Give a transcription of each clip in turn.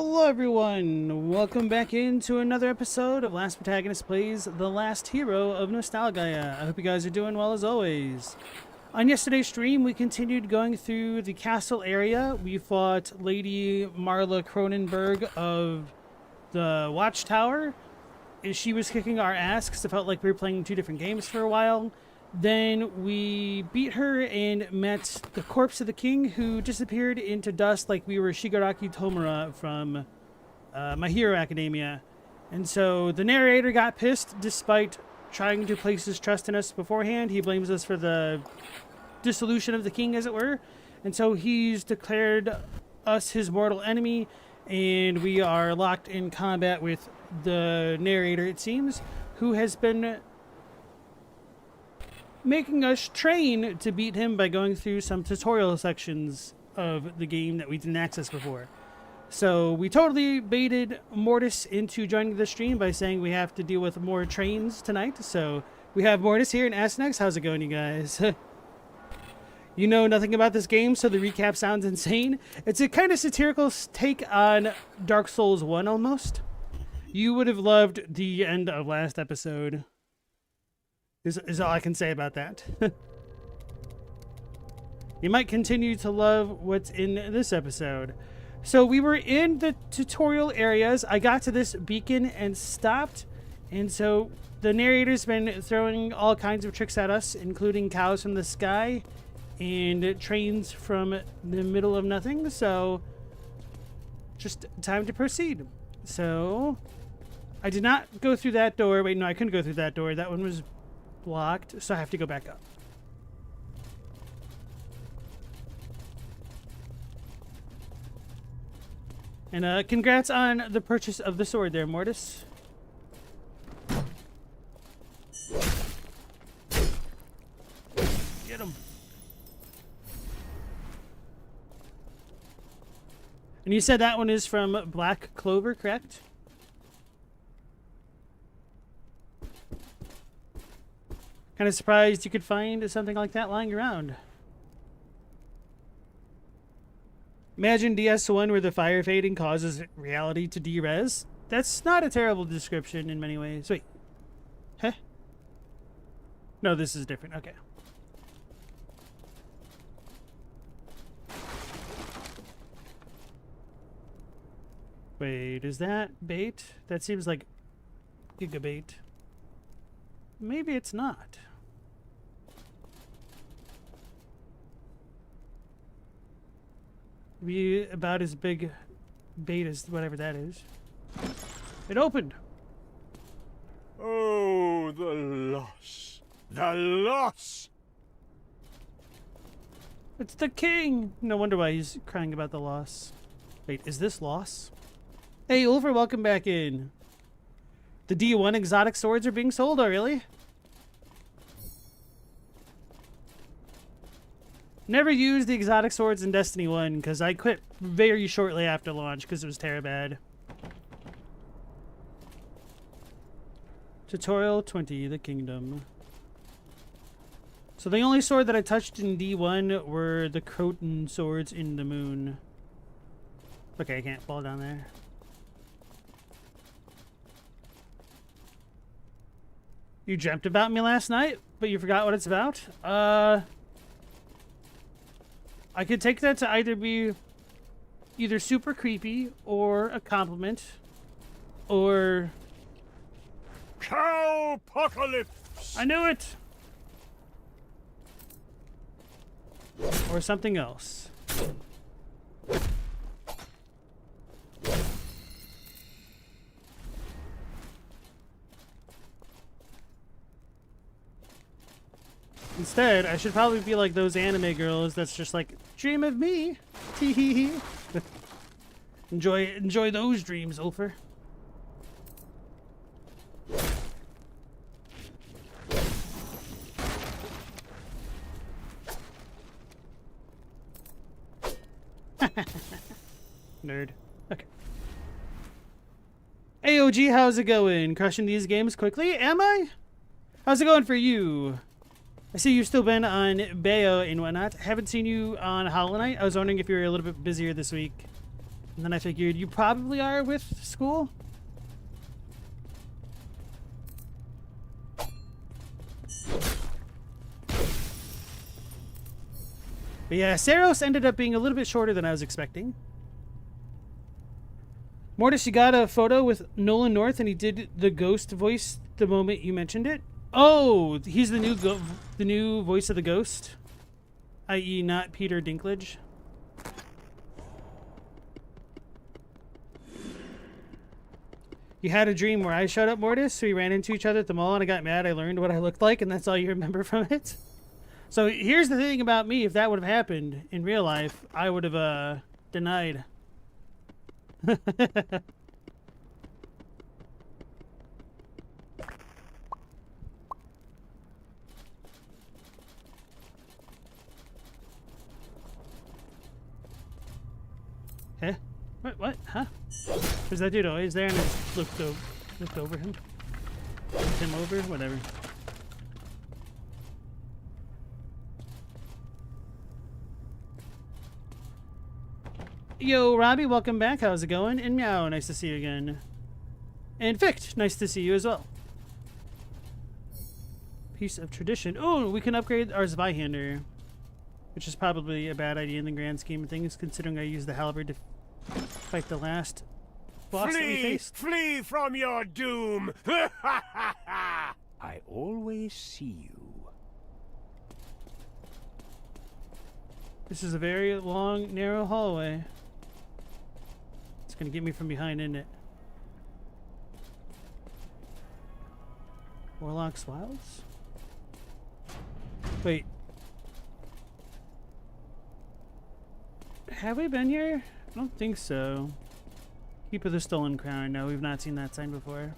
Hello everyone! Welcome back into another episode of Last Protagonist Plays The Last Hero of Nostalgaia. I hope you guys are doing well as always. On yesterday's stream, we continued going through the castle area. We fought Lady Marla Cronenberg of the Watchtower. She was kicking our ass because it felt like we were playing two different games for a while. Then we beat her and met the corpse of the king, who disappeared into dust like we were Shigaraki Tomura from My Hero Academia. And so the narrator got pissed despite trying to place his trust in us beforehand. He blames us for the dissolution of the king, as it were. And so he's declared us his mortal enemy, and we are locked in combat with the narrator, it seems, who has been making us train to beat him by going through some tutorial sections of the game that we didn't access before. So we totally baited Mortis into joining the stream by saying we have to deal with more trains tonight. So we have Mortis here and Asnex. How's it going, you guys? You know nothing about this game, so the recap sounds insane. It's a kind of satirical take on Dark Souls 1 almost. You would have loved the end of last episode. Is all I can say about that. You might continue to love what's in this episode. So we were in the tutorial areas. I got to this beacon and stopped. And so the narrator's been throwing all kinds of tricks at us, including cows from the sky and trains from the middle of nothing. So just time to proceed. So I did not go through that door. Wait, no, I couldn't go through that door. That one was blocked, so I have to go back up. And congrats on the purchase of the sword there, Mortis. Get him. And you said that one is from Black Clover, correct? Kind of surprised you could find something like that lying around. Imagine DS1 where the fire fading causes reality to de-res. That's not a terrible description in many ways. Wait. Huh? No, this is different. Okay. Wait, is that bait? That seems like gigabait. Maybe it's not. Be about as big bait as whatever that is. It opened. Oh, the loss. The loss! It's the king! No wonder why he's crying about the loss. Wait, is this loss? Hey, Ulfer, welcome back in. The D1 exotic swords are being sold, oh really? Never used the exotic swords in Destiny 1 because I quit very shortly after launch because it was terrible bad. Tutorial 20, the kingdom. So the only sword that I touched in D1 were the Croton swords in the moon. Okay, I can't fall down there. You dreamt about me last night, but you forgot what it's about? I could take that to either be either super creepy or a compliment or... Cowpocalypse! I knew it! Or something else. Instead, I should probably be like those anime girls that's just like, dream of me. Tee hee hee. Enjoy those dreams, Ulfer. Nerd. Okay. AOG, how's it going? Crushing these games quickly? Am I? How's it going for you? I see you've still been on Bayo and whatnot. Haven't seen you on Hollow Knight. I was wondering if you were a little bit busier this week. And then I figured you probably are with school. But yeah, Saros ended up being a little bit shorter than I was expecting. Mortis, you got a photo with Nolan North, and he did the ghost voice the moment you mentioned it. Oh, he's the new voice of the ghost, i.e., not Peter Dinklage. You had a dream where I showed up, Mortis, so we ran into each other at the mall, and I got mad. I learned what I looked like, and that's all you remember from it. So here's the thing about me. If that would have happened in real life, I would have denied. Huh? What? Huh? There's that dude always there, and I just looked over him. Looked him over? Whatever. Yo, Robbie, welcome back. How's it going? And Meow, nice to see you again. And Ficht, nice to see you as well. Piece of tradition. Oh, we can upgrade our Zweihander, which is probably a bad idea in the grand scheme of things, considering I used the halberd to fight the last boss that we faced. Flee from your doom! I always see you. This is a very long, narrow hallway. It's gonna get me from behind, isn't it? Warlock's Wilds? Wait. Have we been here? I don't think so. Keep of the Stolen Crown. No, we've not seen that sign before.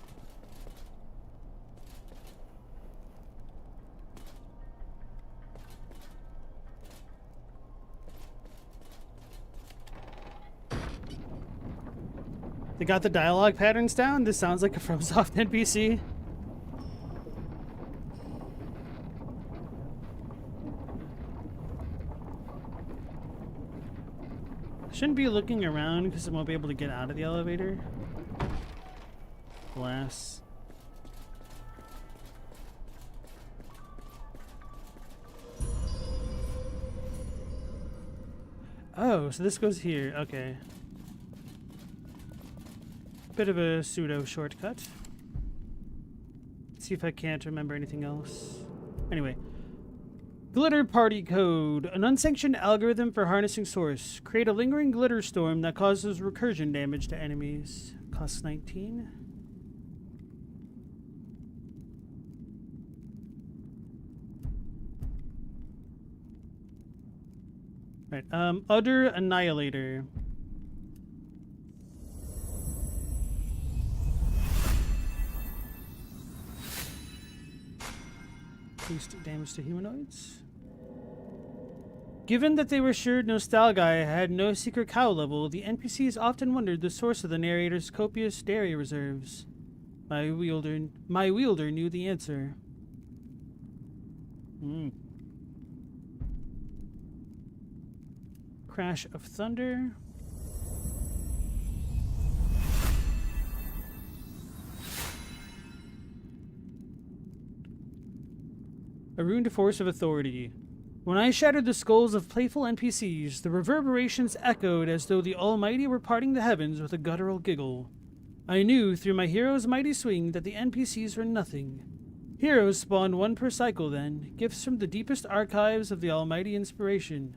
They got the dialogue patterns down? This sounds like a FromSoft NPC. Shouldn't be looking around because I won't be able to get out of the elevator. Glass. Oh, so this goes here. Okay. Bit of a pseudo shortcut. Let's see if I can't remember anything else. Anyway. Glitter Party Code. An unsanctioned algorithm for harnessing source. Create a lingering glitter storm that causes recursion damage to enemies. Costs 19. Right. Udder Annihilator. Increased damage to humanoids. Given that they were sure Nostalgaia had no secret cow level, the NPCs often wondered the source of the narrator's copious dairy reserves. My wielder knew the answer. Crash of Thunder. A ruined force of authority. When I shattered the skulls of playful NPCs, the reverberations echoed as though the Almighty were parting the heavens with a guttural giggle. I knew through my hero's mighty swing that the NPCs were nothing. Heroes spawned one per cycle then, gifts from the deepest archives of the Almighty inspiration.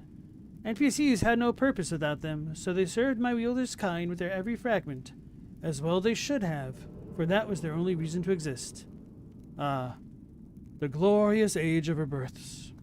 NPCs had no purpose without them, so they served my wielder's kind with their every fragment. As well they should have, for that was their only reason to exist. Ah. The glorious age of rebirths.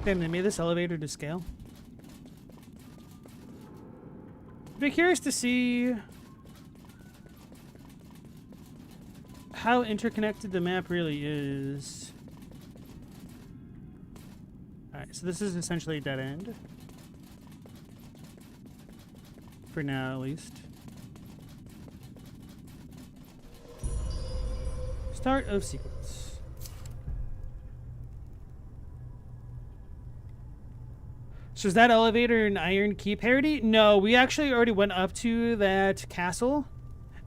Damn, they made this elevator to scale. I'd be curious to see how interconnected the map really is. Alright, so this is essentially a dead end. For now, at least. Start of sequence. So is that elevator an Iron Key parody? No, we actually already went up to that castle.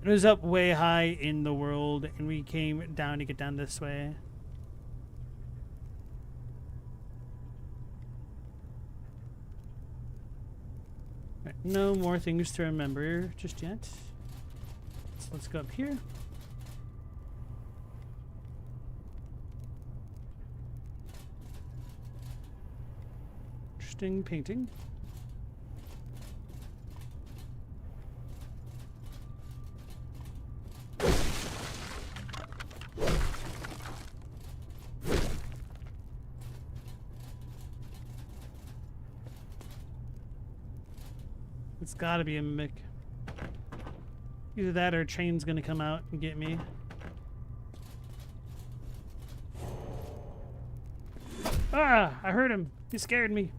It was up way high in the world, and we came down to get down this way. Right, no more things to remember just yet. So let's go up here. Interesting painting. It's gotta be a mimic. Either that or a train's gonna come out and get me. Ah! I heard him. He scared me.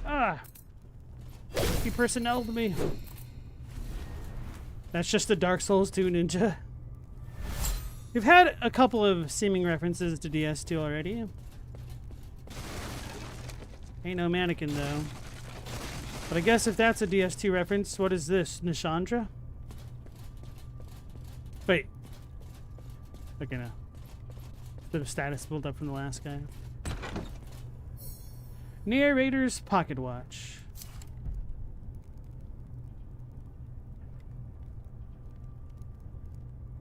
Ah! He personneled me. That's just the Dark Souls 2 ninja. We've had a couple of seeming references to DS2 already. Ain't no mannequin, though. But I guess if that's a DS2 reference, what is this? Nishandra? Wait. Okay, no. Bit of status build up from the last guy. Narrator's pocket watch.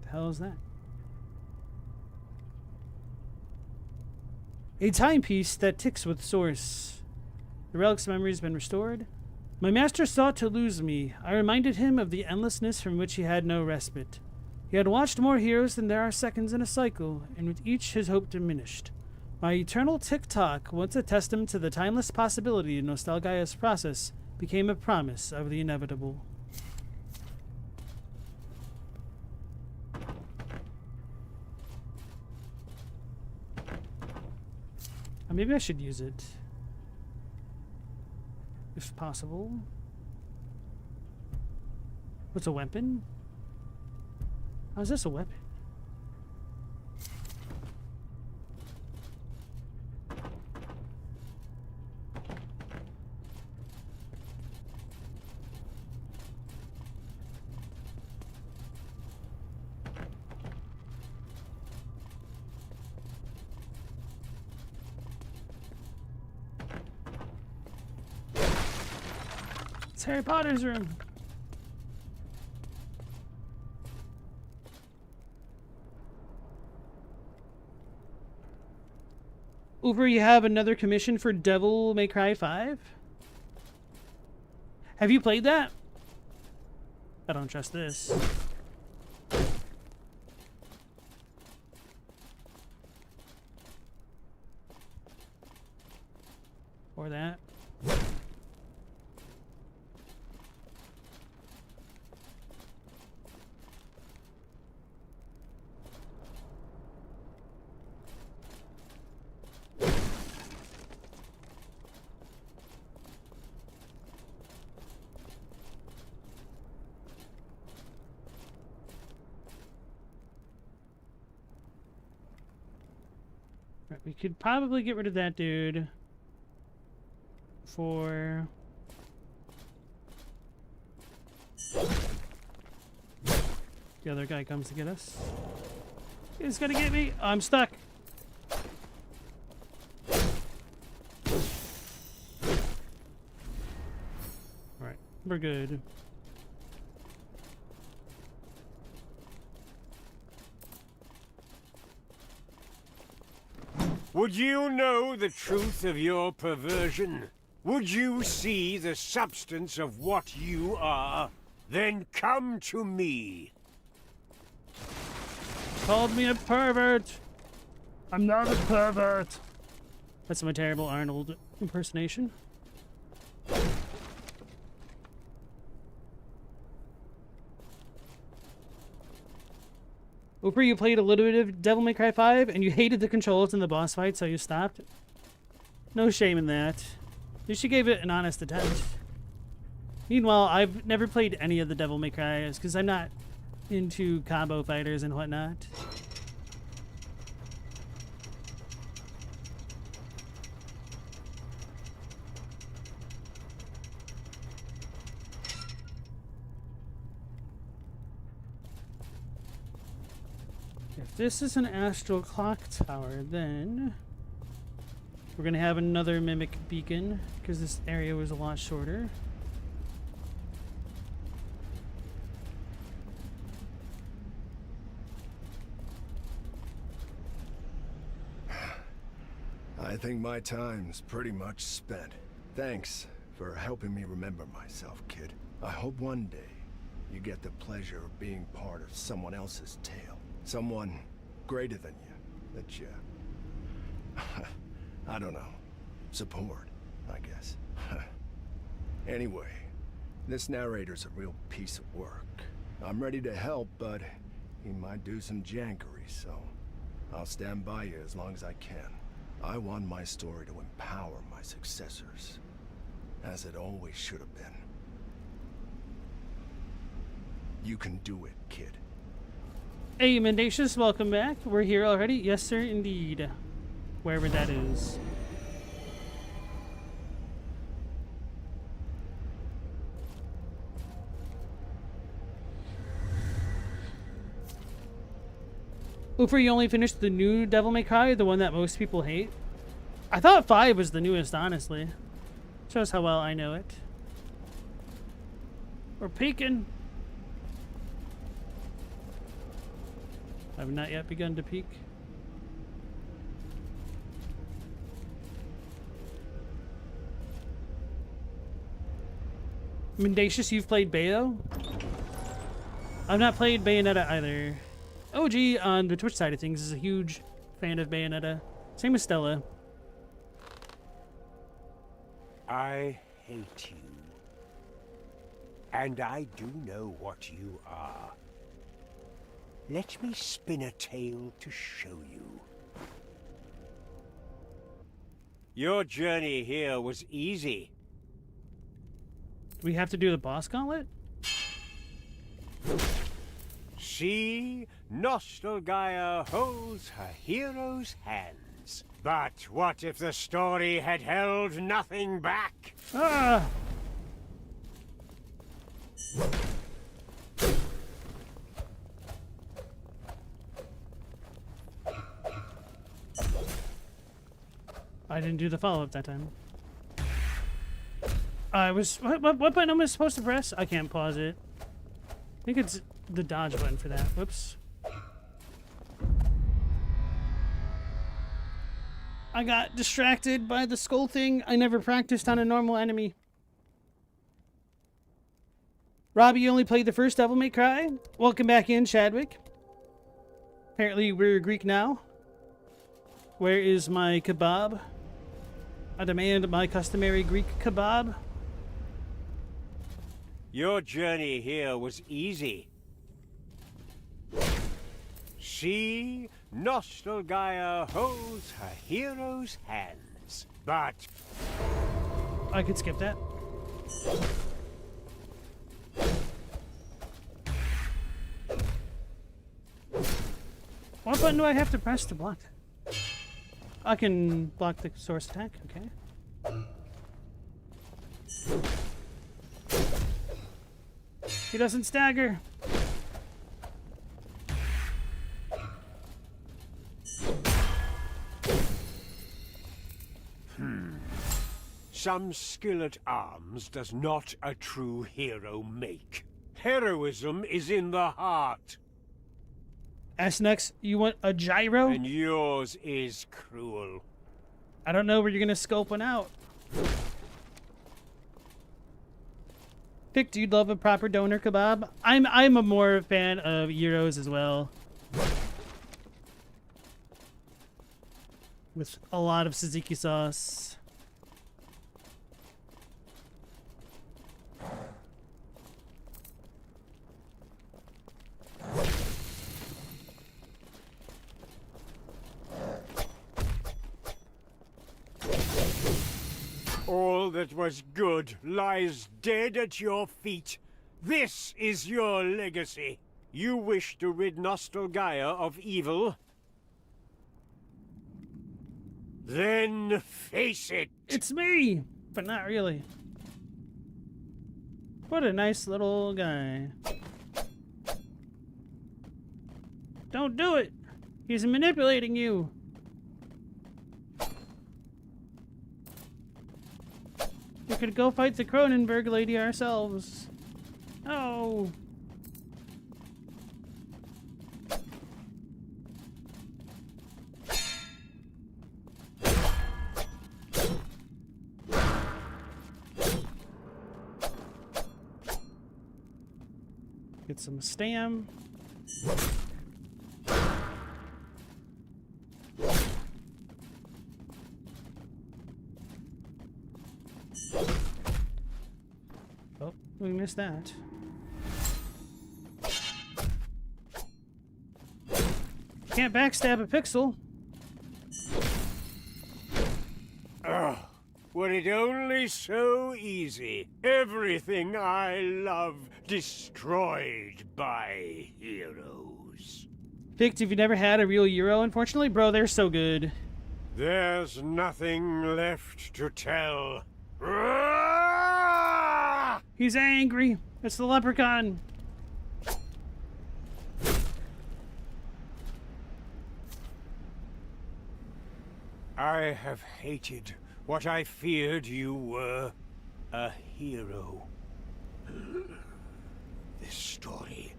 The hell is that? A timepiece that ticks with source. The relic's memory has been restored. My master sought to lose me. I reminded him of the endlessness from which he had no respite. He had watched more heroes than there are seconds in a cycle, and with each his hope diminished. My eternal tick-tock, once a testament to the timeless possibility of Nostalgaia's process, became a promise of the inevitable. Maybe I should use it. If possible. What's a weapon? How is this a weapon? It's Harry Potter's room. Over, you have another commission for Devil May Cry 5? Have you played that? I don't trust this. Or that. Right, we could probably get rid of that dude for the other guy comes to get us. He's gonna get me. Oh, I'm stuck. Alright, we're good. Would you know the truth of your perversion? Would you see the substance of what you are? Then come to me. called me a pervert. I'm not a pervert. That's my terrible Arnold impersonation. Ooper, you played a little bit of Devil May Cry 5 and you hated the controls in the boss fight, so you stopped. No shame in that. At least you gave it an honest attempt. Meanwhile, I've never played any of the Devil May Cry's because I'm not into combo fighters and whatnot. If this is an astral clock tower, then we're gonna have another mimic beacon because this area was a lot shorter. I think my time's pretty much spent. Thanks for helping me remember myself, kid. I hope one day you get the pleasure of being part of someone else's tale. Someone greater than you, that you... I don't know. Support, I guess. Anyway, this narrator's a real piece of work. I'm ready to help, but he might do some jankery, so I'll stand by you as long as I can. I want my story to empower my successors, as it always should have been. You can do it, kid. Hey, Mendacious, welcome back. We're here already? Yes, sir, indeed. Wherever that is. Ooper, you only finished the new Devil May Cry, the one that most people hate? I thought 5 was the newest, honestly. Shows how well I know it. We're peeking. I've not yet begun to peek. Mendacious, you've played Bayo? I've not played Bayonetta either. OG on the Twitch side of things is a huge fan of Bayonetta. Same with Stella. I hate you. And I do know what you are. Let me spin a tale to show you. Your journey here was easy. Do we have to do the boss gauntlet? See, Nostalgaia holds her hero's hands. But what if the story had held nothing back? Ah! I didn't do the follow-up that time. I was... What button am I supposed to press? I can't pause it. I think it's the dodge button for that. Whoops. I got distracted by the skull thing. I never practiced on a normal enemy. Robbie, you only played the first Devil May Cry? Welcome back in, Chadwick. Apparently we're Greek now. Where is my kebab? I demand my customary Greek kebab. Your journey here was easy. See, Nostalgaia holds her hero's hands. But I could skip that. What button do I have to press to block that? I can block the source attack, okay. He doesn't stagger. some skill at arms does not a true hero make. Heroism is in the heart. S-Nex, you want a gyro? And yours is cruel. I don't know where you're gonna scope one out. Pick, do you love a proper donor kebab? I'm a more fan of gyros as well. with a lot of tzatziki sauce. All that was good lies dead at your feet. This is your legacy. You wish to rid Nostalgaia of evil? Then face it! It's me! But not really. What a nice little guy. Don't do it! He's manipulating you! We could go fight the Cronenberg lady ourselves. Oh! Get some stam. Oh, we missed that. Can't backstab a pixel. Ugh, were it only so easy. Everything I love destroyed by heroes. Picked if you never had a real Euro, unfortunately, bro, they're so good. There's nothing left to tell. He's angry. It's the leprechaun. I have hated what I feared you were. A hero. This story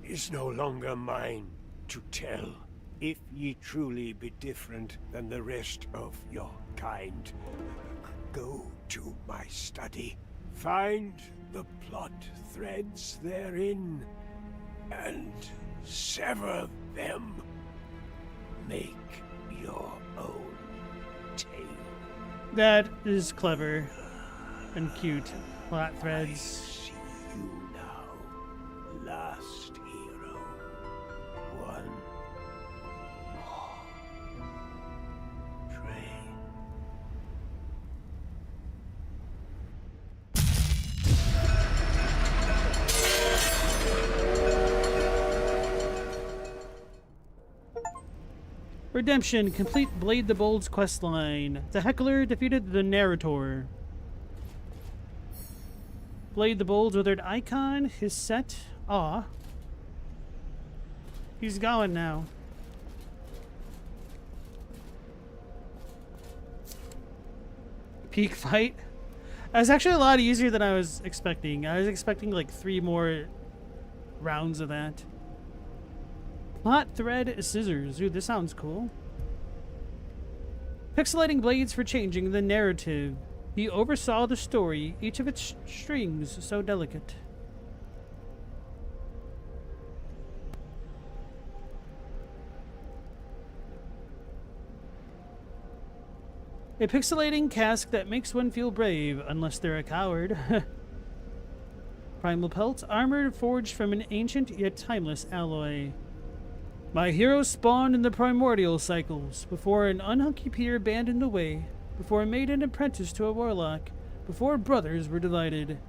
is no longer mine to tell. If ye truly be different than the rest of your kind, go to my study. Find the plot threads therein and sever them. Make your own tale. That is clever and cute. Plot I threads. see you now, last hero. One more train. Redemption. Complete Blade the Bold's questline. The Heckler defeated the Narrator. Blade the Bold's withered icon. His set. Aw. He's going now. Peak fight. That was actually a lot easier than I was expecting. I was expecting like 3 more rounds of that. Plot thread scissors. Ooh, this sounds cool. Pixelating blades for changing the narrative. He oversaw the story, each of its strings so delicate. A pixelating cask that makes one feel brave, unless they're a coward. Primal pelt, armored forged from an ancient yet timeless alloy. My heroes spawned in the primordial cycles, before an unhunky peer abandoned the way, before made an apprentice to a warlock, before brothers were divided.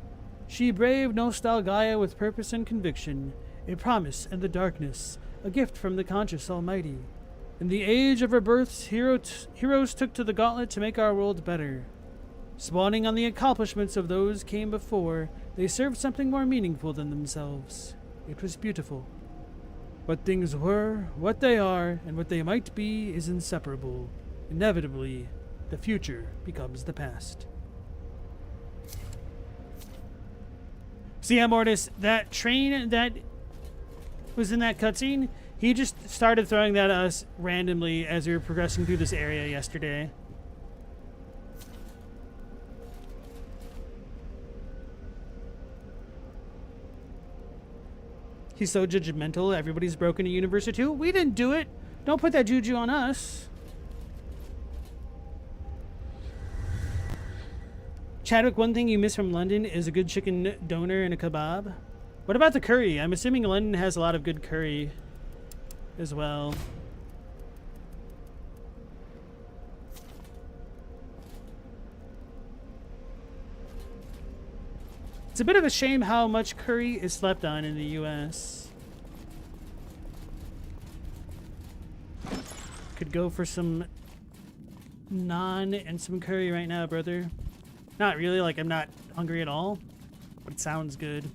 She braved Nostalgaia with purpose and conviction, a promise in the darkness, a gift from the conscious Almighty. In the age of her births, heroes took to the gauntlet to make our world better. Spawning on the accomplishments of those came before, they served something more meaningful than themselves. It was beautiful. What things were, what they are, and what they might be is inseparable. Inevitably, the future becomes the past. See, Mortis, that train that was in that cutscene, he just started throwing that at us randomly as we were progressing through this area yesterday. He's so judgmental. Everybody's broken a universe or two. We didn't do it. Don't put that juju on us. Chadwick, one thing you miss from London is a good chicken doner and a kebab. What about the curry? I'm assuming London has a lot of good curry as well. It's a bit of a shame how much curry is slept on in the US. Could go for some naan and some curry right now, brother. Not really, like I'm not hungry at all, but it sounds good.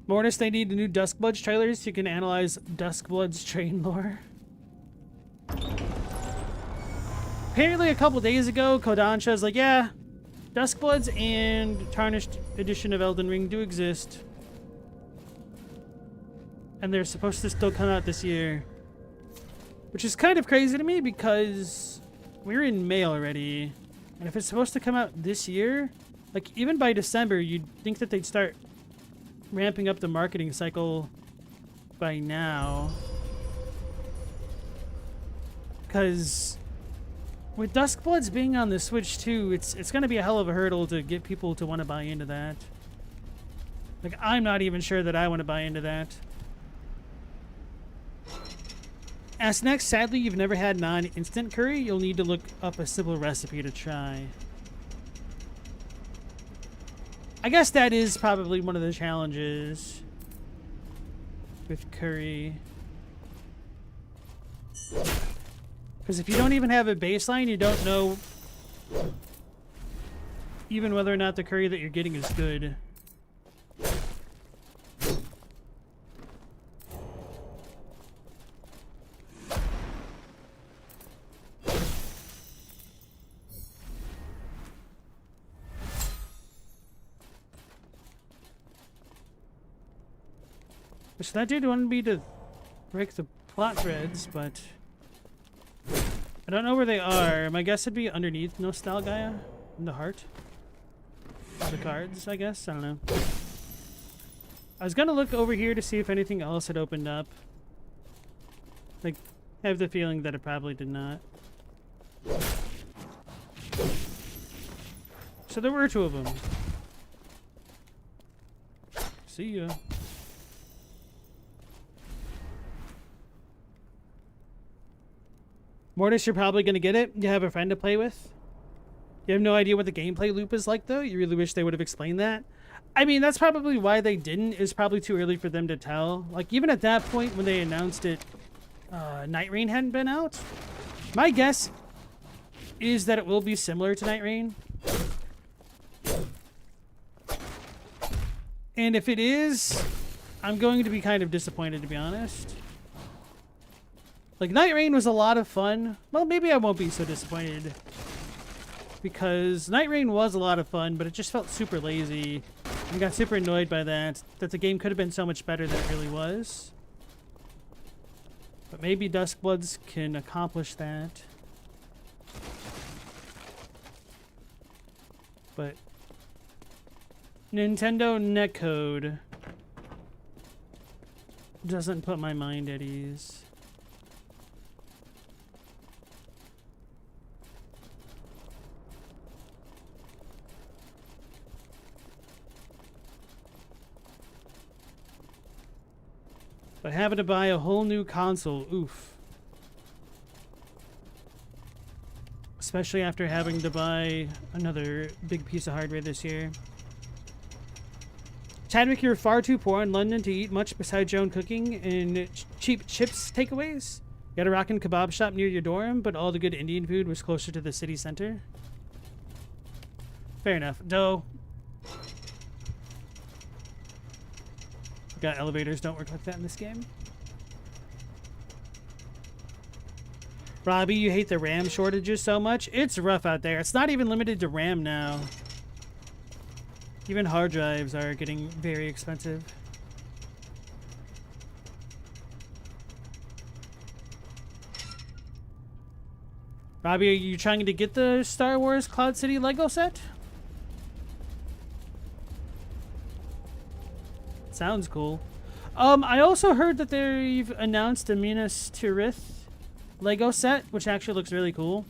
Mortis, they need the new Duskbloods trailers so you can analyze Duskbloods train lore. Apparently a couple days ago, Kodansha was like, yeah, Duskbloods and Tarnished Edition of Elden Ring do exist. And they're supposed to still come out this year. Which is kind of crazy to me because we're in May already. And if it's supposed to come out this year, like even by December, you'd think that they'd start ramping up the marketing cycle by now. Because with Duskbloods being on the Switch too, it's going to be a hell of a hurdle to get people to want to buy into that. Like, I'm not even sure that I want to buy into that. As next, sadly, you've never had non-instant curry. You'll need to look up a simple recipe to try. I guess that is probably one of the challenges with curry. Because if you don't even have a baseline, you don't know even whether or not the curry that you're getting is good. Which that dude wanted me to break the plot threads, but I don't know where they are. My guess would be underneath Nostalgaia in the heart of the cards, I guess. I don't know. I was gonna look over here to see if anything else had opened up. Like, I have the feeling that it probably did not. So there were two of them. See ya. Mortis, you're probably going to get it. You have a friend to play with. You have no idea what the gameplay loop is like, though. You really wish they would have explained that. I mean, that's probably why they didn't. It was probably too early for them to tell. Like, even at that point when they announced it, Night Rain hadn't been out. My guess is that it will be similar to Night Rain. And if it is, I'm going to be kind of disappointed, to be honest. Like, Night Rain was a lot of fun. Well, maybe I won't be so disappointed. Because Night Rain was a lot of fun, but it just felt super lazy. I got super annoyed by that. That the game could have been so much better than it really was. But maybe Duskbloods can accomplish that. But Nintendo netcode doesn't put my mind at ease. But having to buy a whole new console, oof. Especially after having to buy another big piece of hardware this year. Chadwick, you're far too poor in London to eat much besides your own cooking and cheap chips takeaways. You had a rockin' kebab shop near your dorm, but all the good Indian food was closer to the city center. Fair enough. Dough. Got elevators don't work like that in this game. Robbie, you hate the RAM shortages so much. It's rough out there. It's not even limited to RAM now. Even hard drives are getting very expensive. Robbie, are you trying to get the Star Wars Cloud City Lego set? Sounds cool. I also heard that they've announced a Minas Tirith Lego set, which actually looks really cool.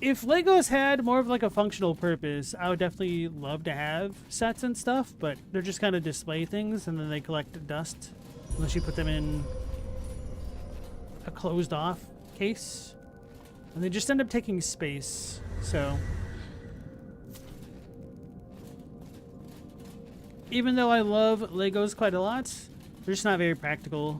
if Legos had more of like a functional purpose, I would definitely love to have sets and stuff, but they're just kind of display things and then they collect dust unless you put them in a closed off case. And they just end up taking space, so. Even though I love Legos quite a lot, they're just not very practical.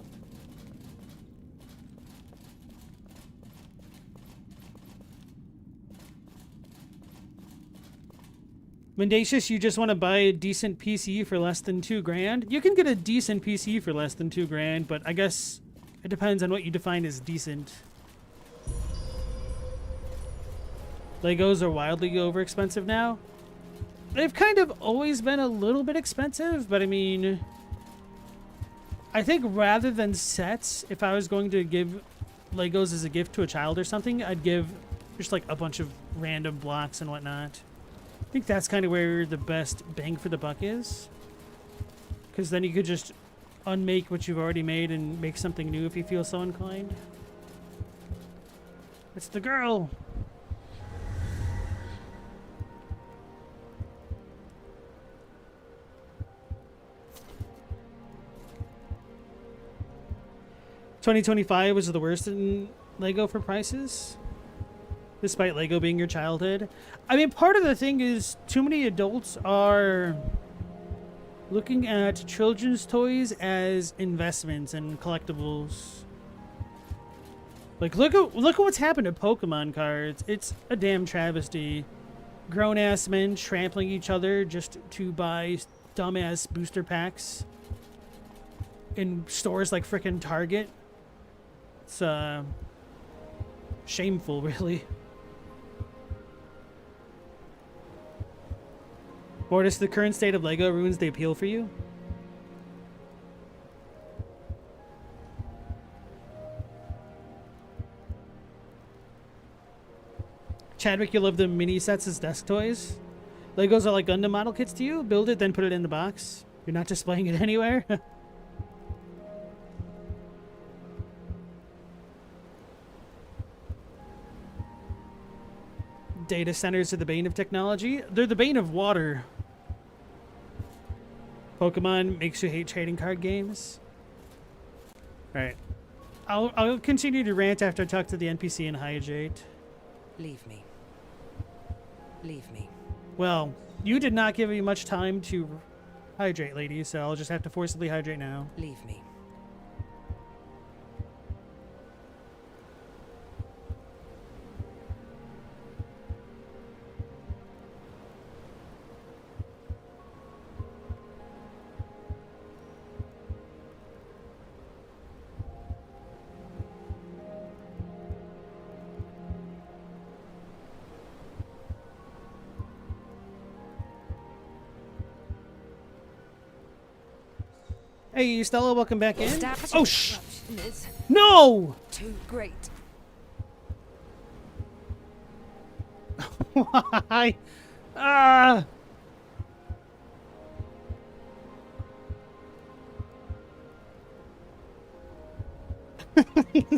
Mendacious, you just want to buy a decent PC for less than $2,000? You can get a decent PC for less than $2,000, but I guess it depends on what you define as decent. Legos are wildly over expensive now. They've kind of always been a little bit expensive, but I mean, I think rather than sets, if I was going to give Legos as a gift to a child or something, I'd give just like a bunch of random blocks and whatnot. I think that's kind of where the best bang for the buck is. Because then you could just unmake what you've already made and make something new if you feel so inclined. It's the girl! $2025 was the worst in Lego for prices, despite Lego being your childhood. I mean, part of the thing is too many adults are looking at children's toys as investments and collectibles. Like, look at what's happened to Pokemon cards. It's a damn travesty. Grown-ass men trampling each other just to buy dumbass booster packs in stores like frickin' Target. It's shameful, really. Mortis, the current state of Lego ruins the appeal for you? Chadwick, you love the mini sets as desk toys? Legos are like Gundam model kits to you? Build it, then put it in the box. You're not displaying it anywhere? Data centers are the bane of technology. They're the bane of water. Pokemon makes you hate trading card games. Alright. I'll continue to rant after I talk to the NPC and hydrate. Leave me. Leave me. Well, you did not give me much time to hydrate, lady, so I'll just have to forcibly hydrate now. Leave me. Hey, Stella, welcome back in. Staff Oh, disruption is No! too great. Why? Ah!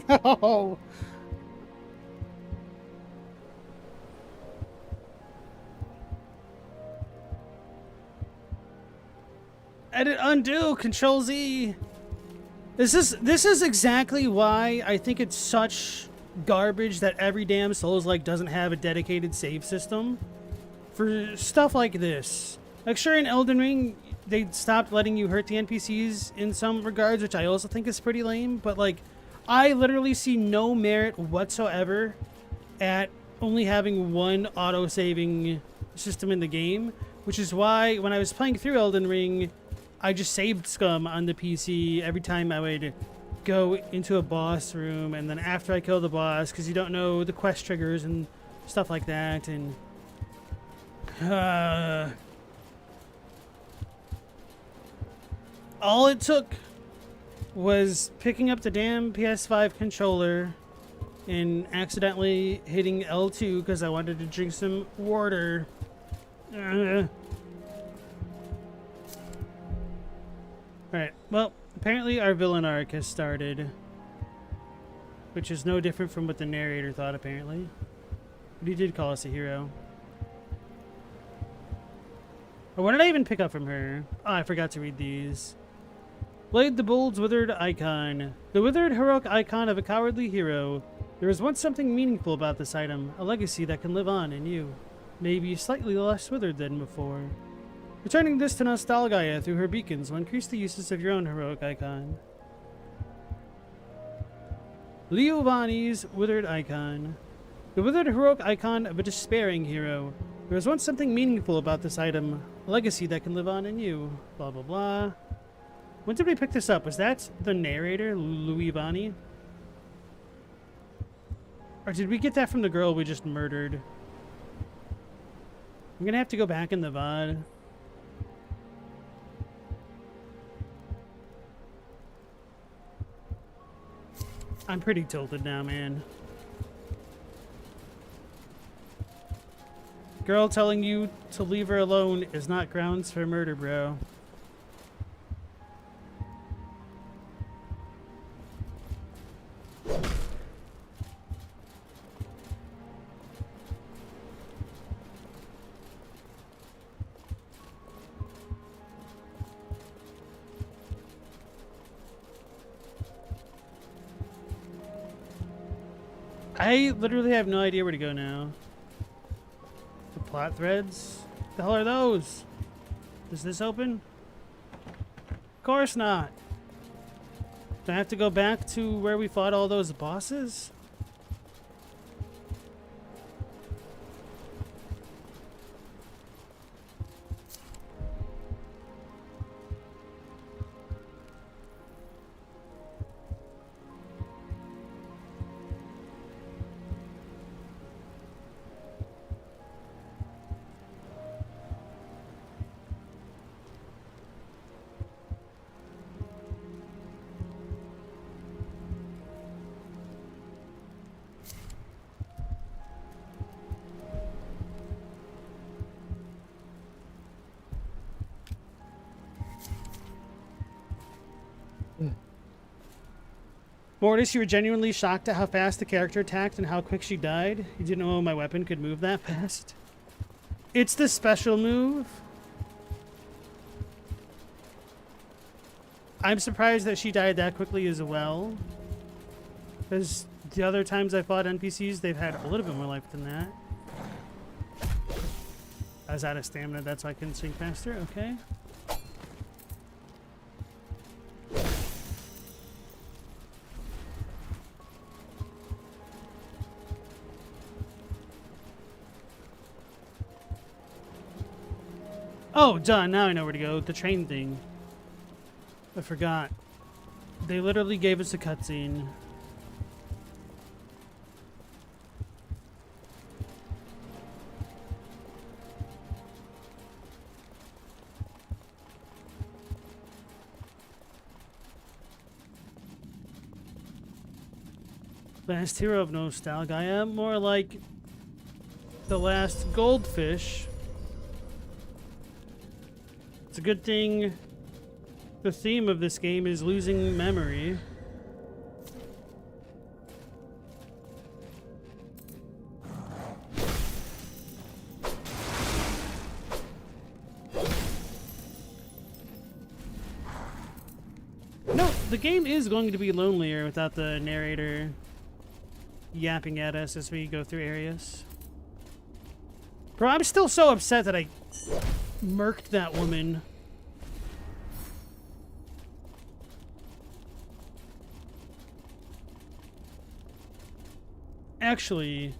No! Edit, undo, Control Z. This is exactly why I think it's such garbage that every damn Souls-like doesn't have a dedicated save system for stuff like this. Like, sure, in Elden Ring, they stopped letting you hurt the NPCs in some regards, which I also think is pretty lame, but, like, I literally see no merit whatsoever at only having one auto-saving system in the game, which is why when I was playing through Elden Ring, I just saved scum on the PC every time I would go into a boss room, and then after I kill the boss, because you don't know the quest triggers and stuff like that, and all it took was picking up the damn PS5 controller and accidentally hitting L2 because I wanted to drink some water. Alright, well, apparently our villain arc has started, which is no different from what the narrator thought, apparently. But he did call us a hero. Oh, what did I even pick up from her? Oh, I forgot to read these. Blade the Bold's withered icon. The withered heroic icon of a cowardly hero. There was once something meaningful about this item, a legacy that can live on in you. Maybe slightly less withered than before. Returning this to Nostalgaia through her beacons will increase the uses of your own heroic icon. Liovani's withered icon. The withered heroic icon of a despairing hero. There was once something meaningful about this item, a legacy that can live on in you. Blah, blah, blah. When did we pick this up? Was that the narrator, Liovani? Or did we get that from the girl we just murdered? I'm gonna have to go back in the VOD. I'm pretty tilted now, man. Girl telling you to leave her alone is not grounds for murder, bro. I literally have no idea where to go now. The plot threads? The hell are those? Does this open? Of course not. Do I have to go back to where we fought all those bosses? Mortis, you were genuinely shocked at how fast the character attacked and how quick she died? You didn't know my weapon could move that fast? It's the special move. I'm surprised that she died that quickly as well. Because the other times I fought NPCs, they've had a little bit more life than that. I was out of stamina, that's why I couldn't swing faster. Okay. Oh, done. Now I know where to go. The train thing. I forgot. They literally gave us a cutscene. Last hero of Nostalgaia. More like the last goldfish. It's a good thing the theme of this game is losing memory. No, the game is going to be lonelier without the narrator yapping at us as we go through areas. Bro, I'm still so upset that I murked that woman. Actually,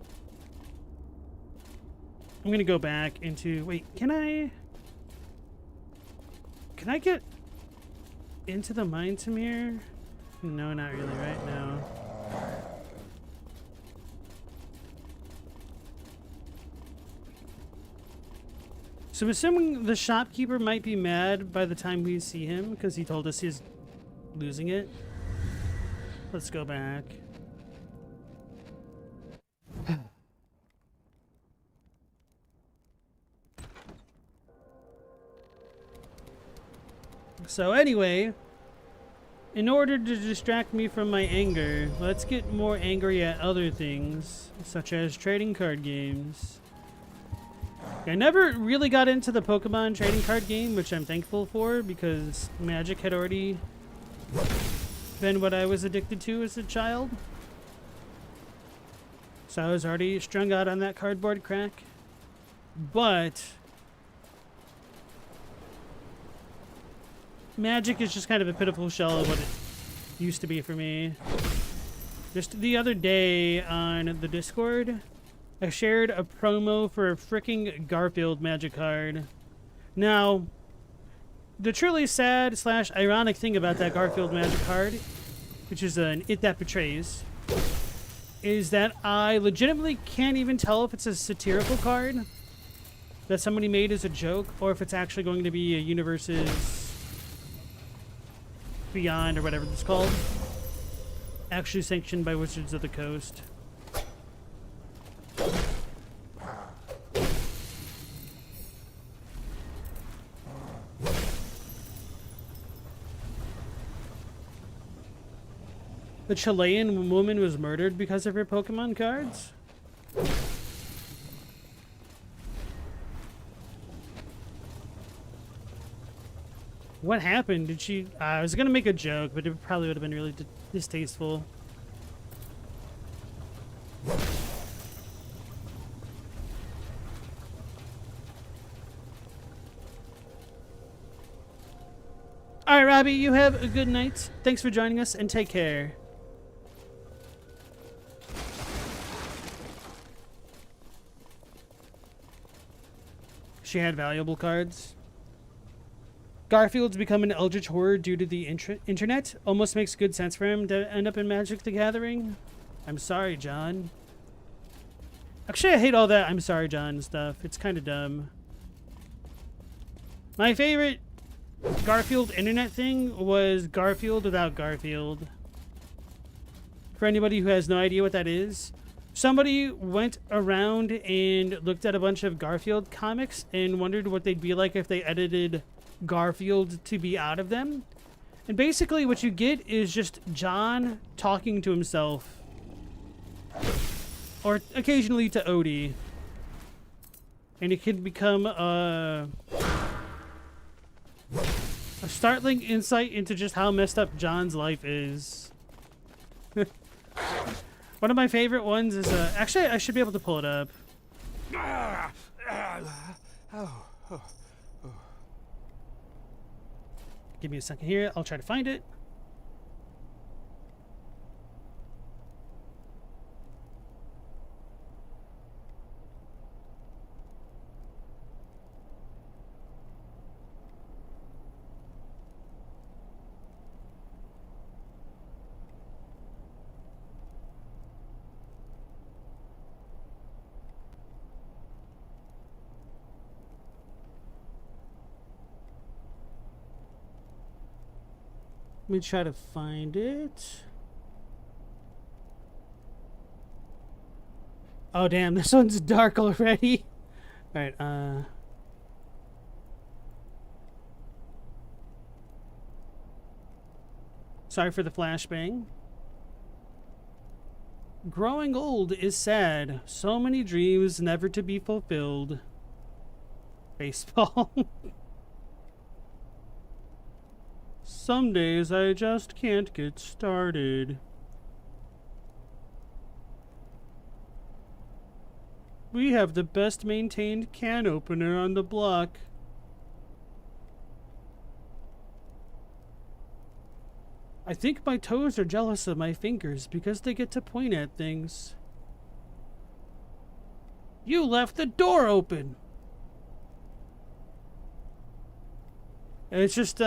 I'm gonna go back into... Wait, can I get into the mine Tamir? No, not really right now. So I'm assuming the shopkeeper might be mad by the time we see him because he told us he's losing it. Let's go back. So anyway, In order to distract me from my anger, let's get more angry at other things, such as trading card games. I never really got into the Pokemon trading card game, which I'm thankful for, because Magic had already been what I was addicted to as a child. So I was already strung out on that cardboard crack. But Magic is just kind of a pitiful shell of what it used to be for me. Just the other day on the Discord, I shared a promo for a freaking Garfield Magic card. Now, the truly sad / ironic thing about that Garfield Magic card, which is an It That Betrays, is that I legitimately can't even tell if it's a satirical card that somebody made as a joke, or if it's actually going to be a Universes Beyond, or whatever it's called, actually sanctioned by Wizards of the Coast. The Chilean woman was murdered because of her Pokemon cards? What happened? Did she... I was gonna make a joke, but it probably would have been really distasteful. Alright, Robbie, you have a good night. Thanks for joining us, and take care. She had valuable cards. Garfield's become an eldritch horror due to the internet. Almost makes good sense for him to end up in Magic the Gathering. I'm sorry, John. Actually, I hate all that I'm sorry, John stuff. It's kind of dumb. My favorite Garfield internet thing was Garfield without Garfield. For anybody who has no idea what that is, somebody went around and looked at a bunch of Garfield comics and wondered what they'd be like if they edited Garfield to be out of them. And basically what you get is just John talking to himself. Or occasionally to Odie. And it can become a startling insight into just how messed up John's life is. One of my favorite ones is actually I should be able to pull it up. Give me a second here. I'll try to find it. Let me try to find it. Oh damn, this one's dark already. Alright, sorry for the flashbang. Growing old is sad. So many dreams never to be fulfilled. Baseball. Some days I just can't get started. We have the best maintained can opener on the block. I think my toes are jealous of my fingers because they get to point at things. You left the door open! And it's just,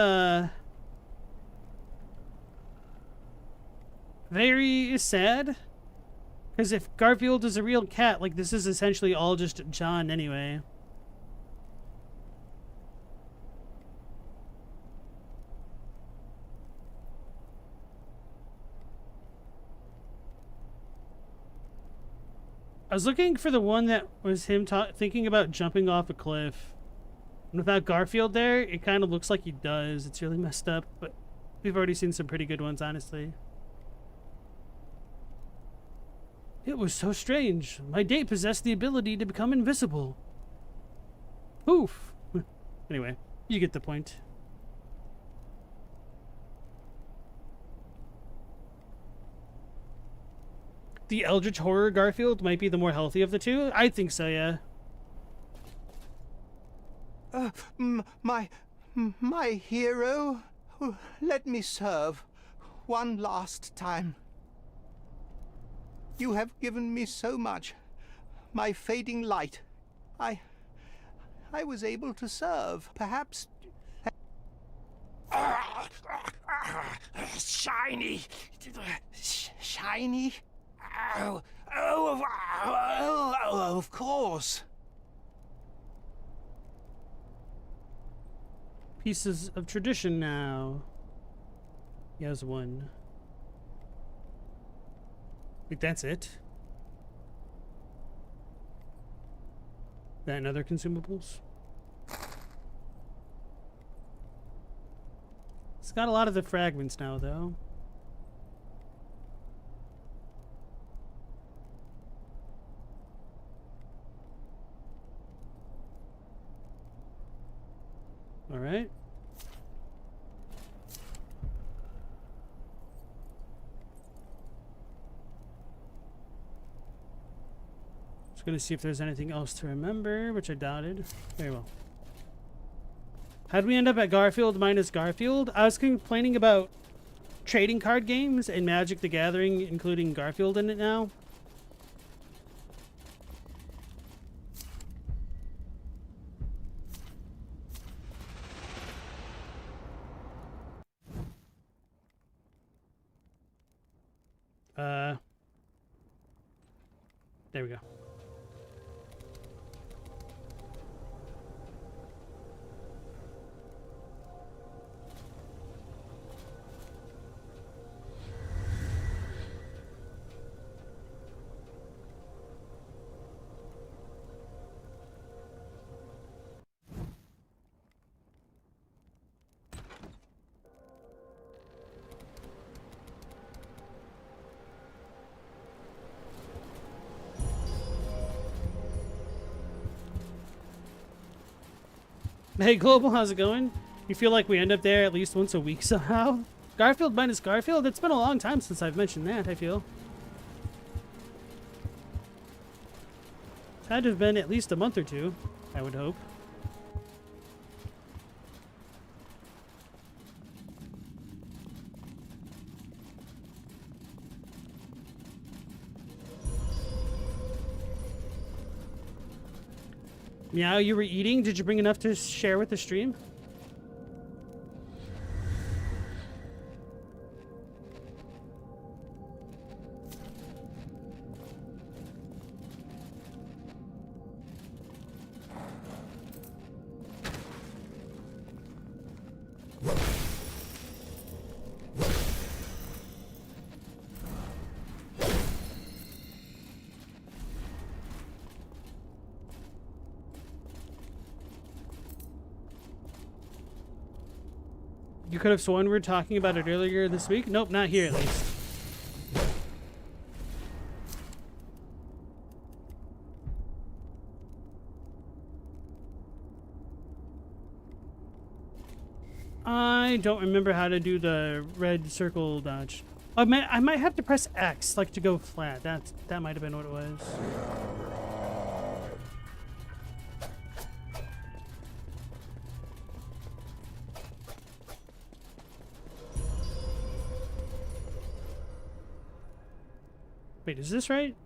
very sad. Because if Garfield is a real cat, like, this is essentially all just John anyway. I was looking for the one that was him thinking about jumping off a cliff. And without Garfield there, it kind of looks like he does. It's really messed up, but We've already seen some pretty good ones, honestly. It was so strange. My date possessed the ability to become invisible. Poof. Anyway, you get the point. The Eldritch Horror Garfield might be the more healthy of the two. I think so, yeah. My hero, let me serve one last time. You have given me so much. My fading light. I was able to serve. Perhaps... Shiny! Shiny? Of course. Pieces of tradition now. He has one. Wait, that's it? That and other consumables? It's got a lot of the fragments now, though. All right. Just gonna see if there's anything else to remember, which I doubted. Very well. How'd we end up at Garfield minus Garfield? I was complaining about trading card games and Magic the Gathering, including Garfield in it now. There we go. Hey Global, how's it going? You feel like we end up there at least once a week somehow? Garfield minus Garfield? It's been a long time since I've mentioned that, I feel. It's had to have been at least a month or two, I would hope. Meow, you were eating? Did you bring enough to share with the stream? You could have sworn we were talking about it earlier this week. Nope, not here at least. I don't remember how to do the red circle dodge. I might have to press X, like to go flat. That might have been what it was. Wait, is this right?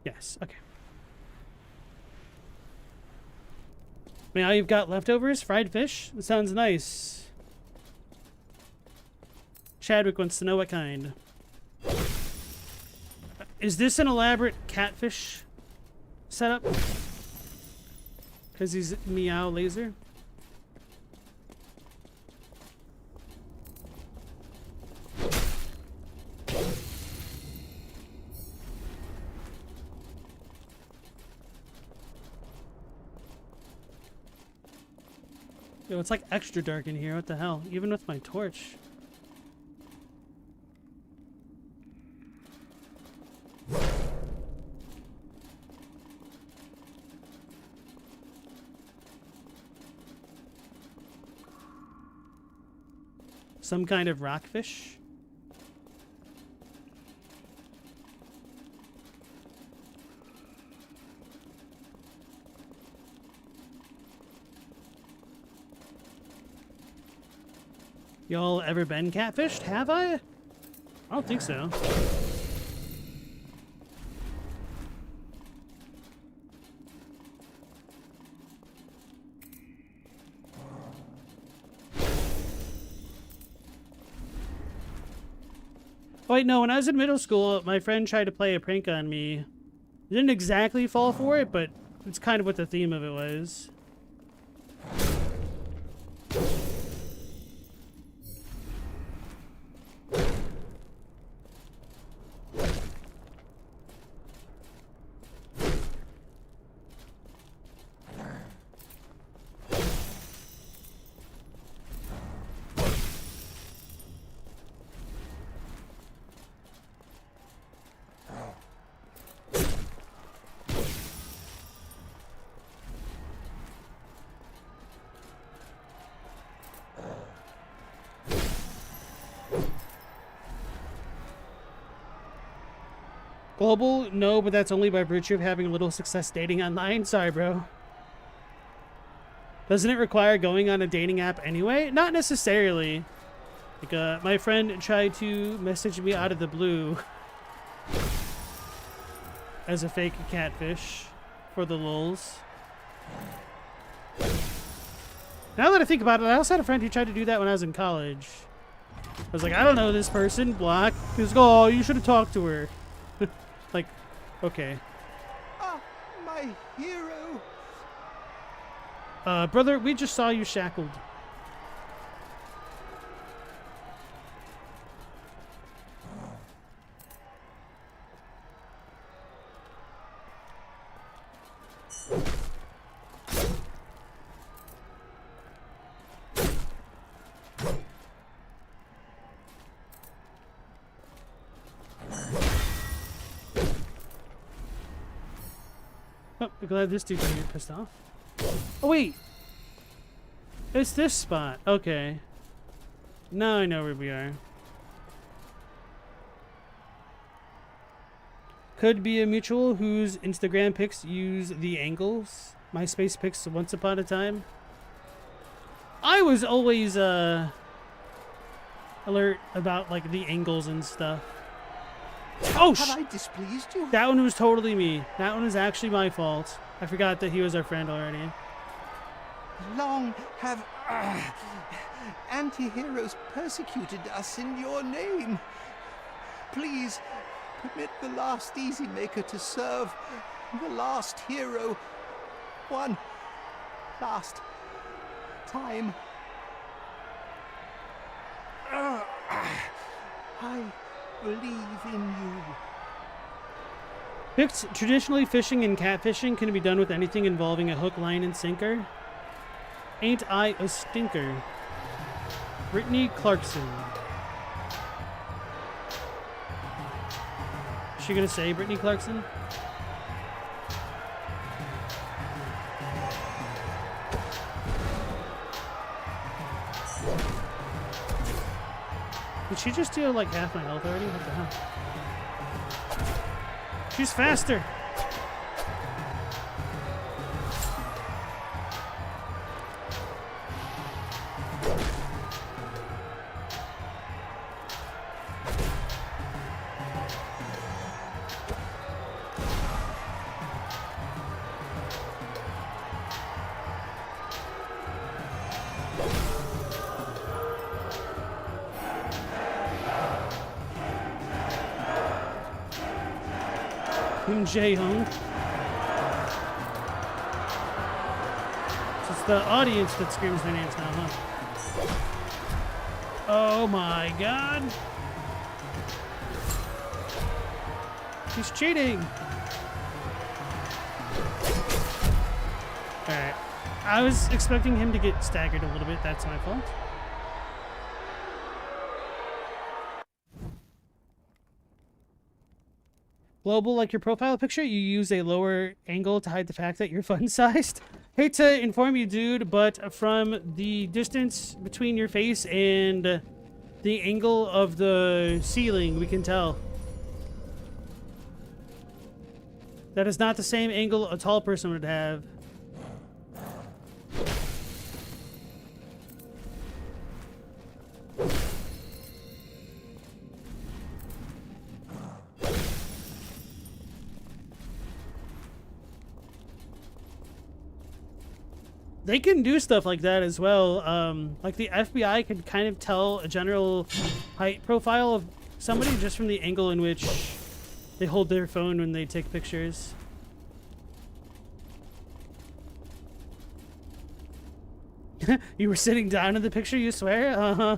Yes, okay. Now you've got leftovers, fried fish? That sounds nice. Chadwick wants to know what kind. Is this an elaborate catfish setup? Because he's meow laser? Yo, it's like extra dark in here. What the hell? Even with my torch. Some kind of rockfish. Y'all ever been catfished? Have I? I don't think so. Wait, no, when I was in middle school, my friend tried to play a prank on me. Didn't exactly fall for it, but it's kind of what the theme of it was. Global? No, but that's only by virtue of having a little success dating online. Sorry, bro. Doesn't it require going on a dating app anyway? Not necessarily. Like, my friend tried to message me out of the blue as a fake catfish for the lulz. Now that I think about it, I also had a friend who tried to do that when I was in college. I was like, I don't know this person, block. He was like, oh, you should have talked to her. Like, okay. Ah, my hero. Brother, we just saw you shackled. Oh, I'm glad this dude didn't get pissed off. Oh, wait. It's this spot. Okay. Now I know where we are. Could be a mutual whose Instagram pics use the angles. MySpace pics once upon a time. I was always, alert about, like, the angles and stuff. Oh, Have I displeased you? that one was totally me. That one was actually my fault. I forgot that he was our friend already. Long have anti-heroes persecuted us in your name. Please permit the last Easy Maker to serve the last hero one last time. I believe in you. Pics, traditionally fishing and catfishing can be done with anything involving a hook, line, and sinker. Ain't I a stinker? Brittany Clarkson. Is she gonna say Brittany Clarkson? Did she just deal like half my health already? What the hell? She's faster! Kim Jae-hung. So it's the audience that screams their names now, huh? Oh my god! He's cheating! Alright. I was expecting him to get staggered a little bit. That's my fault. Global, like your profile picture, you use a lower angle to hide the fact that you're fun-sized. Hate to inform you, dude, but from the distance between your face and the angle of the ceiling, we can tell. That is not the same angle a tall person would have. They can do stuff like that as well. Like the FBI can kind of tell a general height profile of somebody just from the angle in which they hold their phone when they take pictures. You were sitting down in the picture, you swear? Uh-huh.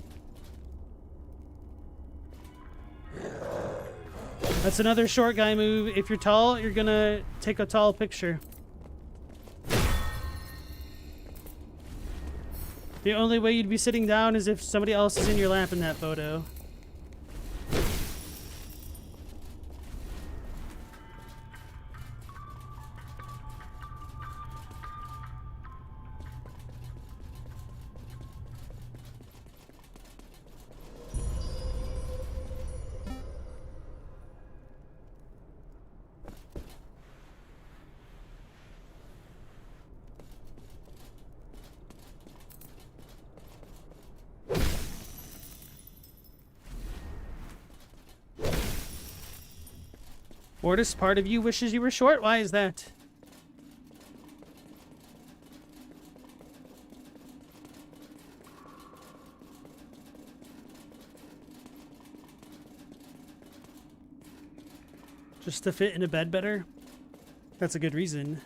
That's another short guy move. If you're tall, you're gonna take a tall picture. The only way you'd be sitting down is if somebody else is in your lap in that photo. Mortis, part of you wishes you were short. Why is that? Just to fit in a bed better? That's a good reason.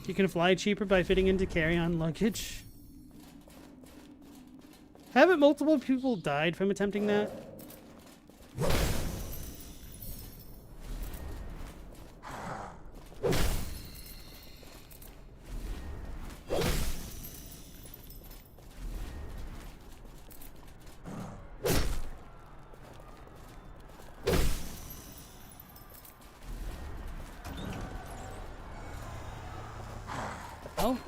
You can fly cheaper by fitting into carry-on luggage. Haven't multiple people died from attempting that? Oh.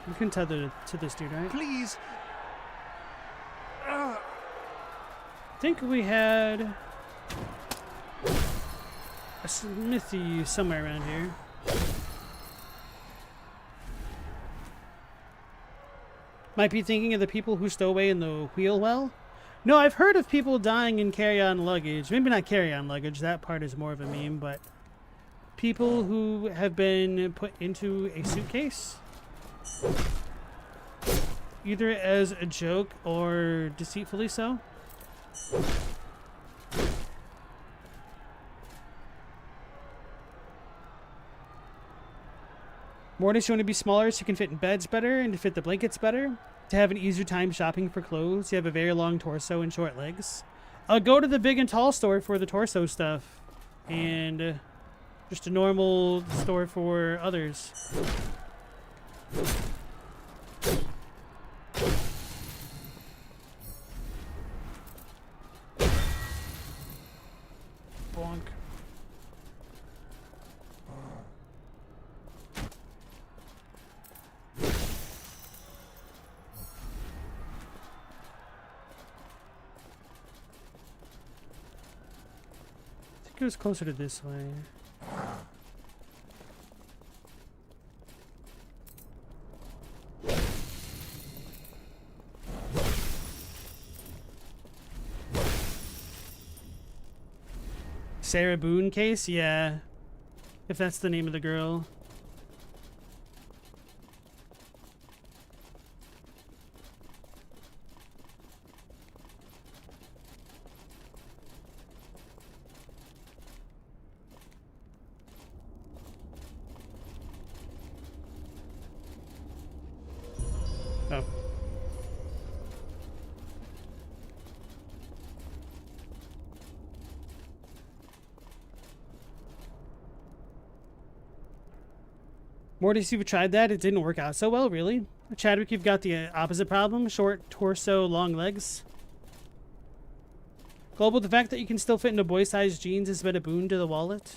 You can tether to this dude, right? Please. I think we had a smithy somewhere around here. Might be thinking of the people who stow away in the wheel well. No, I've heard of people dying in carry-on luggage. Maybe not carry-on luggage, that part is more of a meme, but people who have been put into a suitcase, either as a joke or deceitfully so. Mortis, you want to be smaller so you can fit in beds better and to fit the blankets better? To have an easier time shopping for clothes? You have a very long torso and short legs. Go to the big and tall store for the torso stuff. And just a normal store for others. Bonk. It goes closer to this way. Sarah Boone case? Yeah. If that's the name of the girl. Mortis, you've tried that. It didn't work out so well, really. Chadwick, you've got the opposite problem. Short torso, long legs. Global, the fact that you can still fit into boy-sized jeans has been a boon to the wallet.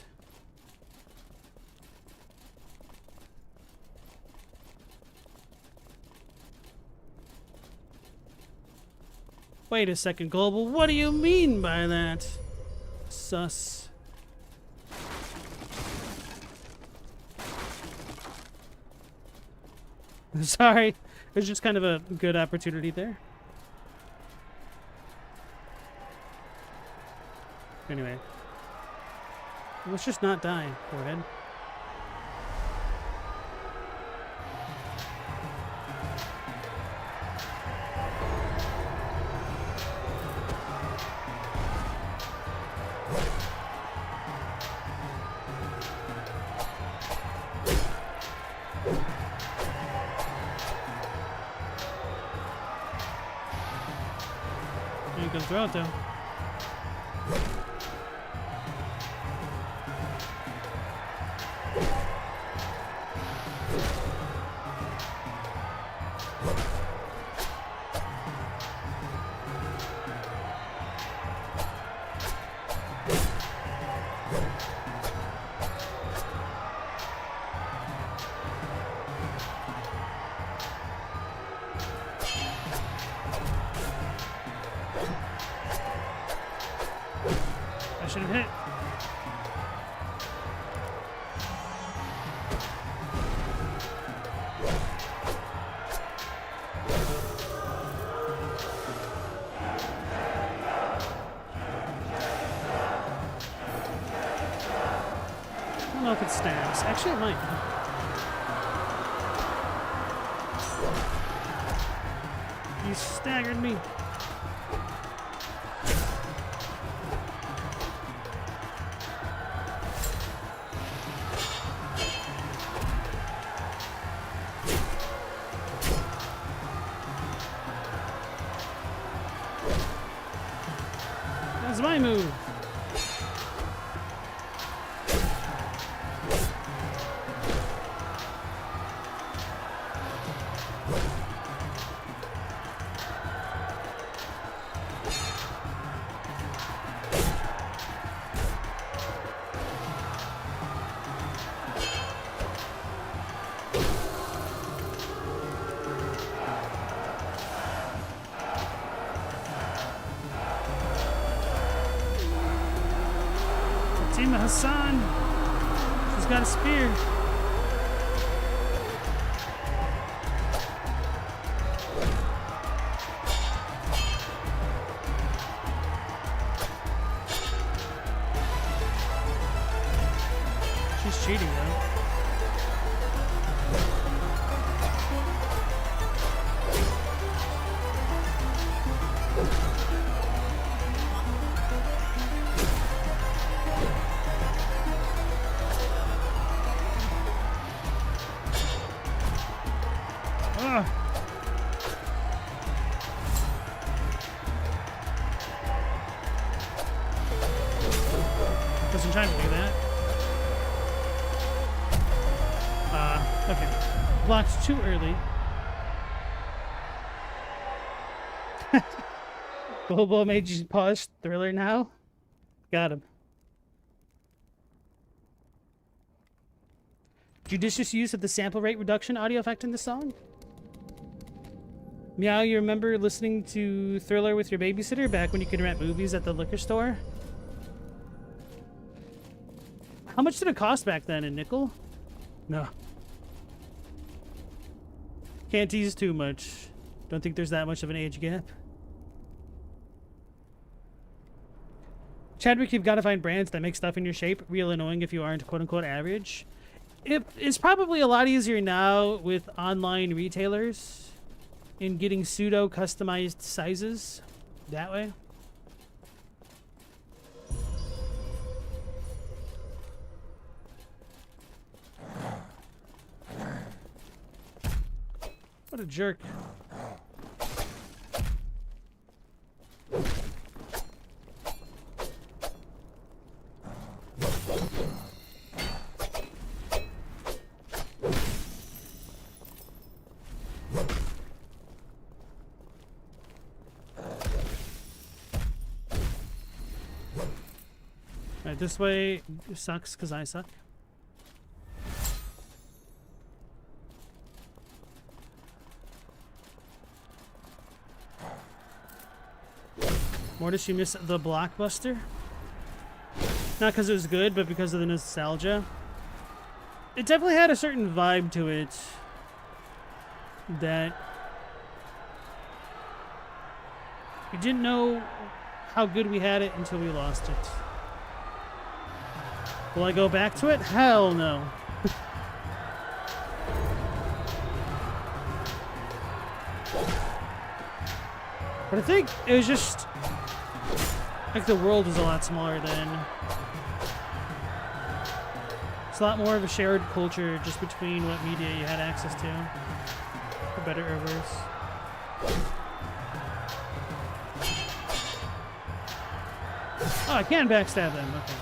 Wait a second, Global. What do you mean by that? Sus. Sorry. There's just kind of a good opportunity there. Anyway. Let's just not die. Go ahead. You can throw it though. I should have hit. I don't know if it stabs. Actually, it might. You staggered me. That's my move. Team of Hassan. She's got a spear. She's cheating though. Ugh. Wasn't trying to do that. Okay. Blocked too early. Bobo made you pause Thriller now? Got him. Judicious use of the sample rate reduction audio effect in the song? Meow, you remember listening to Thriller with your babysitter back when you could rent movies at the liquor store? How much did it cost back then? A nickel? No. Can't tease too much. Don't think there's that much of an age gap. Chadwick, you've got to find brands that make stuff in your shape real annoying if you aren't quote-unquote average. It's probably a lot easier now with online retailers in getting pseudo-customized sizes that way. What a jerk. Alright, this way sucks because I suck. Mortis, you miss the blockbuster? Not because it was good, but because of the nostalgia. It definitely had a certain vibe to it that we didn't know how good we had it until we lost it. Will I go back to it? Hell no. But I think it was just like the world was a lot smaller then. It's a lot more of a shared culture just between what media you had access to, for better or worse. Oh, I can backstab them. Okay.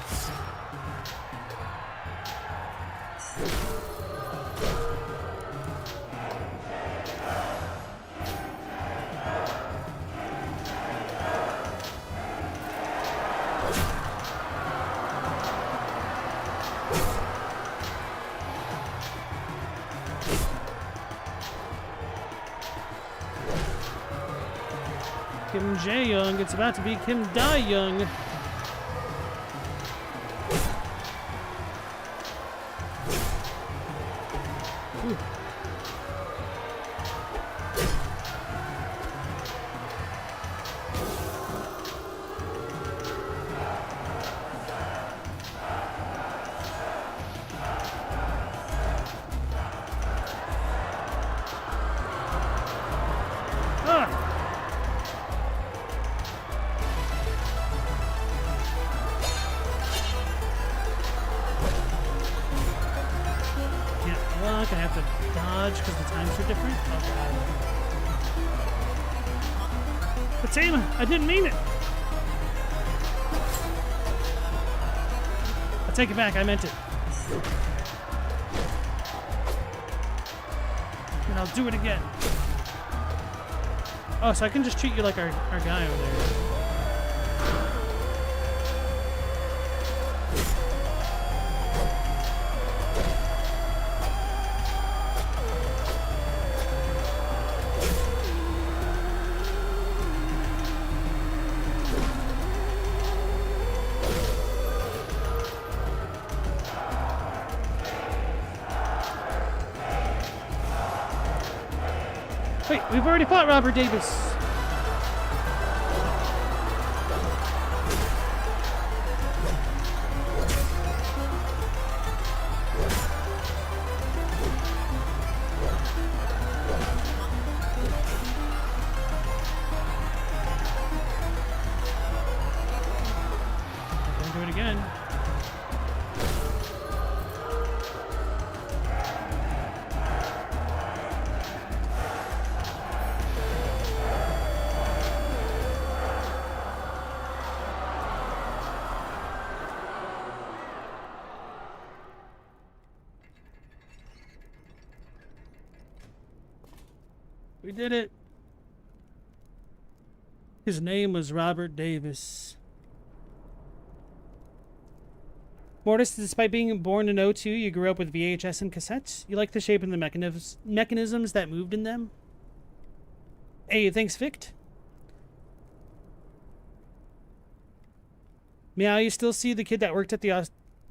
Kim Jae-young. It's about to be Kim Da-young. I have to dodge because the times are different. Okay. Fatima, I didn't mean it. I take it back. I meant it. And I'll do it again. Oh, so I can just treat you like our guy over there. Wait, we've already fought Robert Davis. Don't do it again. We did it. His name was Robert Davis. Mortis, despite being born in '02, you grew up with VHS and cassettes. You like the shape and the mechanisms that moved in them. Hey, thanks, Vict. Meow, you still see the kid that worked at the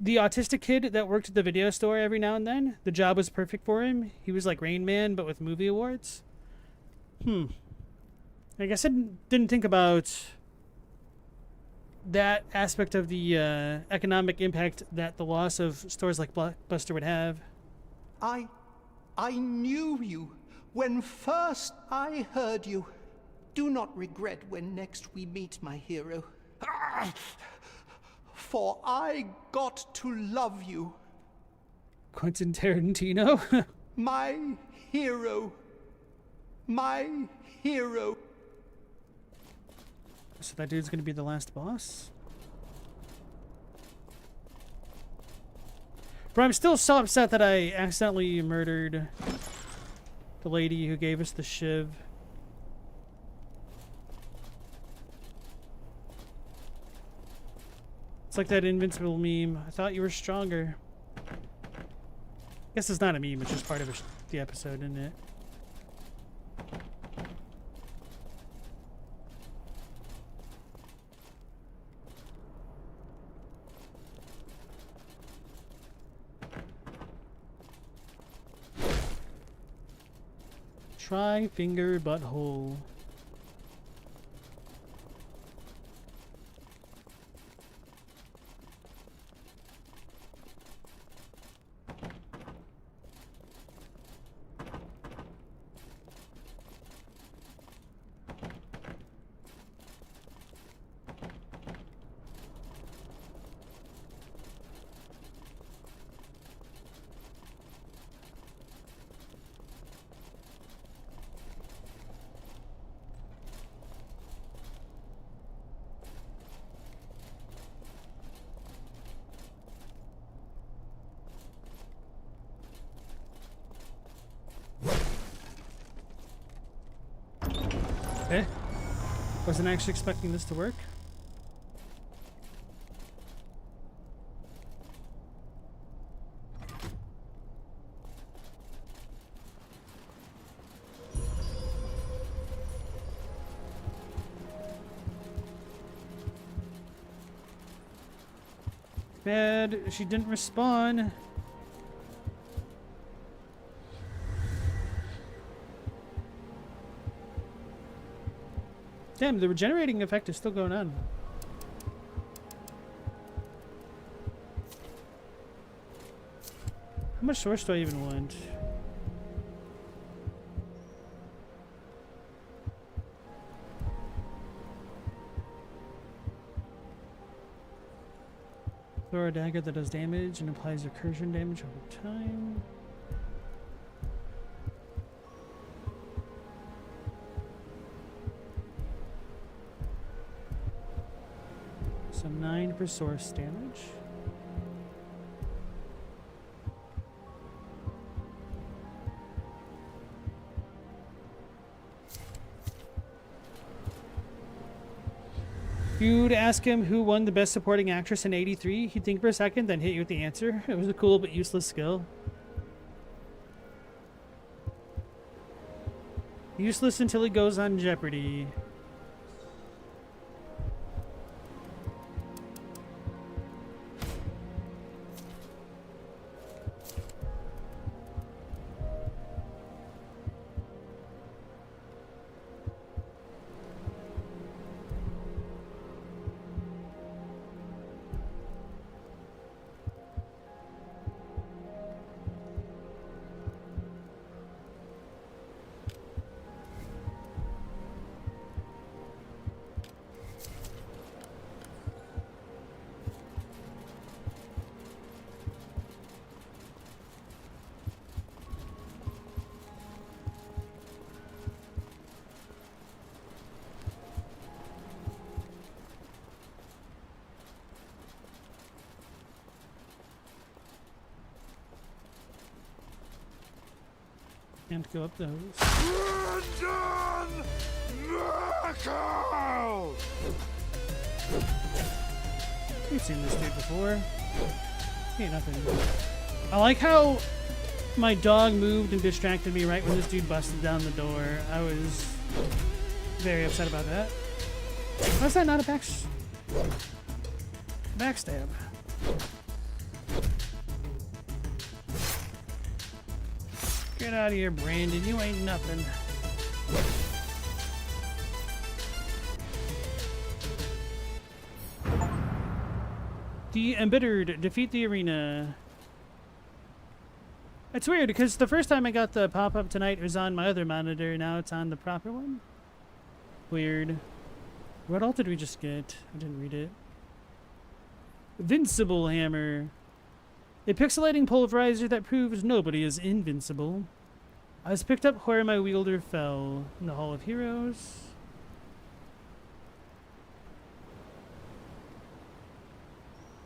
autistic kid that worked at the video store every now and then? The job was perfect for him. He was like Rain Man, but with movie awards. I guess I didn't think about that aspect of the economic impact that the loss of stores like Blockbuster would have. I knew you when first I heard you. Do not regret when next we meet, my hero. For I got to love you. Quentin Tarantino? My hero. My hero. So that dude's gonna be the last boss? But I'm still so upset that I accidentally murdered the lady who gave us the shiv. It's like that invincible meme. I thought you were stronger. Guess it's not a meme, it's just part of the episode, isn't it? Try finger butthole. Okay. Wasn't actually expecting this to work. Bad, she didn't respawn. Damn, the regenerating effect is still going on. How much source do I even want? Throw a dagger that does damage and applies recursion damage over time. So 9 per source damage. If you'd ask him who won the best supporting actress in '83, he'd think for a second, then hit you with the answer. It was a cool but useless skill. Useless until he goes on Jeopardy. Can't go up those. We've seen this dude before. Ain't nothing. I like how my dog moved and distracted me right when this dude busted down the door. I was very upset about that. Why is that not a backstab? Get out of here, Brandon. You ain't nothing. The Embittered defeat the arena. It's weird because the first time I got the pop-up tonight, it was on my other monitor. Now it's on the proper one. Weird. What all did we just get? I didn't read it. Invincible Hammer. A pixelating pulverizer that proves nobody is invincible. I was picked up where my wielder fell. In the Hall of Heroes.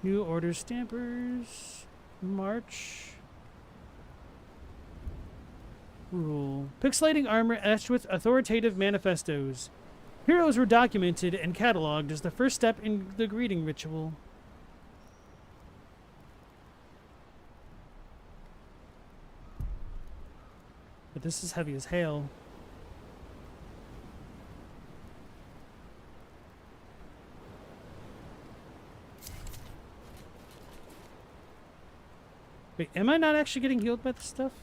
New Order Stampers. March. Rule. Pixelating armor etched with authoritative manifestos. Heroes were documented and cataloged as the first step in the greeting ritual. But this is heavy as hail. Wait, am I not actually getting healed by this stuff?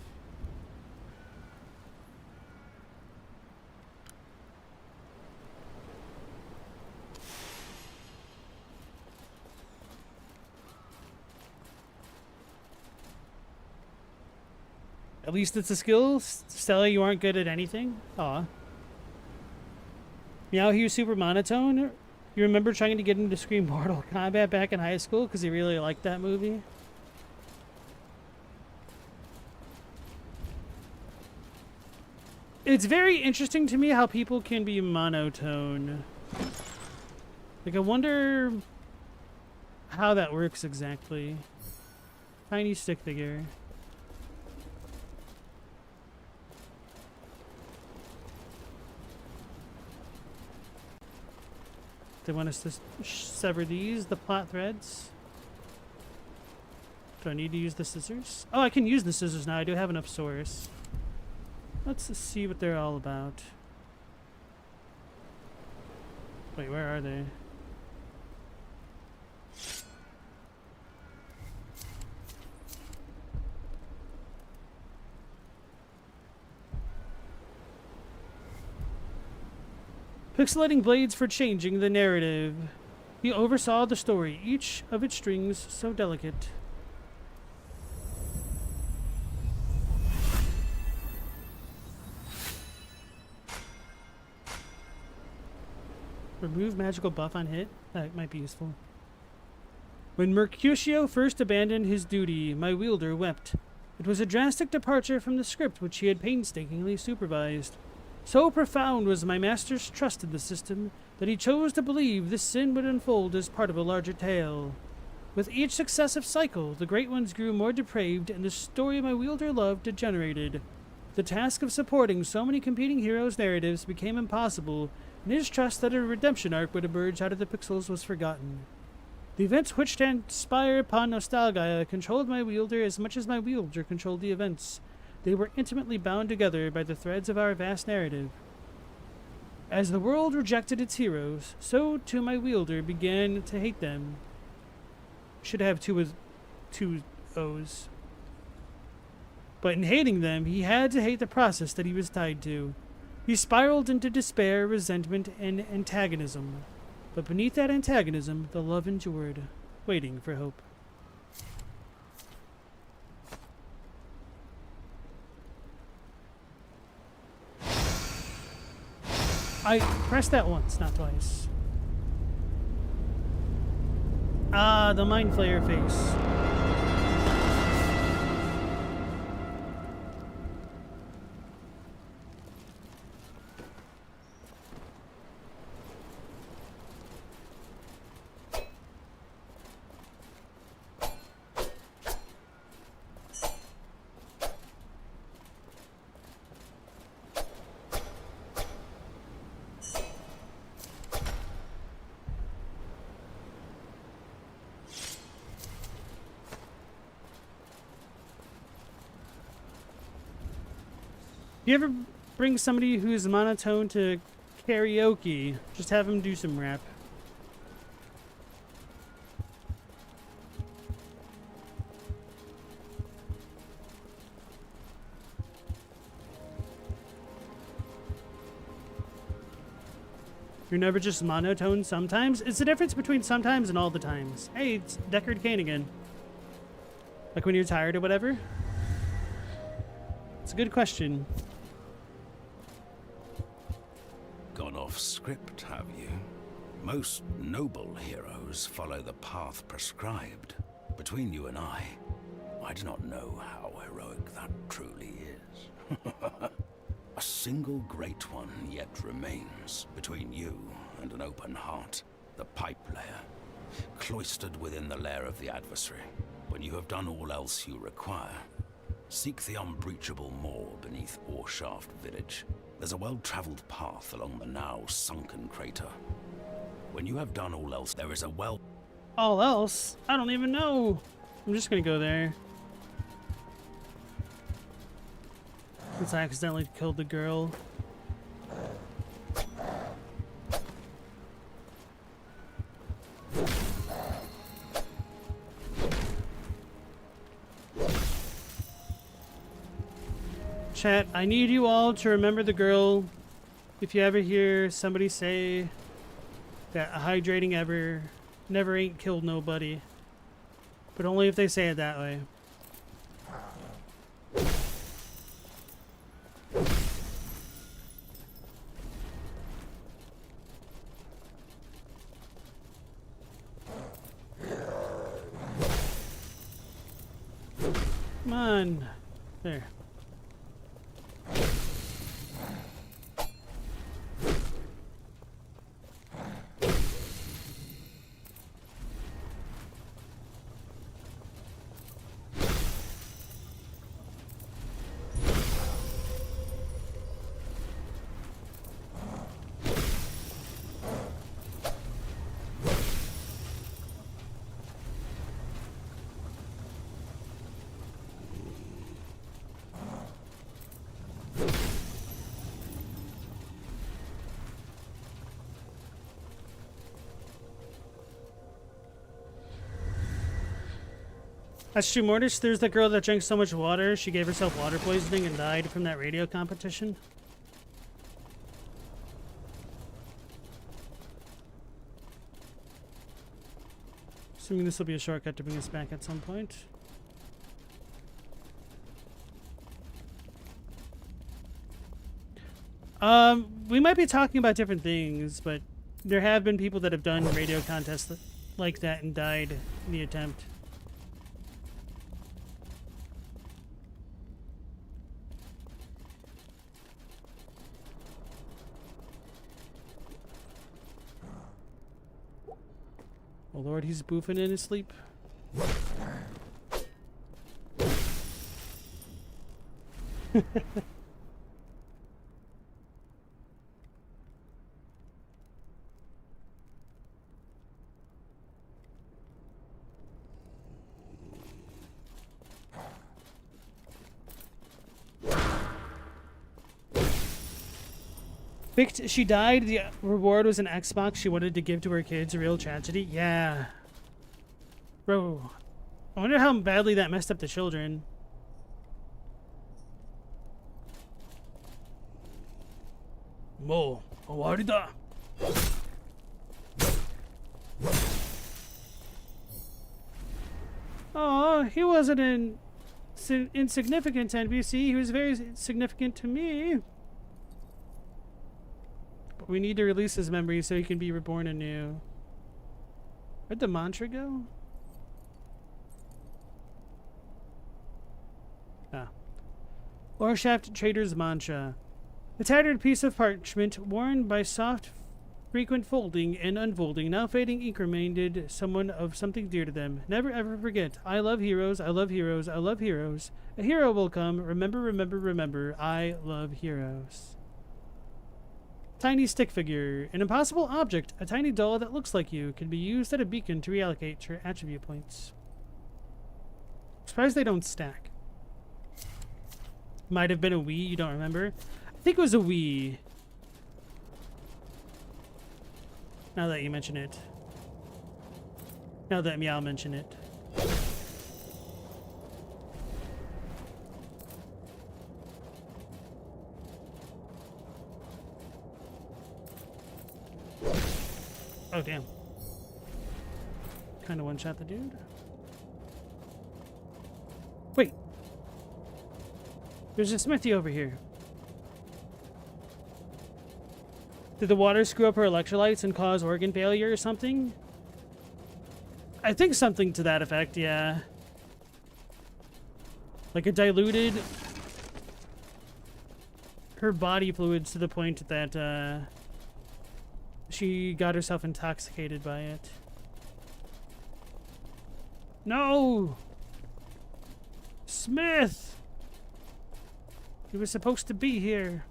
At least it's a skill. Stella, you aren't good at anything? Aw. Meow, he was super monotone. You remember trying to get him to scream Mortal Kombat back in high school because he really liked that movie? It's very interesting to me how people can be monotone. Like, I wonder how that works exactly. Tiny stick figure. They want us to sever these, the plot threads. Do I need to use the scissors? Oh, I can use the scissors now. I do have enough source. Let's see what they're all about. Wait, where are they? Pixelating blades for changing the narrative. He oversaw the story, each of its strings so delicate. Remove magical buff on hit? That might be useful. When Mercutio first abandoned his duty, my wielder wept. It was a drastic departure from the script which he had painstakingly supervised. So profound was my master's trust in the system that he chose to believe this sin would unfold as part of a larger tale. With each successive cycle, the Great Ones grew more depraved and the story my wielder loved degenerated. The task of supporting so many competing heroes' narratives became impossible, and his trust that a redemption arc would emerge out of the pixels was forgotten. The events which transpire upon Nostalgaia controlled my wielder as much as my wielder controlled the events. They were intimately bound together by the threads of our vast narrative. As the world rejected its heroes, so too my wielder began to hate them. Should have two O's. But in hating them, he had to hate the process that he was tied to. He spiraled into despair, resentment, and antagonism. But beneath that antagonism, the love endured, waiting for hope. I pressed that once, not twice. Ah, the Mind Flayer face. You ever bring somebody who's monotone to karaoke? Just have them do some rap. You're never just monotone sometimes? It's the difference between sometimes and all the times. Hey, it's Deckard Cain again. Like when you're tired or whatever? It's a good question. Gone off script, have you? Most noble heroes follow the path prescribed. Between you and I do not know how heroic that truly is. A single great one yet remains between you and an open heart, the pipe layer, cloistered within the lair of the adversary. When you have done all else you require, seek the unbreachable moor beneath Oarshaft village. There's a well-traveled path along the now sunken crater. When you have done all else, there is a well... All else? I don't even know. I'm just gonna go there. Since I accidentally killed the girl. Chat, I need you all to remember the girl. If you ever hear somebody say that a hydrating ever never ain't killed nobody. But only if they say it that way. Come on. There. That's true, Mortis. There's the girl that drank so much water, she gave herself water poisoning and died from that radio competition. Assuming this will be a shortcut to bring us back at some point. We might be talking about different things, but there have been people that have done radio contests like that and died in the attempt. Oh Lord, he's boofing in his sleep. Picked, she died. The reward was an Xbox she wanted to give to her kids. A real tragedy. Yeah. Bro. I wonder how badly that messed up the children. Mo. Awarida. Oh, he wasn't an insignificant NPC. He was very significant to me. We need to release his memory so he can be reborn anew. Where'd the mantra go? Ah. Orshaft Trader's Mantra. A tattered piece of parchment worn by soft, frequent folding and unfolding, now fading ink reminded someone of something dear to them. Never ever forget. I love heroes, I love heroes, I love heroes. A hero will come. Remember, remember, remember. I love heroes. Tiny stick figure. An impossible object, a tiny doll that looks like you, can be used at a beacon to reallocate your attribute points. Surprised they don't stack. Might have been a Wii, you don't remember? I think it was a Wii. Now that you mention it. Now that Meow mentioned it. Oh, damn. Kind of one-shot the dude. Wait. There's a smithy over here. Did the water screw up her electrolytes and cause organ failure or something? I think something to that effect, yeah. Like it diluted her body fluids to the point that, she got herself intoxicated by it. No! Smith! He was supposed to be here.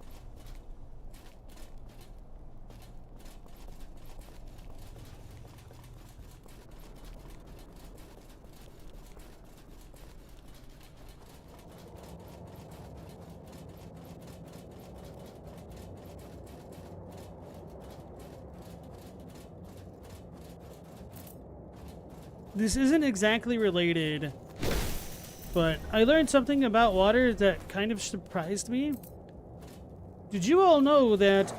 This isn't exactly related, but I learned something about water that kind of surprised me. Did you all know that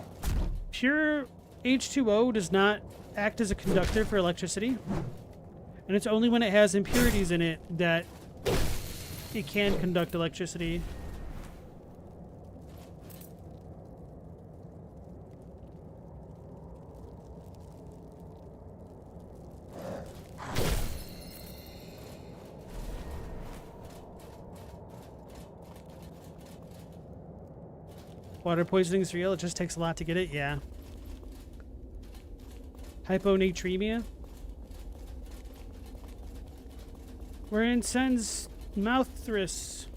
pure H2O does not act as a conductor for electricity? And it's only when it has impurities in it that it can conduct electricity. Water poisoning is real, it just takes a lot to get it, yeah. Hyponatremia? We're in Sen's mouth thrust.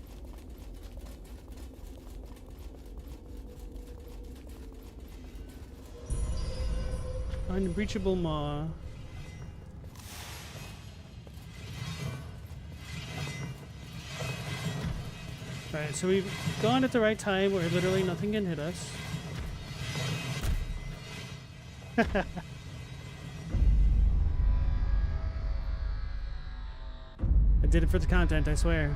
Unbreachable maw. Alright, so we've gone at the right time where literally nothing can hit us. I did it for the content, I swear.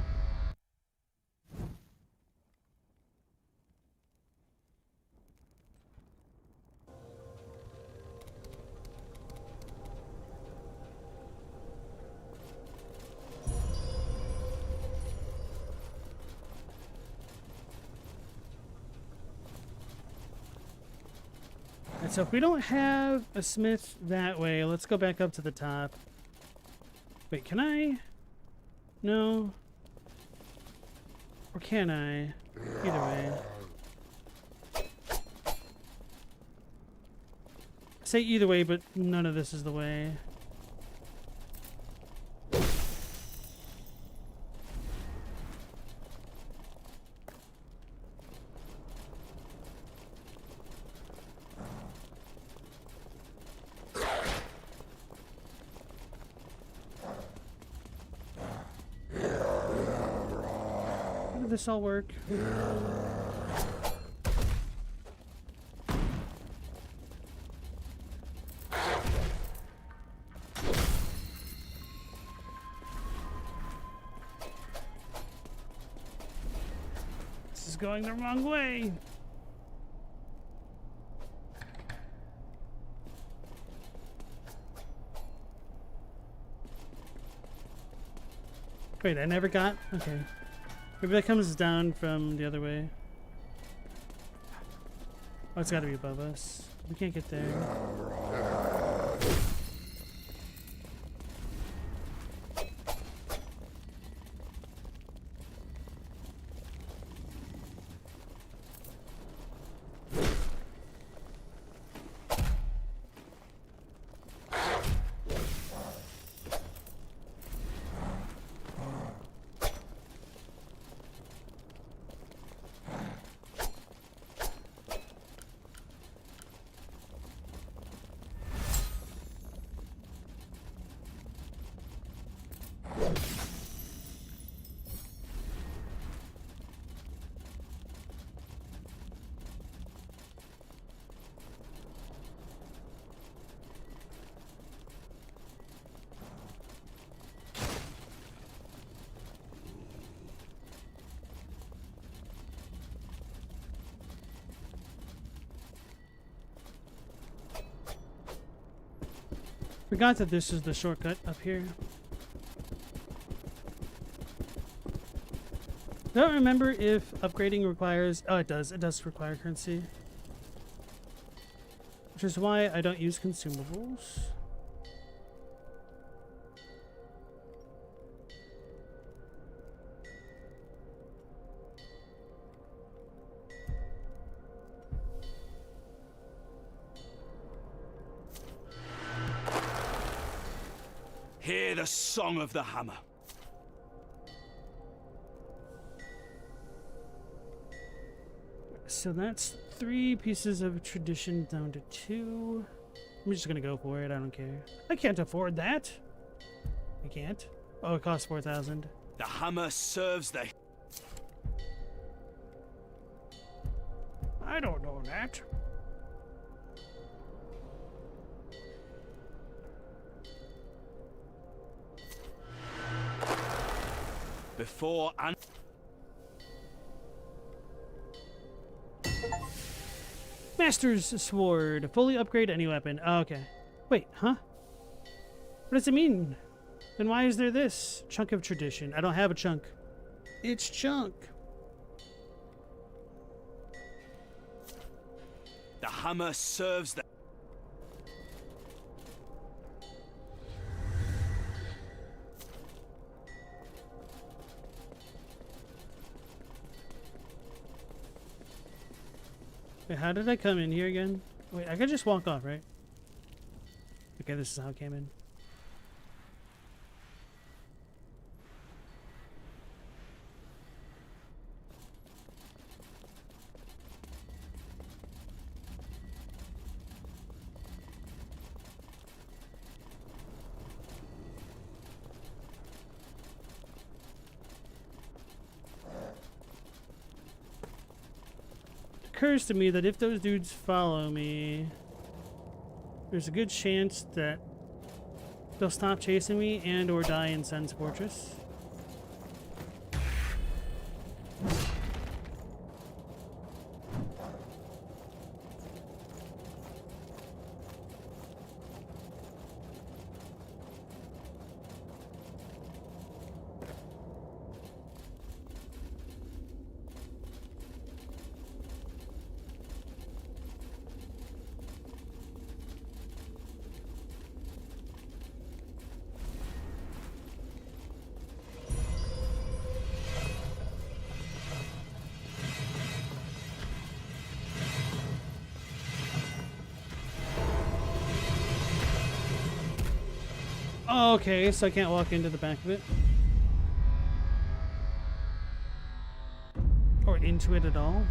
So if we don't have a smith that way, let's go back up to the top. Wait, can I? No. Or can I? Either way. I say either way, but none of this is the way. This all work. This is going the wrong way. Wait, I never got? Okay. Maybe that comes down from the other way. Oh, it's gotta be above us. We can't get there. Forgot that this is the shortcut up here. Don't remember if upgrading requires... Oh, it does. It does require currency. Which is why I don't use consumables. Hear the song of the hammer. So that's 3 pieces of tradition down to 2. I'm just gonna go for it. I don't care. I can't afford that. I can't. Oh, it costs 4,000. The hammer serves the... I don't know that. before and... Master's Sword. Fully upgrade any weapon. Oh, okay. Wait, huh? What does it mean? Then why is there this? Chunk of tradition. I don't have a chunk. It's chunk. The hammer serves the... Wait, how did I come in here again? Wait, I could just walk off, right? Okay, this is how I came in. Occurs to me that if those dudes follow me, there's a good chance that they'll stop chasing me and or die in Sen's Fortress. Oh, okay, so I can't walk into the back of it. Or into it at all.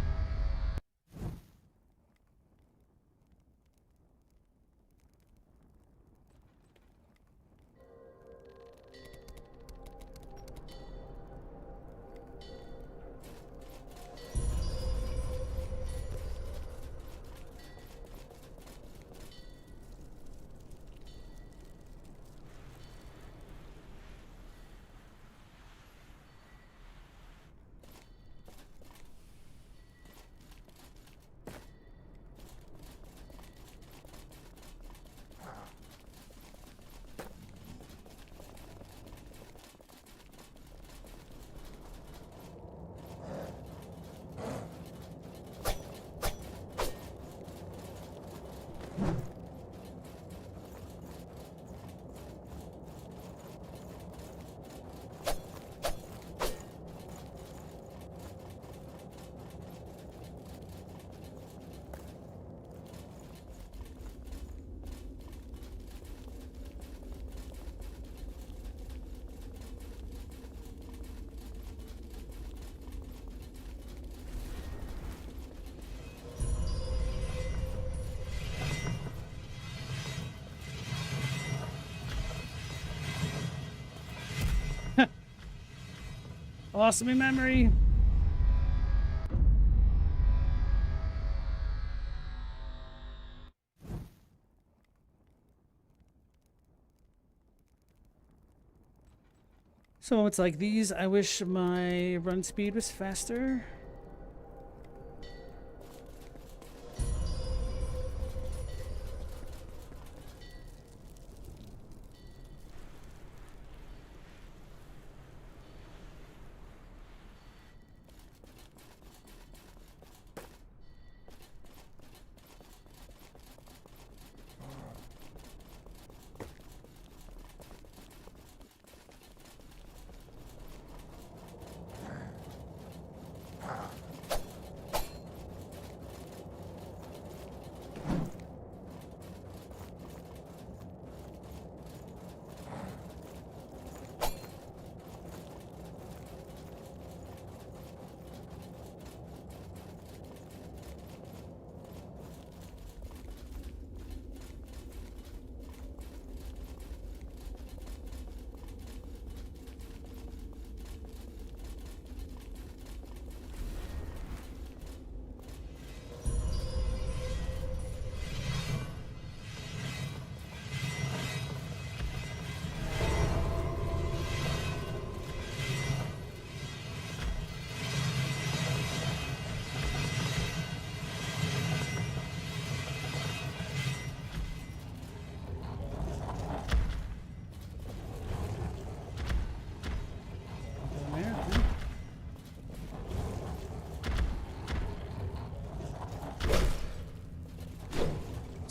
Lost my memory. So moments like these, I wish my run speed was faster.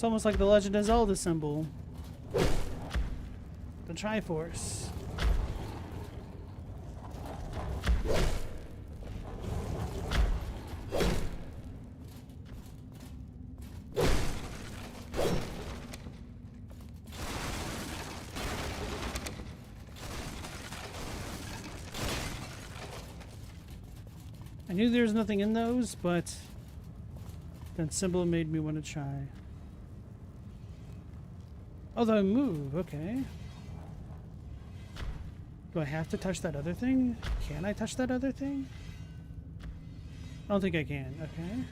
It's almost like the Legend of Zelda symbol. The Triforce. I knew there was nothing in those, but that symbol made me want to try. Although I move, okay. Do I have to touch that other thing? Can I touch that other thing? I don't think I can, okay.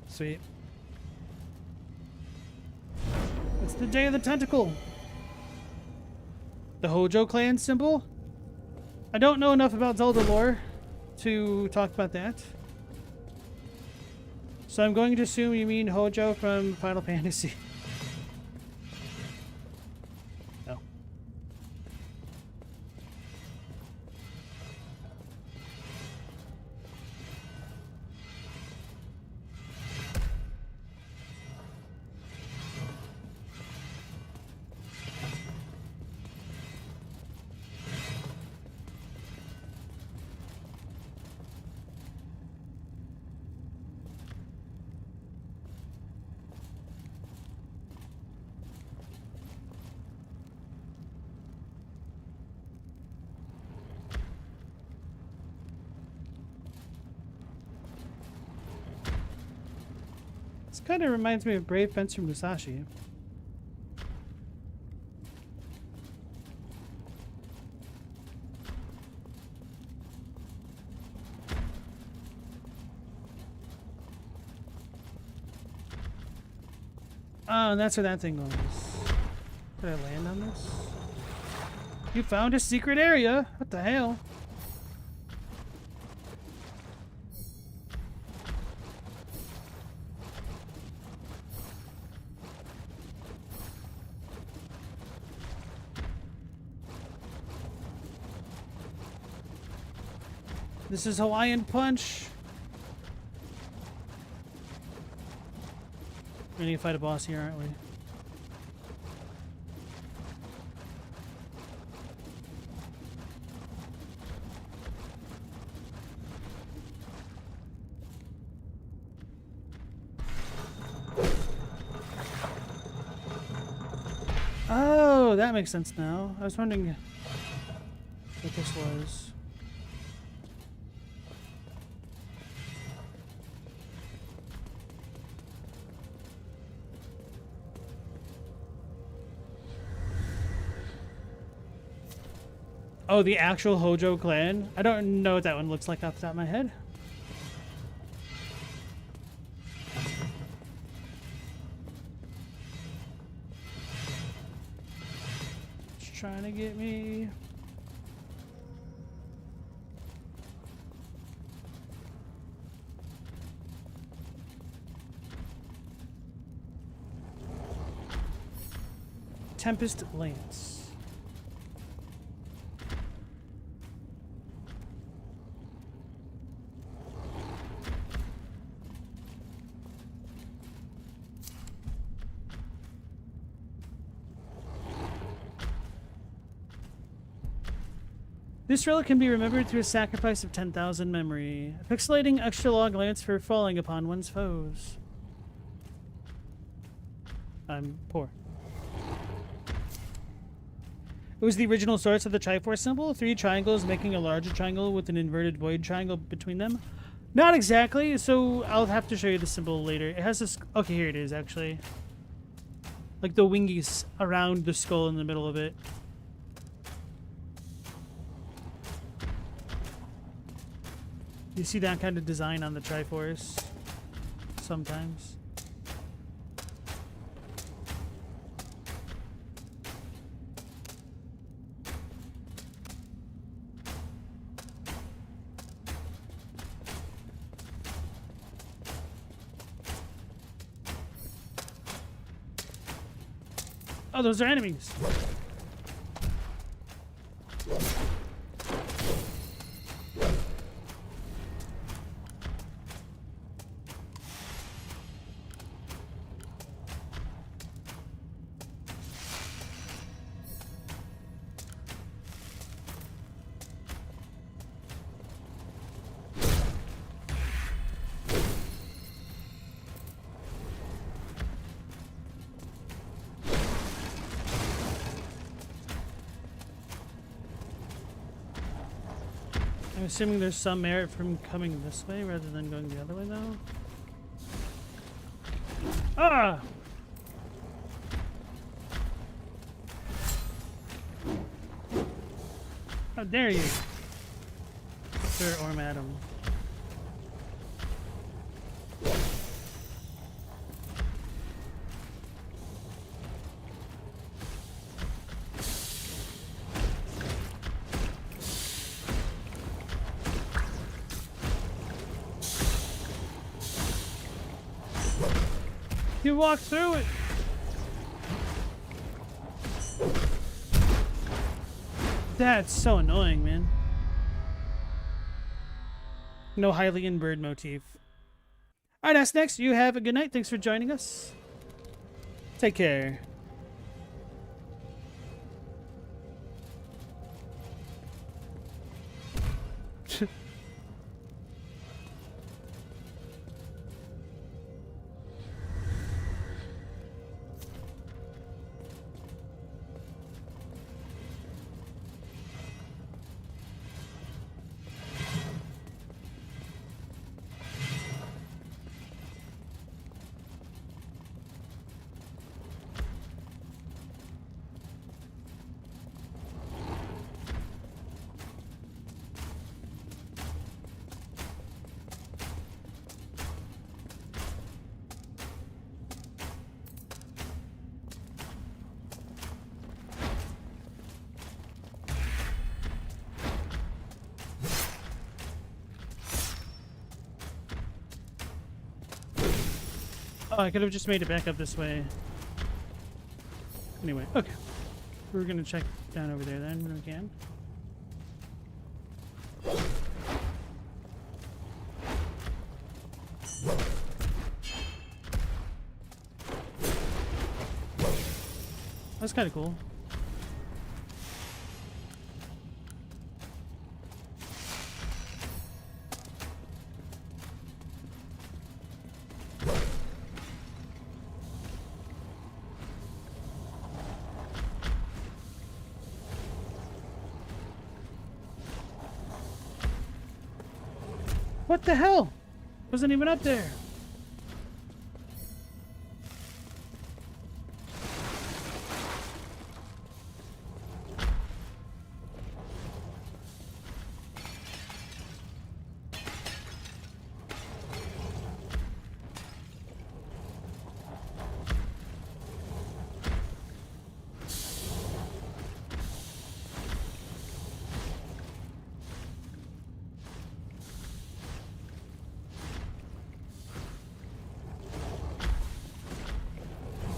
Sweet. It's the day of the tentacle. The Hojo clan symbol? I don't know enough about Zelda lore to talk about that. So I'm going to assume you mean Hojo from Final Fantasy. No. This kind of reminds me of Brave Fencer Musashi. Oh, and that's where that thing goes. Did I land on this? You found a secret area? What the hell? This is Hawaiian Punch. We need to fight a boss here, aren't we? Oh, that makes sense now. I was wondering what this was. Oh, the actual Hojo clan? I don't know what that one looks like off the top of my head. It's trying to get me. Tempest Lance. This relic can be remembered through a sacrifice of 10,000 memory. A pixelating extra long lance for falling upon one's foes. I'm poor. It was the original source of the Triforce symbol, 3 triangles making a larger triangle with an inverted void triangle between them. Not exactly, so I'll have to show you the symbol later. It has this... Okay, here it is, actually. Like the wingies around the skull in the middle of it. You see that kind of design on the Triforce sometimes. Oh, those are enemies. I'm assuming there's some merit from coming this way rather than going the other way, though. Ah! How dare you, Sir or Madam? You walked through it. That's so annoying, man. No Hylian bird motif. Alright, that's next. You have a good night. Thanks for joining us. Take care. Oh, I could have just made it back up this way. Anyway, okay. We're gonna check down over there then when we can. That's kind of cool. What the hell? Wasn't even up there.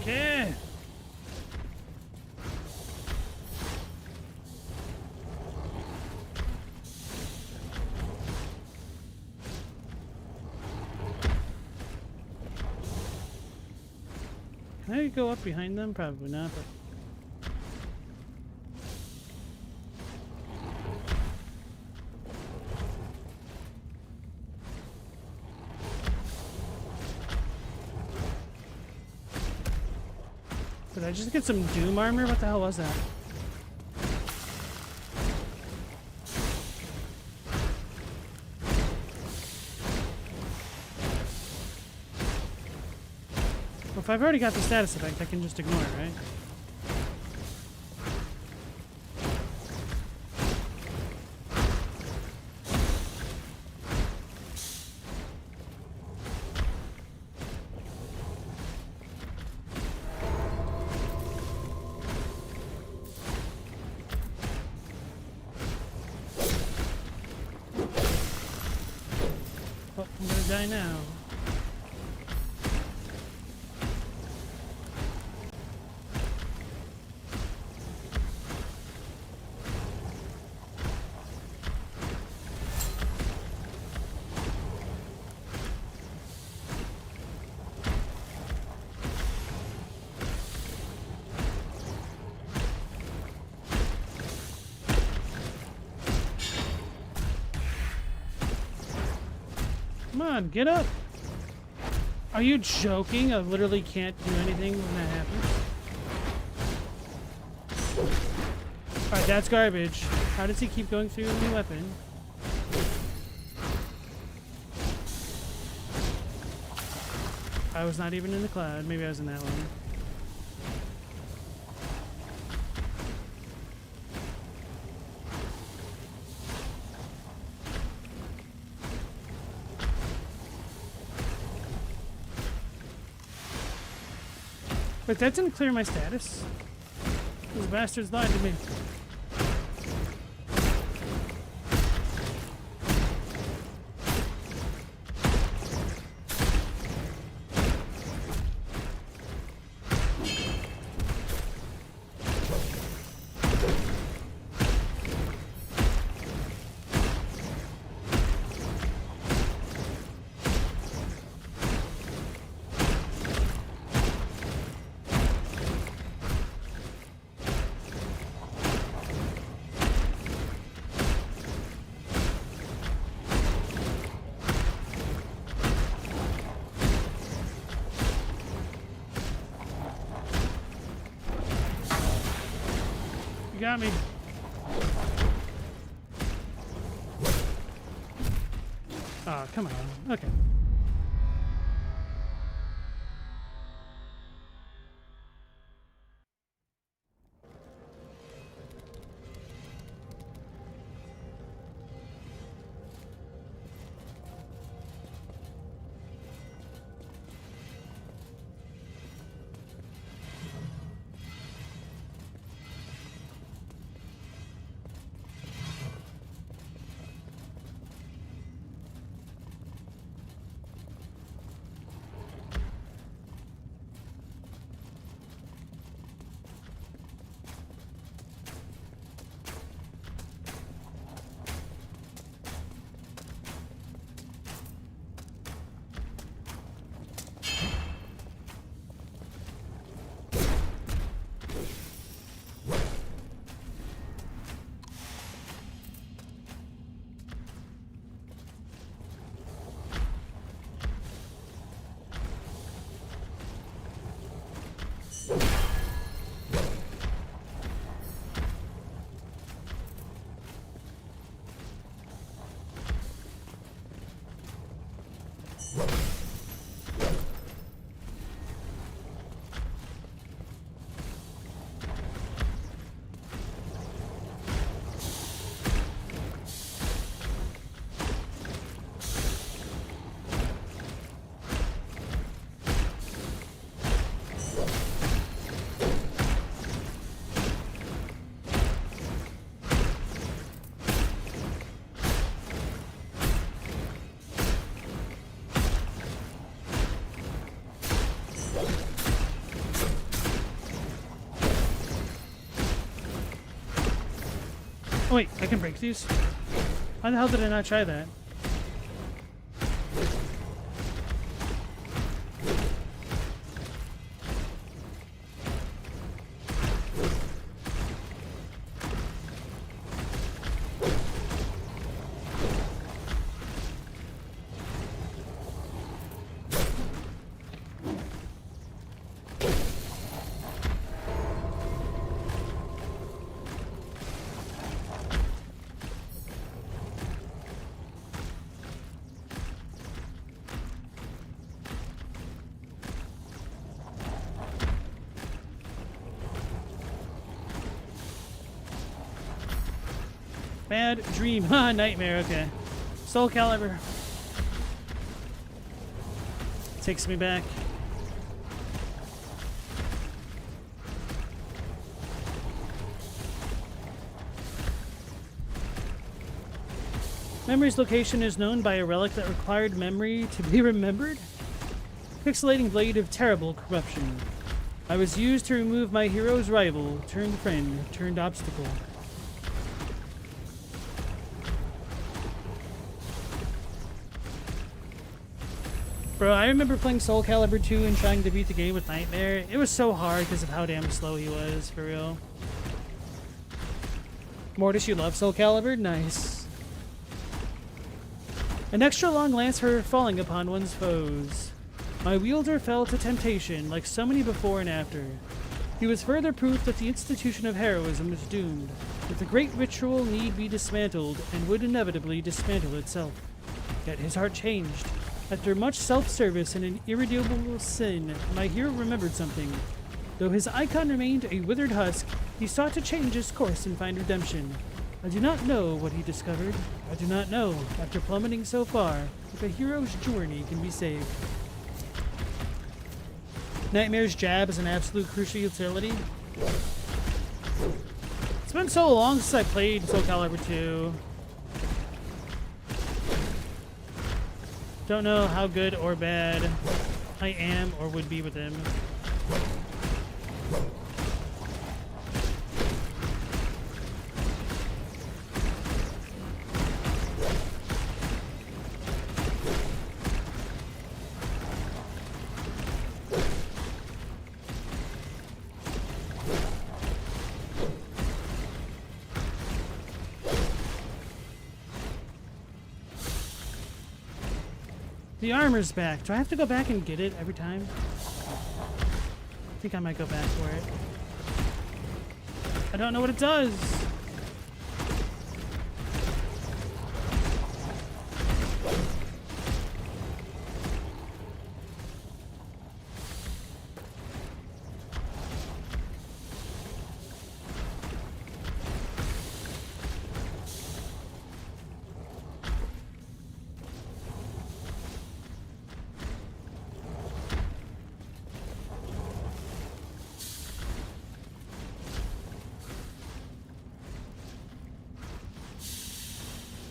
Okay. Can I go up behind them? Probably not, but... Did I just get some Doom armor? What the hell was that? Well, if I've already got the status effect, I can just ignore it, right? Oh, I'm gonna die now. Come on, get up! Are you joking? I literally can't do anything when that happens. Alright, that's garbage. How does he keep going through a new weapon? I was not even in the cloud. Maybe I was in that one. But that didn't clear my status. Those bastards lied to me. Got me. Oh, come on. Okay. Oh wait, I can break these? Why the hell did I not try that? Bad dream. Ha, nightmare. Okay. Soul Calibur. Takes me back. Memory's location is known by a relic that required memory to be remembered. Pixelating blade of terrible corruption. I was used to remove my hero's rival, turned friend, turned obstacle. Bro, I remember playing Soul Calibur 2 and trying to beat the game with Nightmare. It was so hard because of how damn slow he was, for real. Mortis, you love Soul Calibur? Nice. An extra long lance for falling upon one's foes. My wielder fell to temptation, like so many before and after. He was further proof that the institution of heroism was doomed. that the great ritual need be dismantled and would inevitably dismantle itself. Yet his heart changed. After much self-service and an irredeemable sin, my hero remembered something. Though his icon remained a withered husk, he sought to change his course and find redemption. I do not know what he discovered. I do not know, after plummeting so far, if a hero's journey can be saved. Nightmare's jab is an absolute crucial utility. It's been so long since I played Soul Calibur 2. Don't know how good or bad I am or would be with him. The armor's back. Do I have to go back and get it every time? I think I might go back for it. I don't know what it does.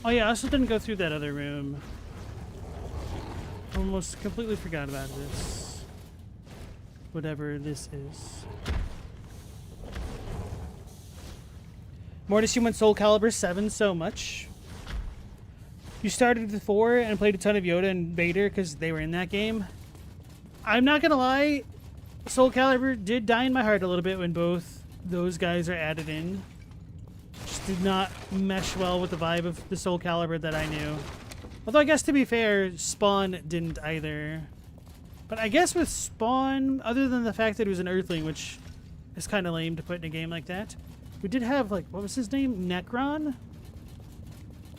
Oh yeah, I also didn't go through that other room. Almost completely forgot about this. Whatever this is. Mortis, you went Soul Calibur 7 so much. You started with 4 and played a ton of Yoda and Vader because they were in that game. I'm not gonna lie, Soul Calibur did die in my heart a little bit when both those guys are added in. Just did not mesh well with the vibe of the Soul Calibur that I knew. Although I guess to be fair, Spawn didn't either. But I guess with Spawn, other than the fact that he was an Earthling, which is kind of lame to put in a game like that, we did have, like, what was his name? Necron?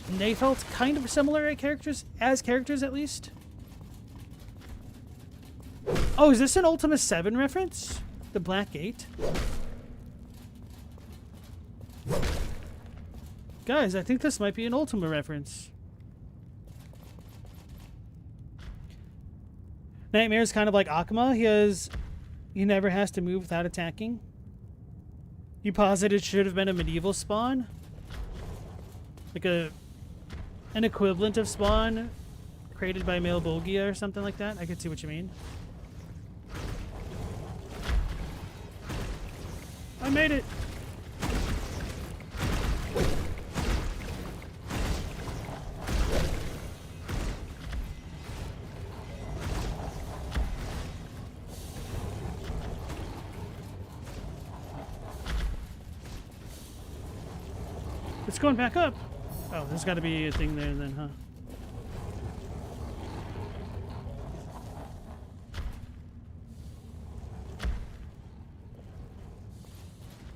And they felt kind of similar as characters at least. Oh, is this an Ultima 7 reference? The Black Gate? Guys, I think this might be an Ultima reference. Nightmare's kind of like Akuma. He never has to move without attacking. You posit it should have been a medieval Spawn? Like an equivalent of Spawn created by Malbolgia or something like that? I could see what you mean. I made it! It's going back up! Oh, there's gotta be a thing there then, huh?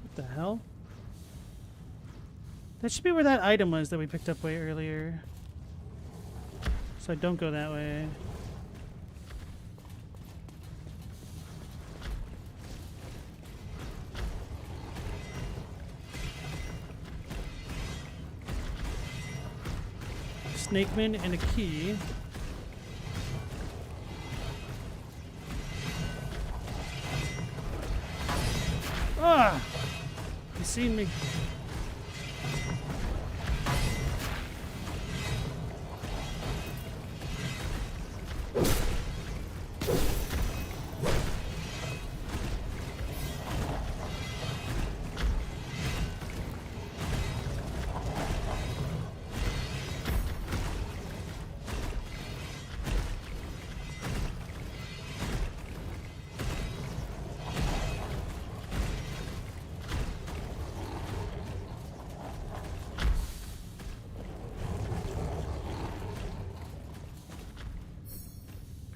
What the hell? That should be where that item was that we picked up way earlier. So I don't go that way. Snakeman and a key. Ah! He's seen me.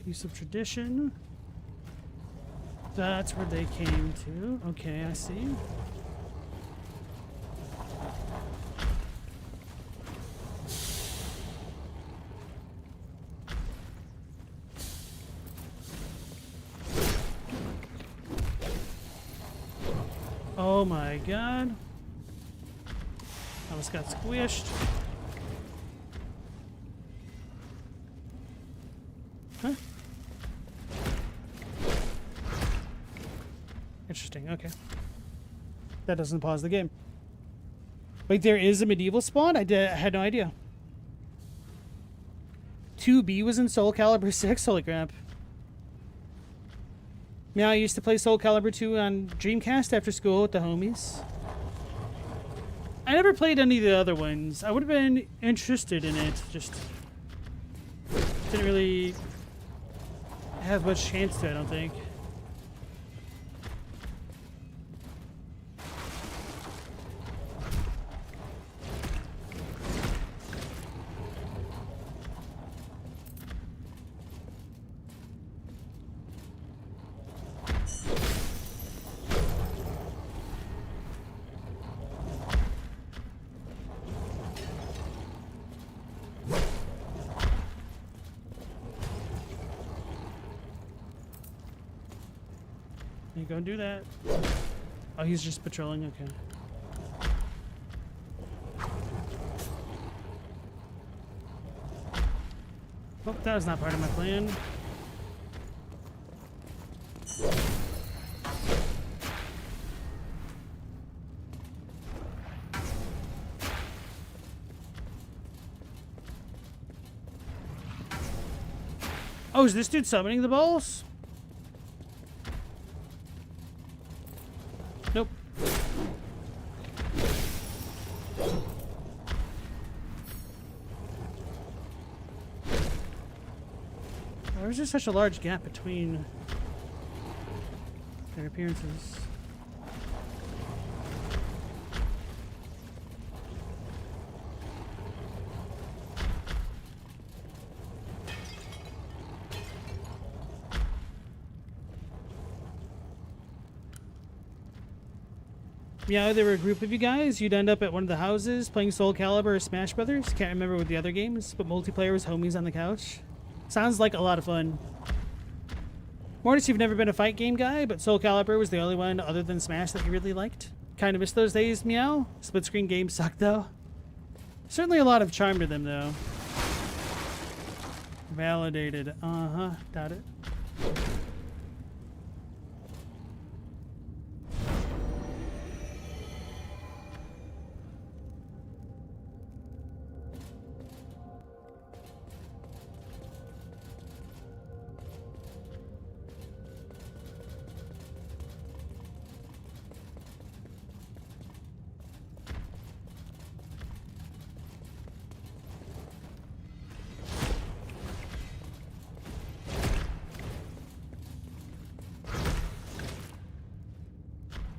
Piece of tradition. That's where they came to. Okay, I see. Oh my god. Almost got squished. Huh? Interesting, okay. That doesn't pause the game. Wait, there is a medieval spawn? I had no idea. 2B was in Soul Calibur 6? Holy crap. Yeah, I used to play Soul Calibur 2 on Dreamcast after school with the homies. I never played any of the other ones. I would have been interested in it, just didn't really have much chance to, I don't think. You go do that. Oh, he's just patrolling, okay. Oh, that was not part of my plan. Oh, is this dude summoning the balls? Nope. Why is there such a large gap between their appearances? Yeah, there were a group of you guys. You'd end up at one of the houses playing Soul Calibur or Smash Brothers. Can't remember with the other games, but multiplayer was homies on the couch. Sounds like a lot of fun. Mortis, you've never been a fight game guy, but Soul Calibur was the only one other than Smash that you really liked. Kind of miss those days, meow. Split screen games suck though. Certainly a lot of charm to them though. Validated. Uh-huh. Doubt it.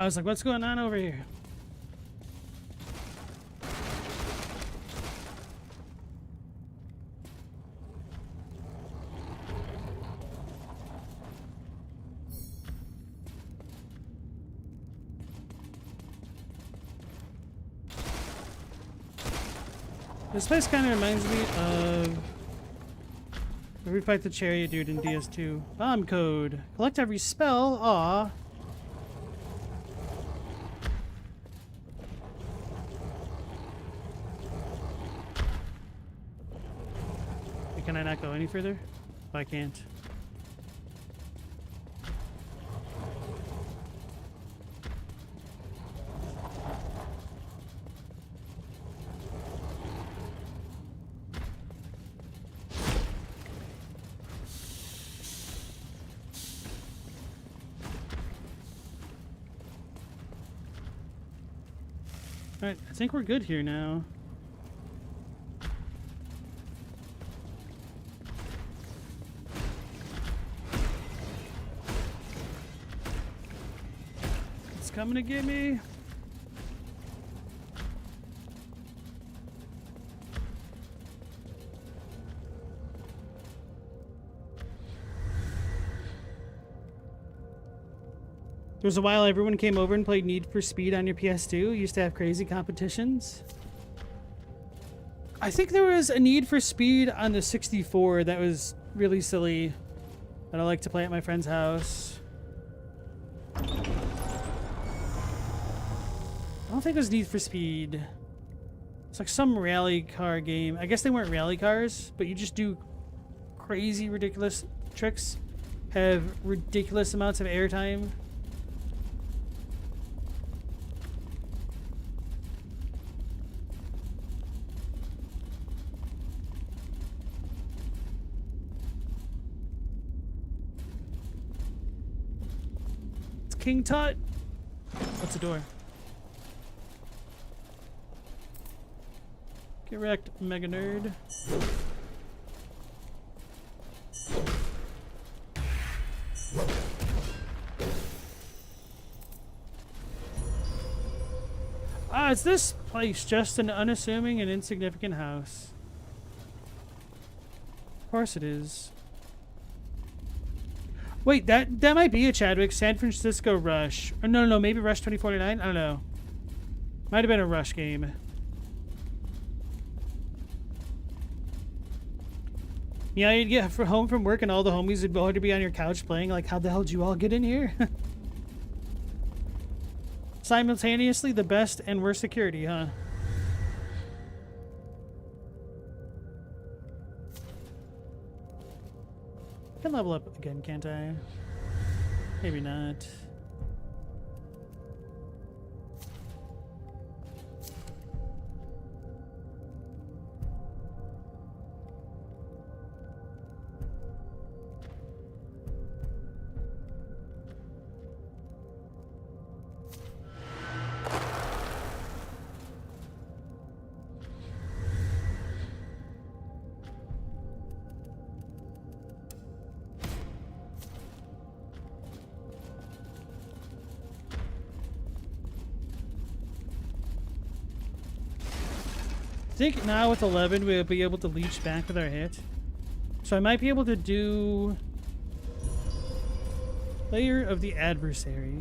I was like, what's going on over here? This place kind of reminds me of where we fight the chariot dude in DS2. Bomb code. Collect every spell. Aw. Can I not go any further? Oh, I can't. Alright, I think we're good here now. Coming to get me. There was a while everyone came over and played Need for Speed on your PS2. Used to have crazy competitions. I think there was a Need for Speed on the 64 that was really silly that I like to play at my friend's house. think it was Need for Speed. It's like some rally car game. I guess they weren't rally cars, but you just do crazy, ridiculous tricks. Have ridiculous amounts of airtime. It's King Tut. What's the door? Get wrecked, mega nerd. Ah, it's this place, just an unassuming and insignificant house. Of course it is. Wait, that might be a Chadwick San Francisco Rush. Or no, maybe Rush 2049? I don't know. Might have been a Rush game. Yeah, you'd get home from work and all the homies would already be on your couch playing. Like, how the hell did you all get in here? Simultaneously, the best and worst security, huh? I can level up again, can't I? Maybe not. I think now with 11 we'll be able to leech back with our hit. So I might be able to do Layer of the Adversary.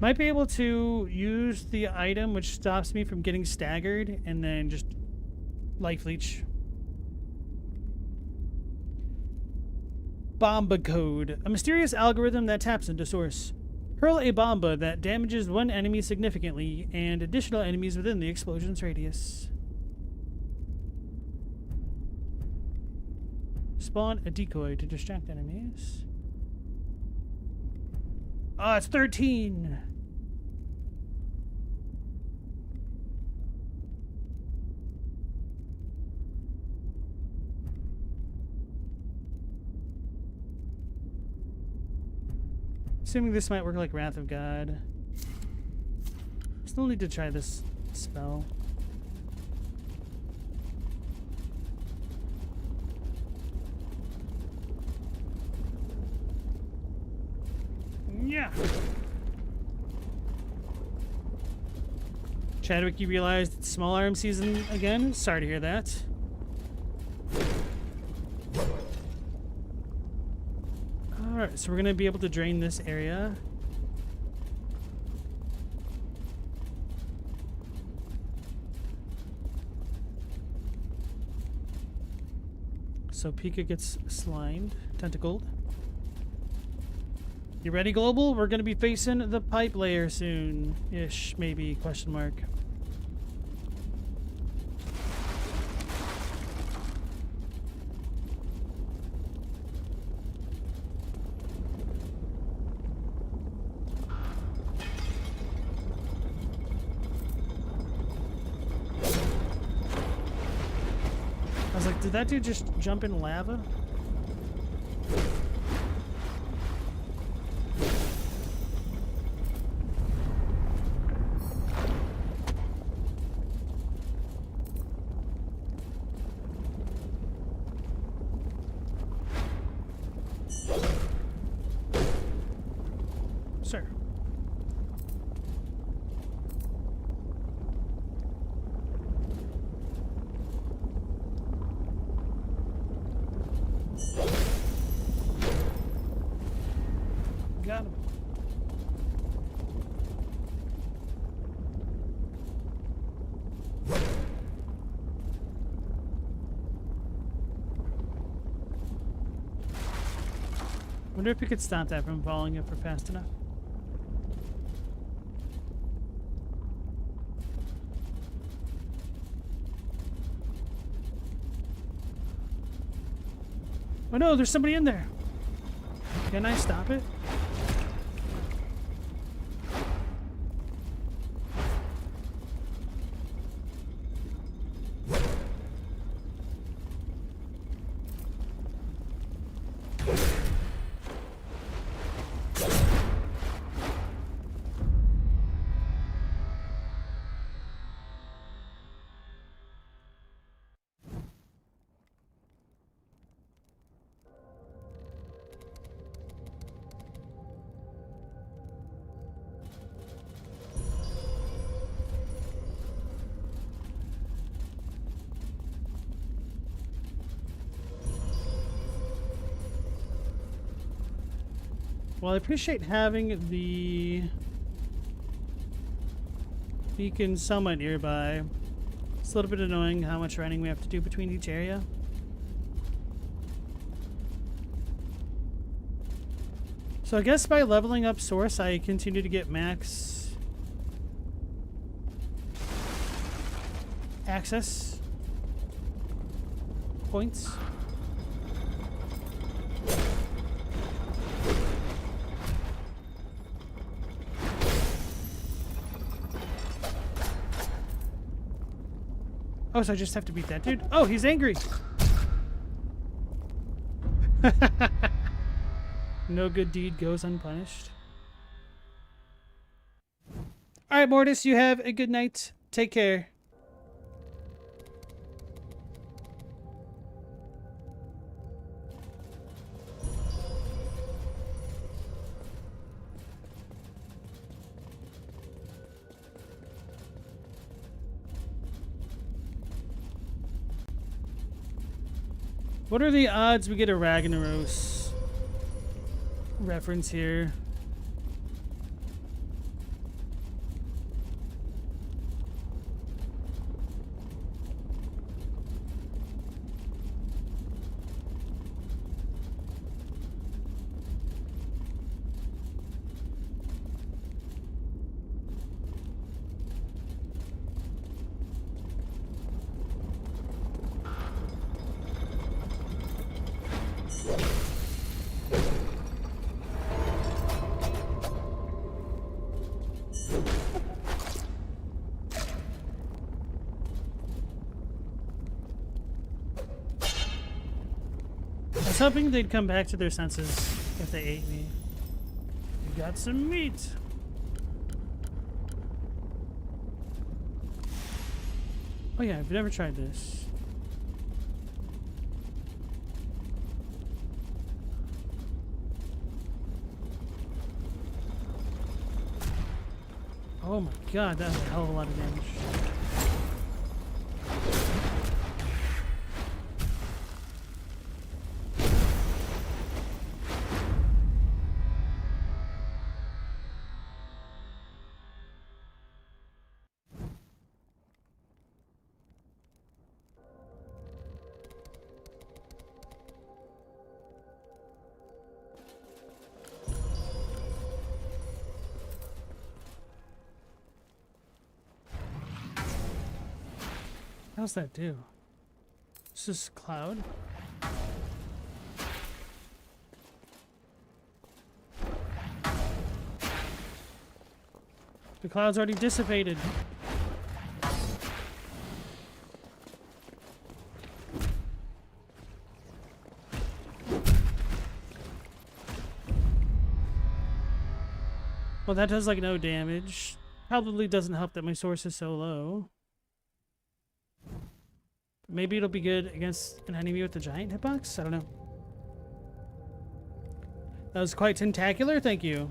Might be able to use the item which stops me from getting staggered and then just life leech. Bomba code. A mysterious algorithm that taps into source. Hurl a bomba that damages one enemy significantly and additional enemies within the explosion's radius. Spawn a decoy to distract enemies. Oh, it's 13! Assuming this might work like Wrath of God. Still need to try this spell. Yeah. Chadwick, you realized it's small arm season again? Sorry to hear that. Alright, so we're gonna be able to drain this area. So Pika gets slimed, tentacled. You ready, Global? We're gonna be facing the pipe layer soon-ish, maybe, question mark. I was like, did that dude just jump in lava? Sir. Got him. Wonder if we could stop that from falling if we're fast enough. Oh no, there's somebody in there. Can I stop it? Well, I appreciate having the beacon somewhat nearby. It's a little bit annoying how much running we have to do between each area. So I guess by leveling up Source, I continue to get max access points. Oh, so I just have to beat that dude? Oh, he's angry! No good deed goes unpunished. Alright, Mortis, you have a good night. Take care. What are the odds we get a Ragnaros reference here? I was hoping they'd come back to their senses if they ate me. You got some meat. Oh yeah, I've never tried this. Oh my god, that was a hell of a lot of damage. How's that do? Is this a cloud? The cloud's already dissipated. Well, that does like no damage. Probably doesn't help that my source is so low. Maybe it'll be good against an enemy with a giant hitbox? I don't know. That was quite tentacular, thank you.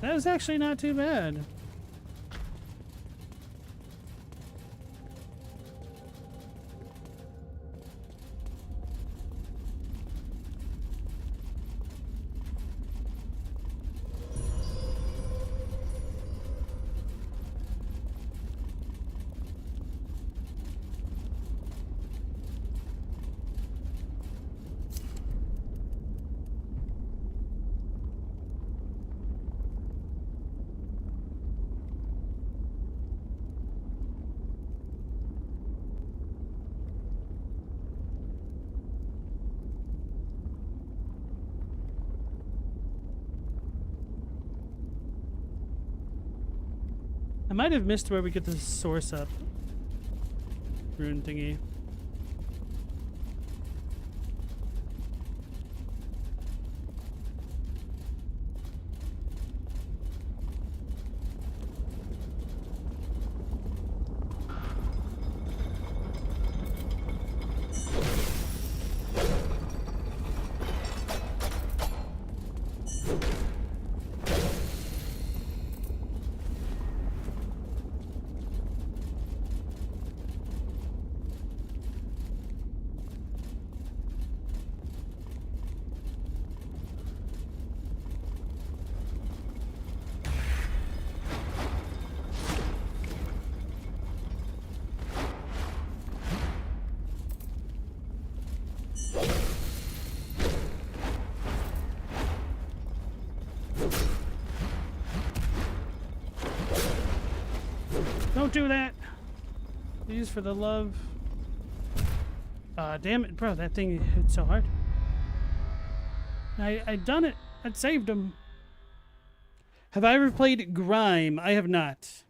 That was actually not too bad. I might have missed where we get the source up. Rune thingy. Don't do that! Please, for the love. Damn it, bro, that thing hit so hard. I done it. I saved him. Have I ever played Grime? I have not.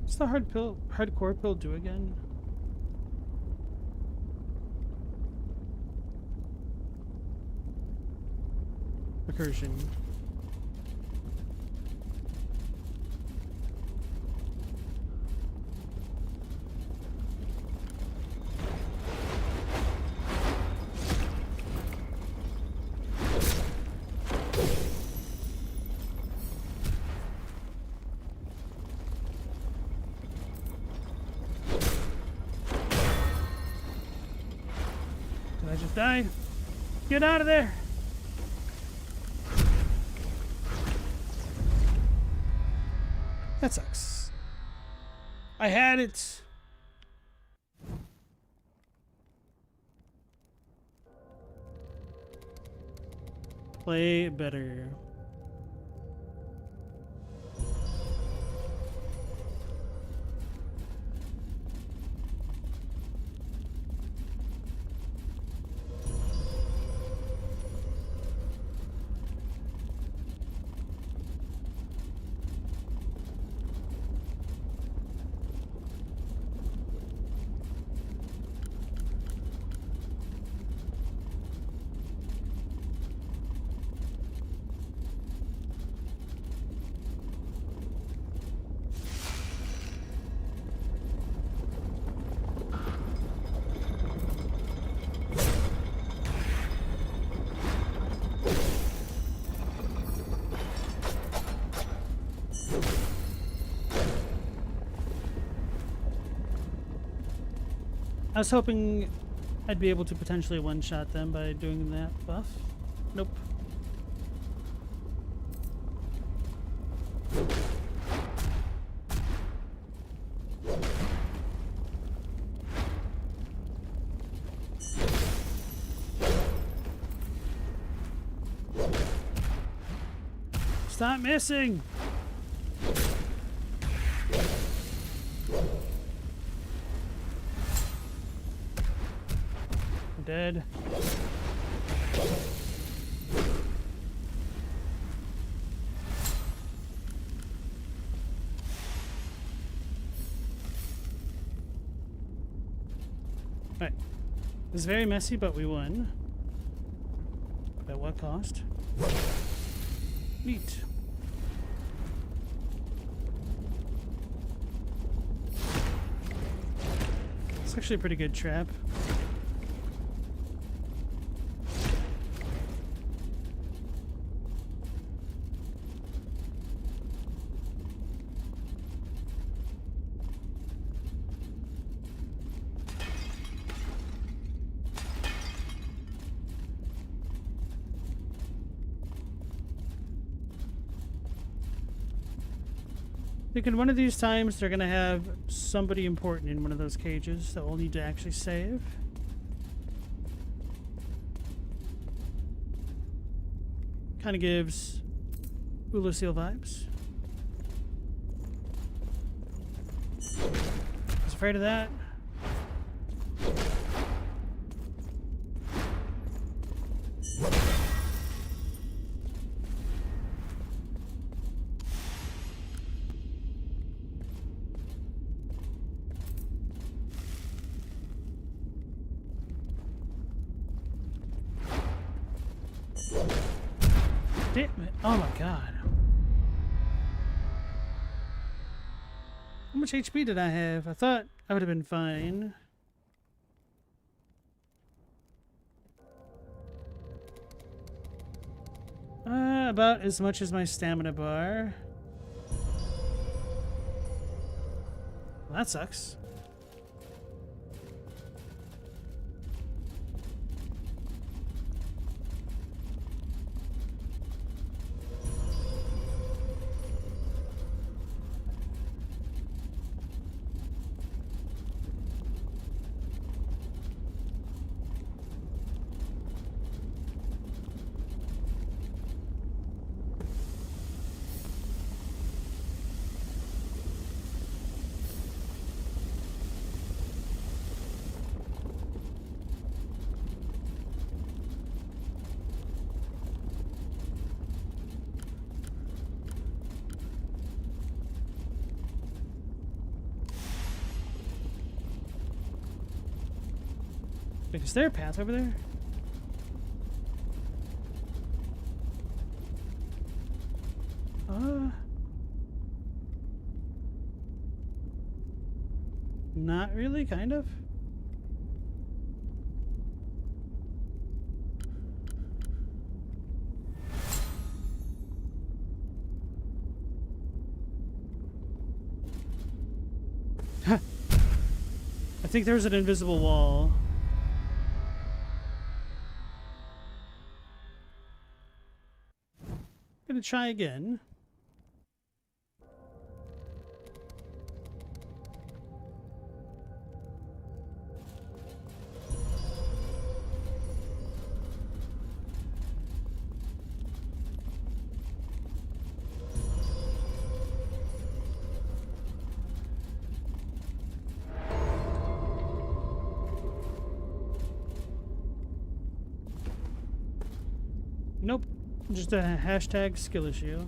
What's the hardcore pill do again? Recursion. Did I just die? Get out of there! That sucks. I had it. Play better. I was hoping I'd be able to potentially one-shot them by doing that buff. Nope. Stop missing! Dead. Alright. It was very messy, but we won. At what cost? Neat. It's actually a pretty good trap. I think in one of these times they're gonna have somebody important in one of those cages that we'll need to actually save. Kind of gives Seal vibes. I was afraid of that. Damn it. Oh my god. How much HP did I have? I thought I would have been fine. About as much as my stamina bar. Well, that sucks. Wait, is there a path over there? Not really, kind of. I think there's an invisible wall. Gonna try again. Nope. Just a hashtag skill issue.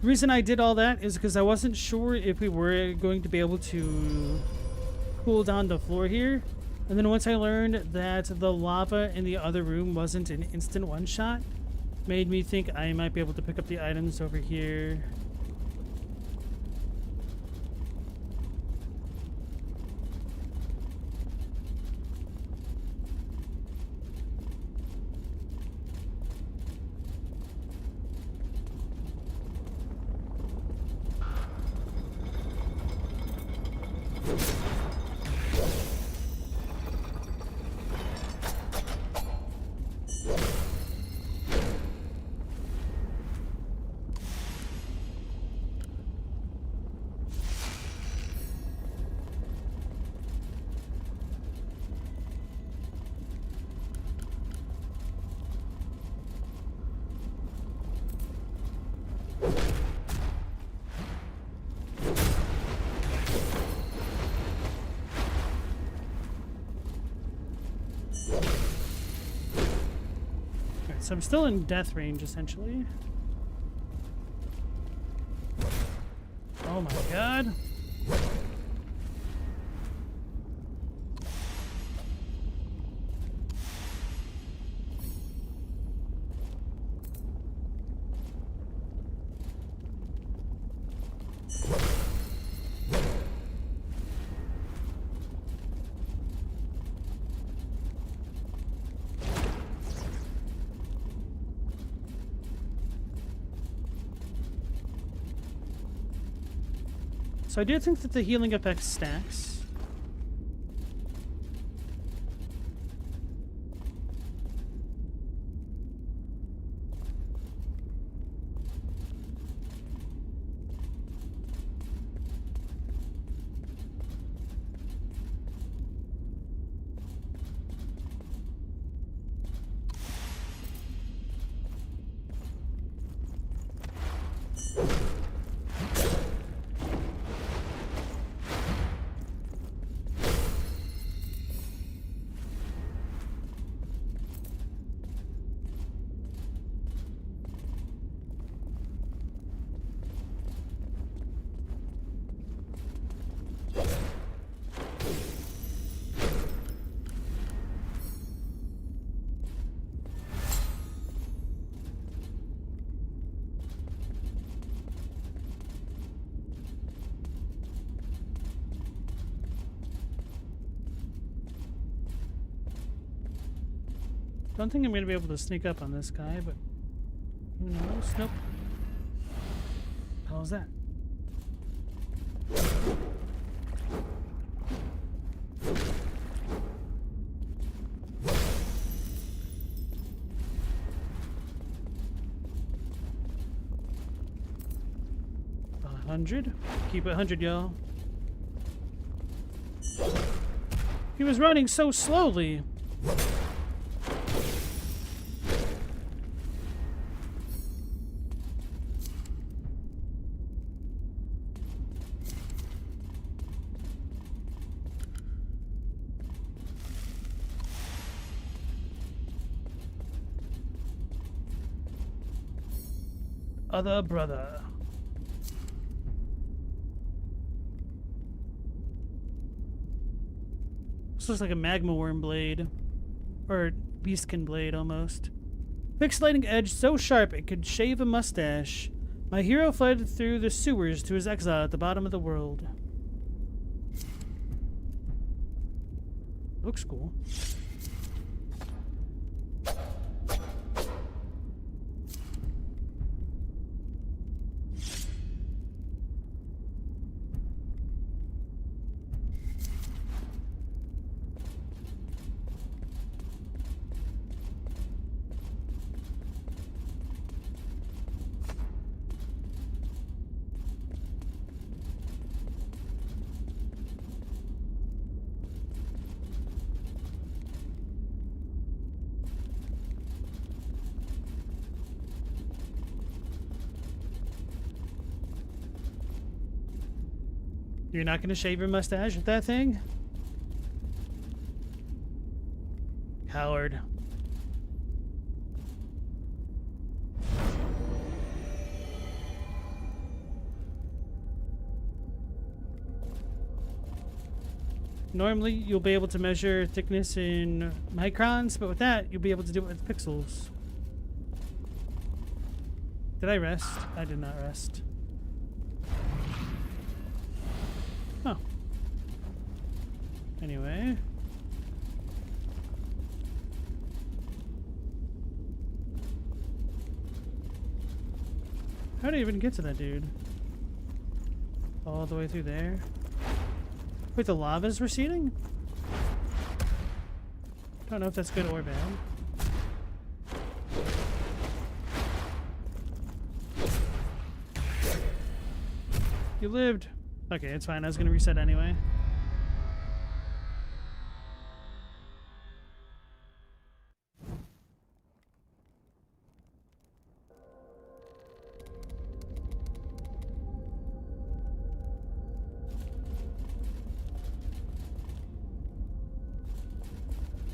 The reason I did all that is because I wasn't sure if we were going to be able to cool down the floor here. And then once I learned that the lava in the other room wasn't an instant one-shot, made me think I might be able to pick up the items over here. Alright, so I'm still in death range, essentially. Oh my god. So I do think that the healing effect stacks. Don't think I'm going to be able to sneak up on this guy, but who knows? Nope. How's that? $100. Keep it 100, y'all. He was running so slowly. Other brother. This looks like a magma worm blade. Or beastkin blade, almost. Pixelating edge so sharp it could shave a mustache. My hero fled through the sewers to his exile at the bottom of the world. Looks cool. You're not gonna shave your mustache with that thing? Coward. Normally, you'll be able to measure thickness in microns, but with that, you'll be able to do it with pixels. Did I rest? I did not rest. Oh. Anyway. How did I even get to that dude? All the way through there? Wait, the lava's receding? Don't know if that's good or bad. You lived. Okay, it's fine. I was gonna reset anyway.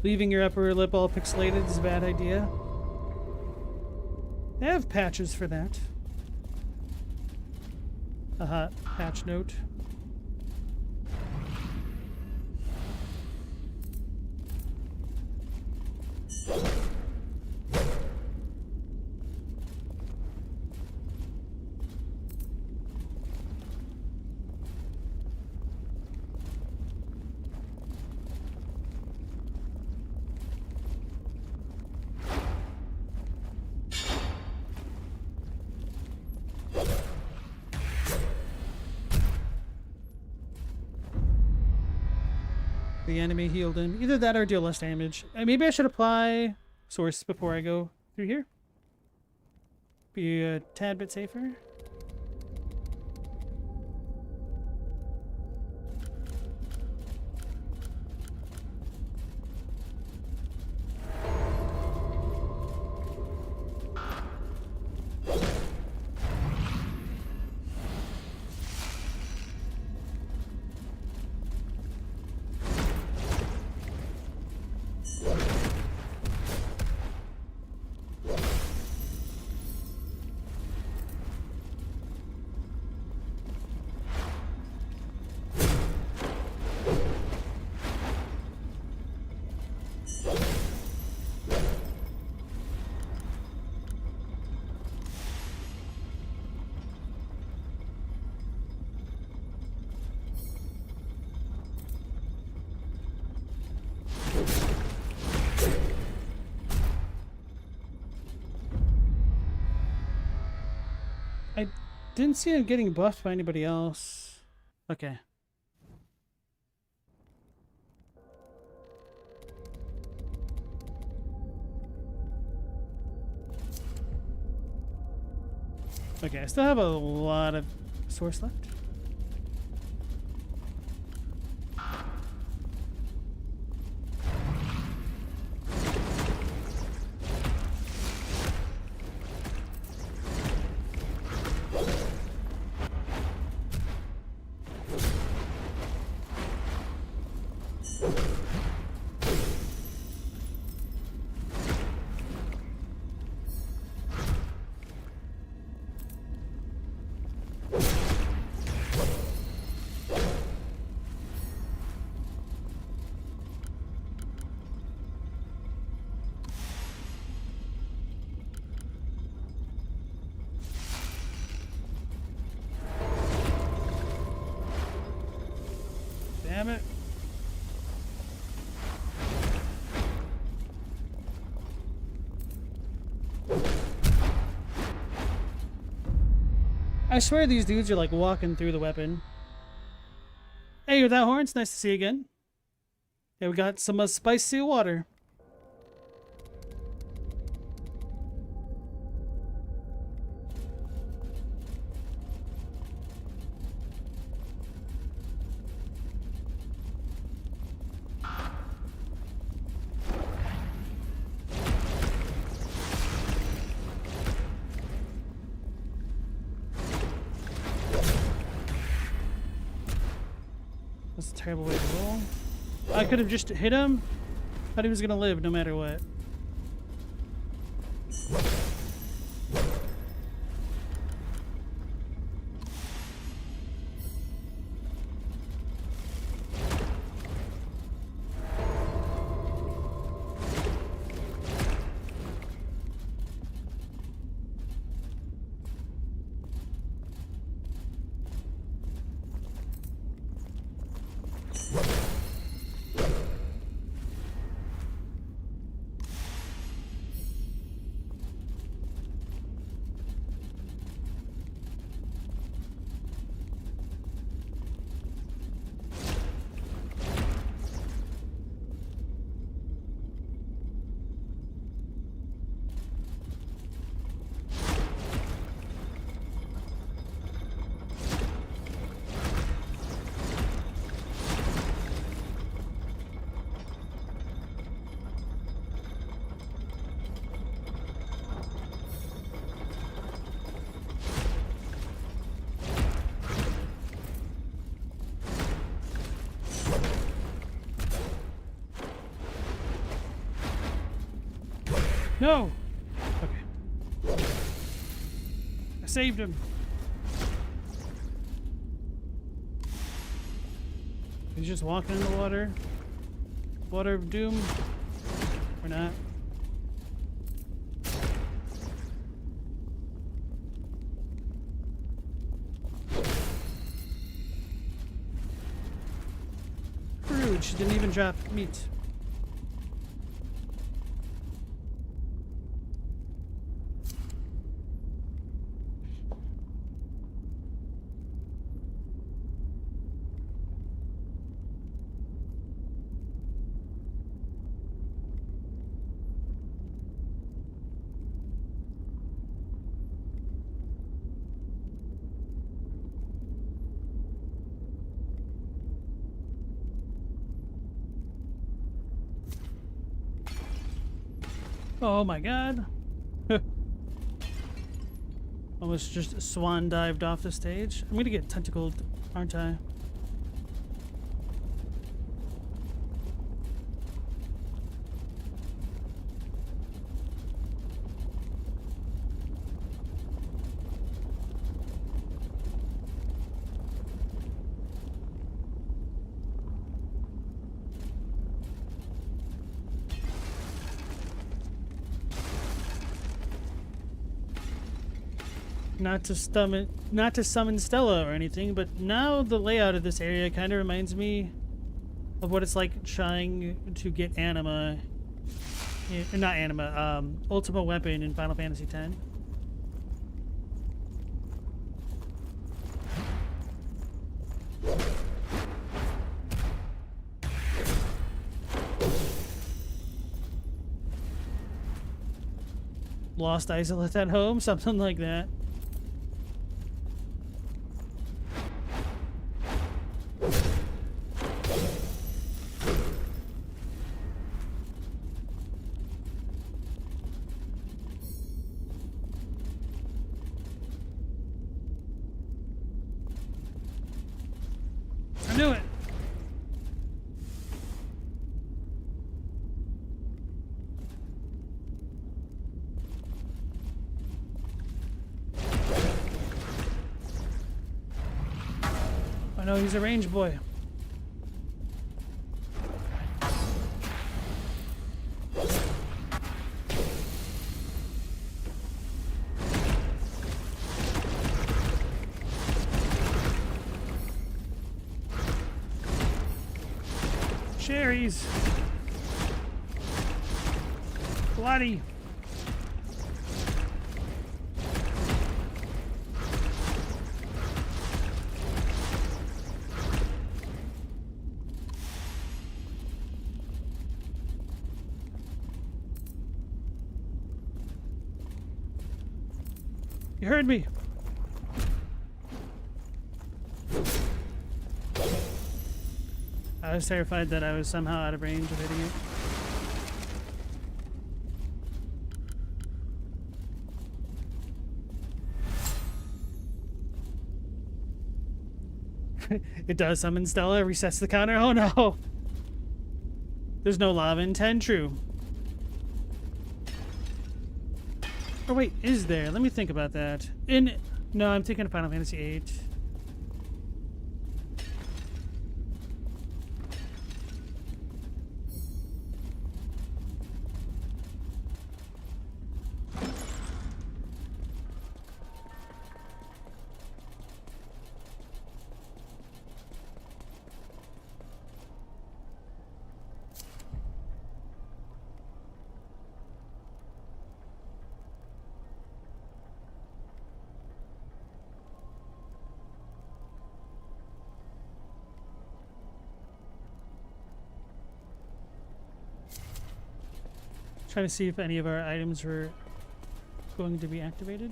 leaving your upper lip all pixelated is a bad idea. They have patches for that. A hot patch note. The enemy healed him. Either that or deal less damage. Maybe I should apply source before I go through here. Be a tad bit safer. I didn't see him getting buffed by anybody else. Okay. Okay, I still have a lot of source left. Damn it. I swear these dudes are like walking through the weapon. Hey, with that horn, it's nice to see you again. Yeah, we got some spicy water. That's a terrible way to roll. I could have just hit him. Thought he was gonna live no matter what. No! Okay. I saved him. He's just walking in the water. Water of doom. Or not. Rude, she didn't even drop meat. Oh my god. Almost just swan dived off the stage. I'm gonna get tentacled, aren't I? Not to summon Stella or anything, but now the layout of this area kind of reminds me of what it's like trying to get Anima, not Anima, Ultima Weapon in Final Fantasy X. Lost Izalith at home, something like that. I knew it. I know he's a range boy. Cherries. Bloody. You heard me. I was terrified that I was somehow out of range of hitting it. It does summon Stella, resets the counter. Oh no! There's no lava in 10, true. Oh wait, is there? Let me think about that. No, I'm thinking of Final Fantasy VIII. Trying to see if any of our items were going to be activated.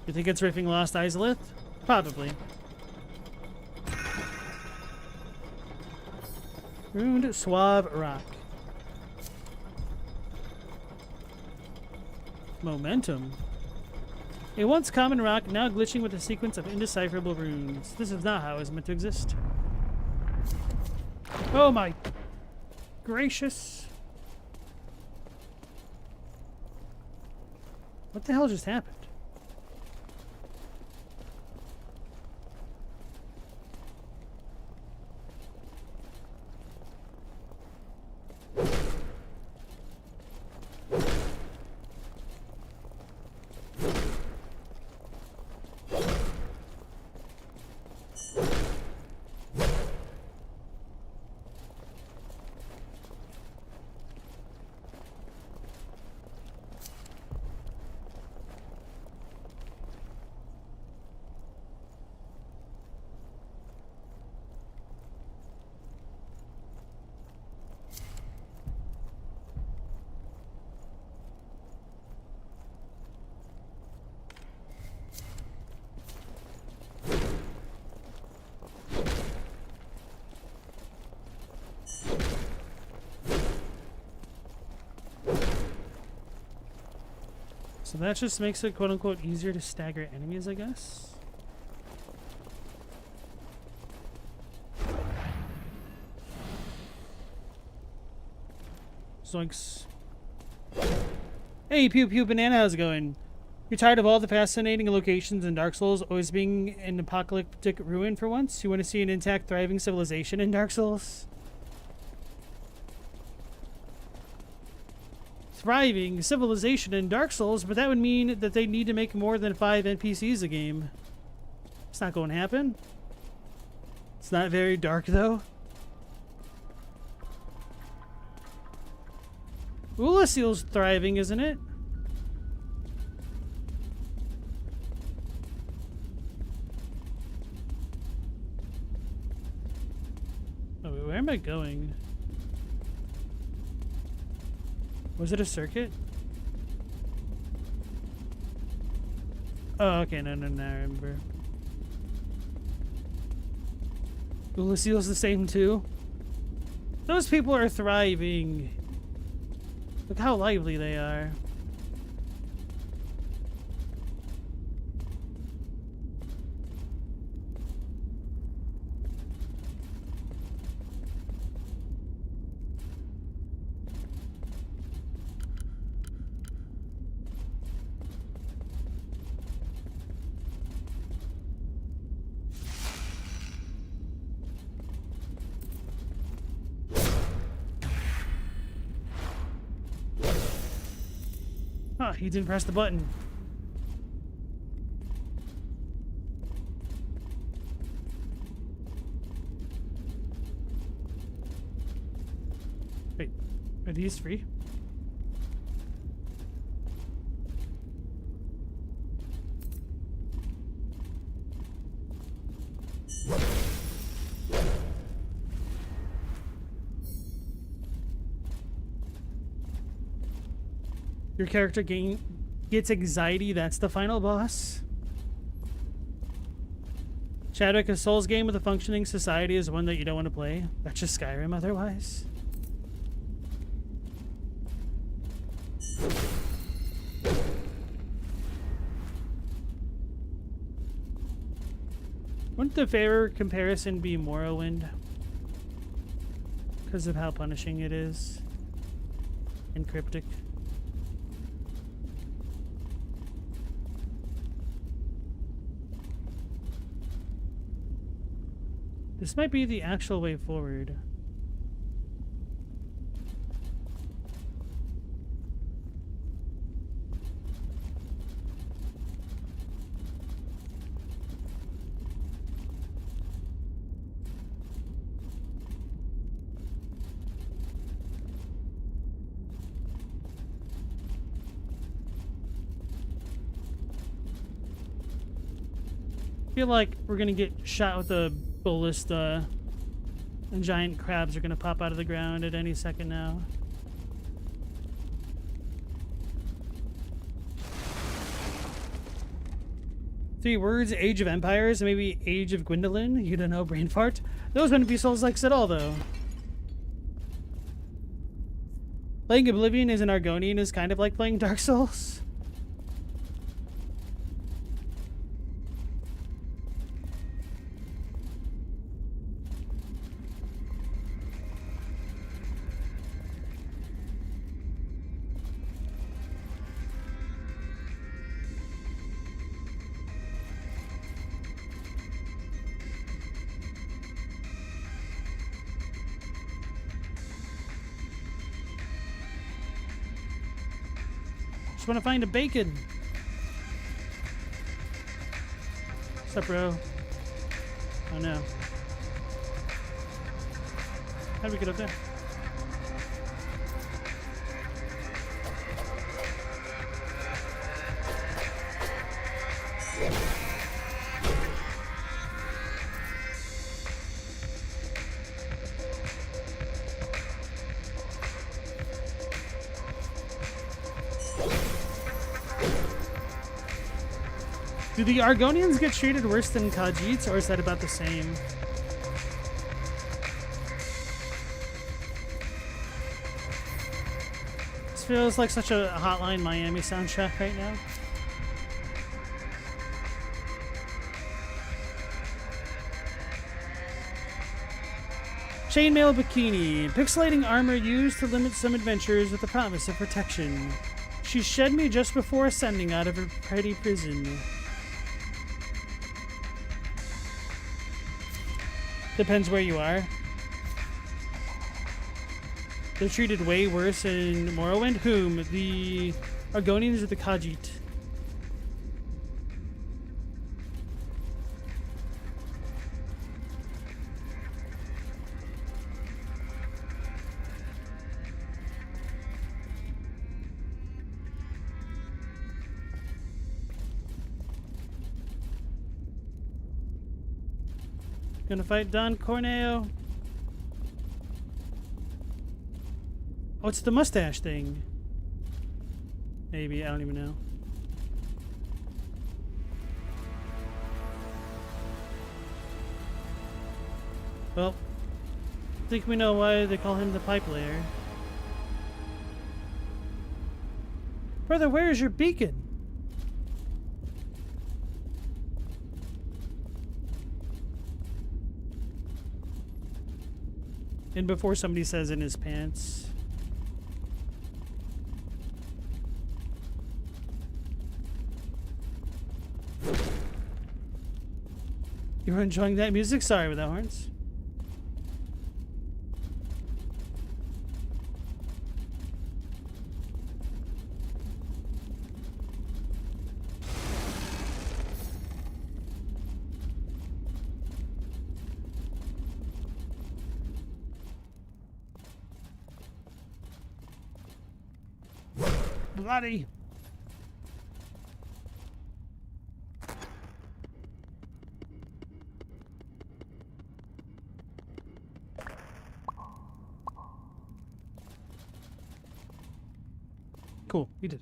You think it's ripping Lost Izalith? Probably. Ruined Suave Rock. Momentum. A once common rock, now glitching with a sequence of indecipherable runes. This is not how it was meant to exist. Oh my gracious. What the hell just happened? So that just makes it quote-unquote easier to stagger enemies, I guess? Zoinks. Hey, Pew Pew Banana, how's it going? You're tired of all the fascinating locations in Dark Souls always being an apocalyptic ruin for once? You want to see an intact, thriving civilization in Dark Souls? Thriving civilization in Dark Souls, but that would mean that they need to make more than 5 NPCs a game. It's not going to happen. It's not very dark, though. Ulaseel's thriving, isn't it? Oh, wait, where am I going? Was it a circuit? Oh, okay, no, I remember. Ulaseel's the same too? Those people are thriving. Look how lively they are. Huh, he didn't press the button. Wait, are these free? Your character gets anxiety, that's the final boss? Chadwick, a Souls game with a functioning society is one that you don't want to play. That's just Skyrim otherwise. Wouldn't the fairer comparison be Morrowind? Because of how punishing it is. And cryptic. This might be the actual way forward. I feel like we're gonna get shot with a ballista, and giant crabs are gonna pop out of the ground at any second now. Three words: Age of Empires, maybe Age of Gwendolyn. You don't know, brain fart. Those wouldn't be Souls-likes at all, though. Playing Oblivion as an Argonian is kind of like playing Dark Souls. Just want to find a bacon. What's up, bro? Oh no. How do we get up there? Do the Argonians get treated worse than Khajiits, or is that about the same? This feels like such a Hotline Miami soundtrack right now. Chainmail Bikini. Pixelating armor used to limit some adventures with the promise of protection. She shed me just before ascending out of her petty prison. Depends where you are. They're treated way worse in Morrowind. Whom? The Argonians or the Khajiit? Gonna fight Don Corneo. Oh, it's the mustache thing. Maybe, I don't even know. Well, I think we know why they call him the pipe layer. Brother, where is your beacon? And before somebody says in his pants. You were enjoying that music? Sorry without horns. Bloody. Cool, we did.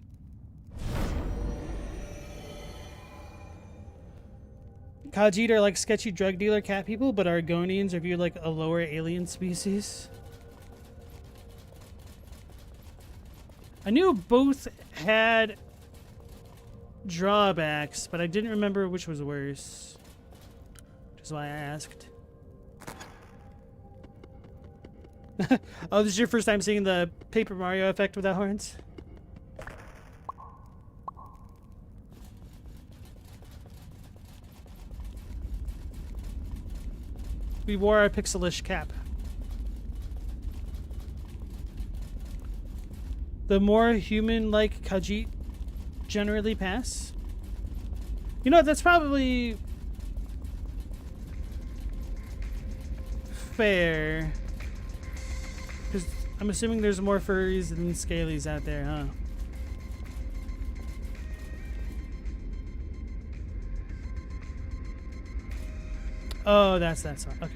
Khajiit are like sketchy drug dealer cat people, but Argonians are viewed like a lower alien species. I knew both had drawbacks, but I didn't remember which was worse. Which is why I asked. Oh, this is your first time seeing the Paper Mario effect without horns? We wore our pixelish cap. The more human-like Khajiit generally pass. You know, that's probably fair. Because I'm assuming there's more furries than scalies out there, huh? Oh, that's that song. Okay.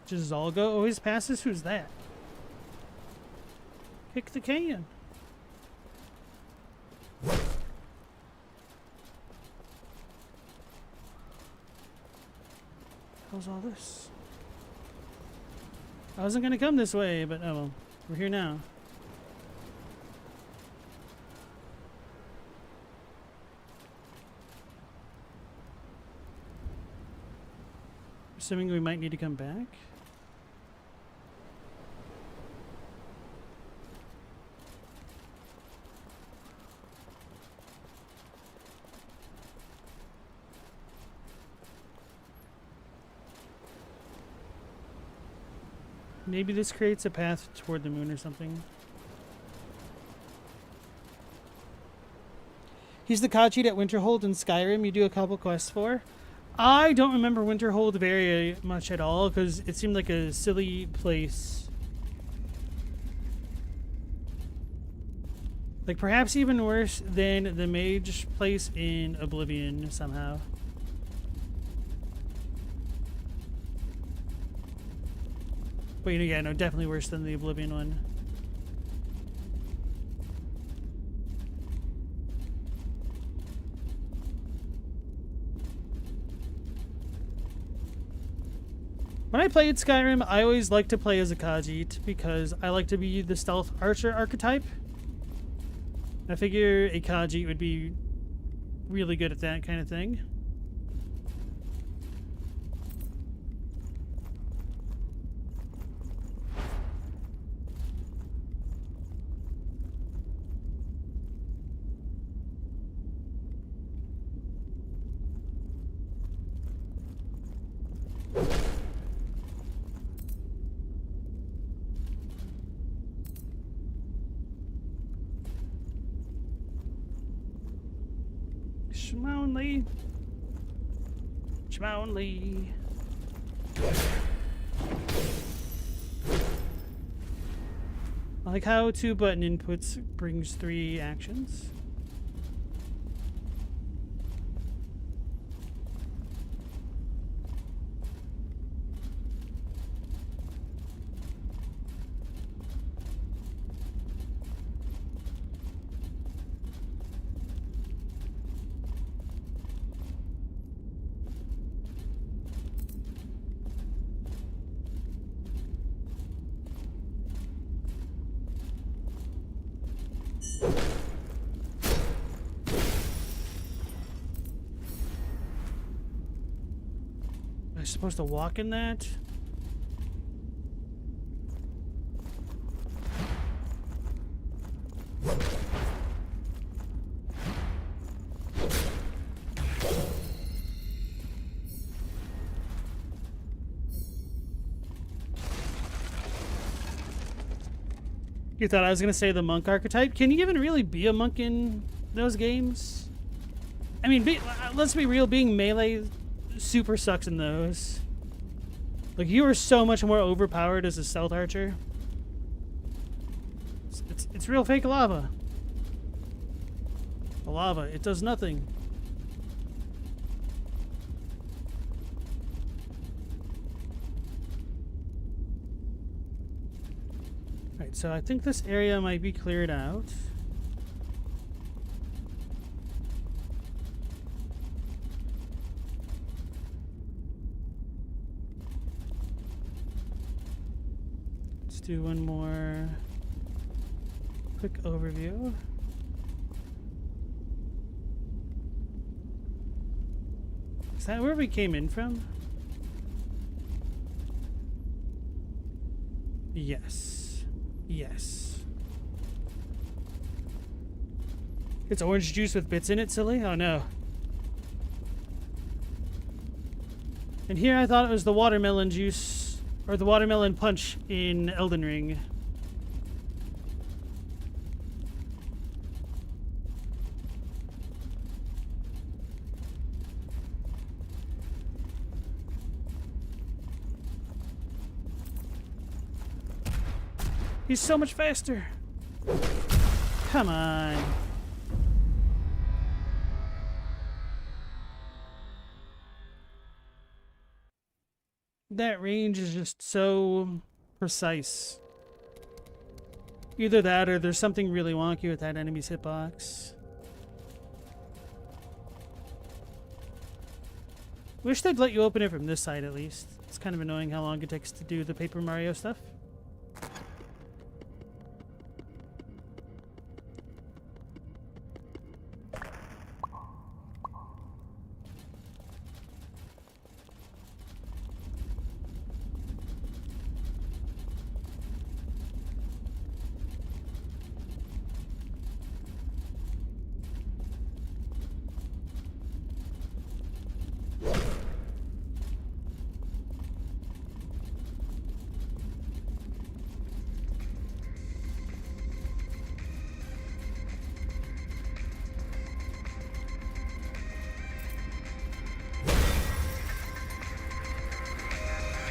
Just Zalgo always passes? Who's that? Kick the can. How's all this? I wasn't gonna come this way, but oh well. We're here now. Assuming we might need to come back. Maybe this creates a path toward the moon or something. He's the Khajiit at Winterhold in Skyrim you do a couple quests for. I don't remember Winterhold very much at all because it seemed like a silly place. Like perhaps even worse than the mage place in Oblivion somehow. But you know, yeah, no, definitely worse than the Oblivion one. When I played Skyrim, I always like to play as a Khajiit because I like to be the stealth archer archetype. I figure a Khajiit would be really good at that kind of thing. Shmownly. Shmownly. I like how 2 button inputs brings 3 actions. Am I supposed to walk in that? You thought I was going to say the monk archetype? Can you even really be a monk in those games? I mean, let's be real, being melee super sucks in those. Like, you are so much more overpowered as a stealth archer. It's real fake lava. The lava, it does nothing. Alright, so I think this area might be cleared out. Let's do one more quick overview. Is that where we came in from? Yes. Yes. It's orange juice with bits in it, silly? Oh no. And here I thought it was the watermelon juice, or the watermelon punch in Elden Ring. He's so much faster. Come on. that range is just so precise. Either that or there's something really wonky with that enemy's hitbox. Wish they'd let you open it from this side at least. It's kind of annoying how long it takes to do the Paper Mario stuff.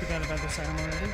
Forgot about this item already.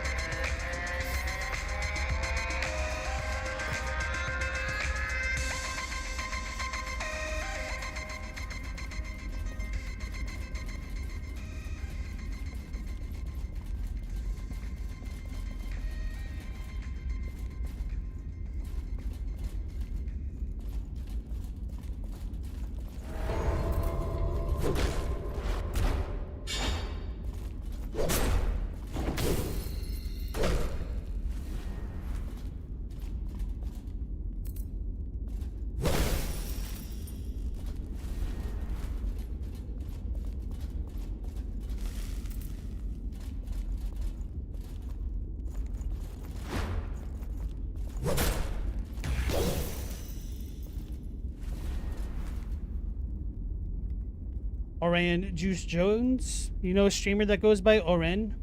Oren Juice Jones. You know a streamer that goes by Oren?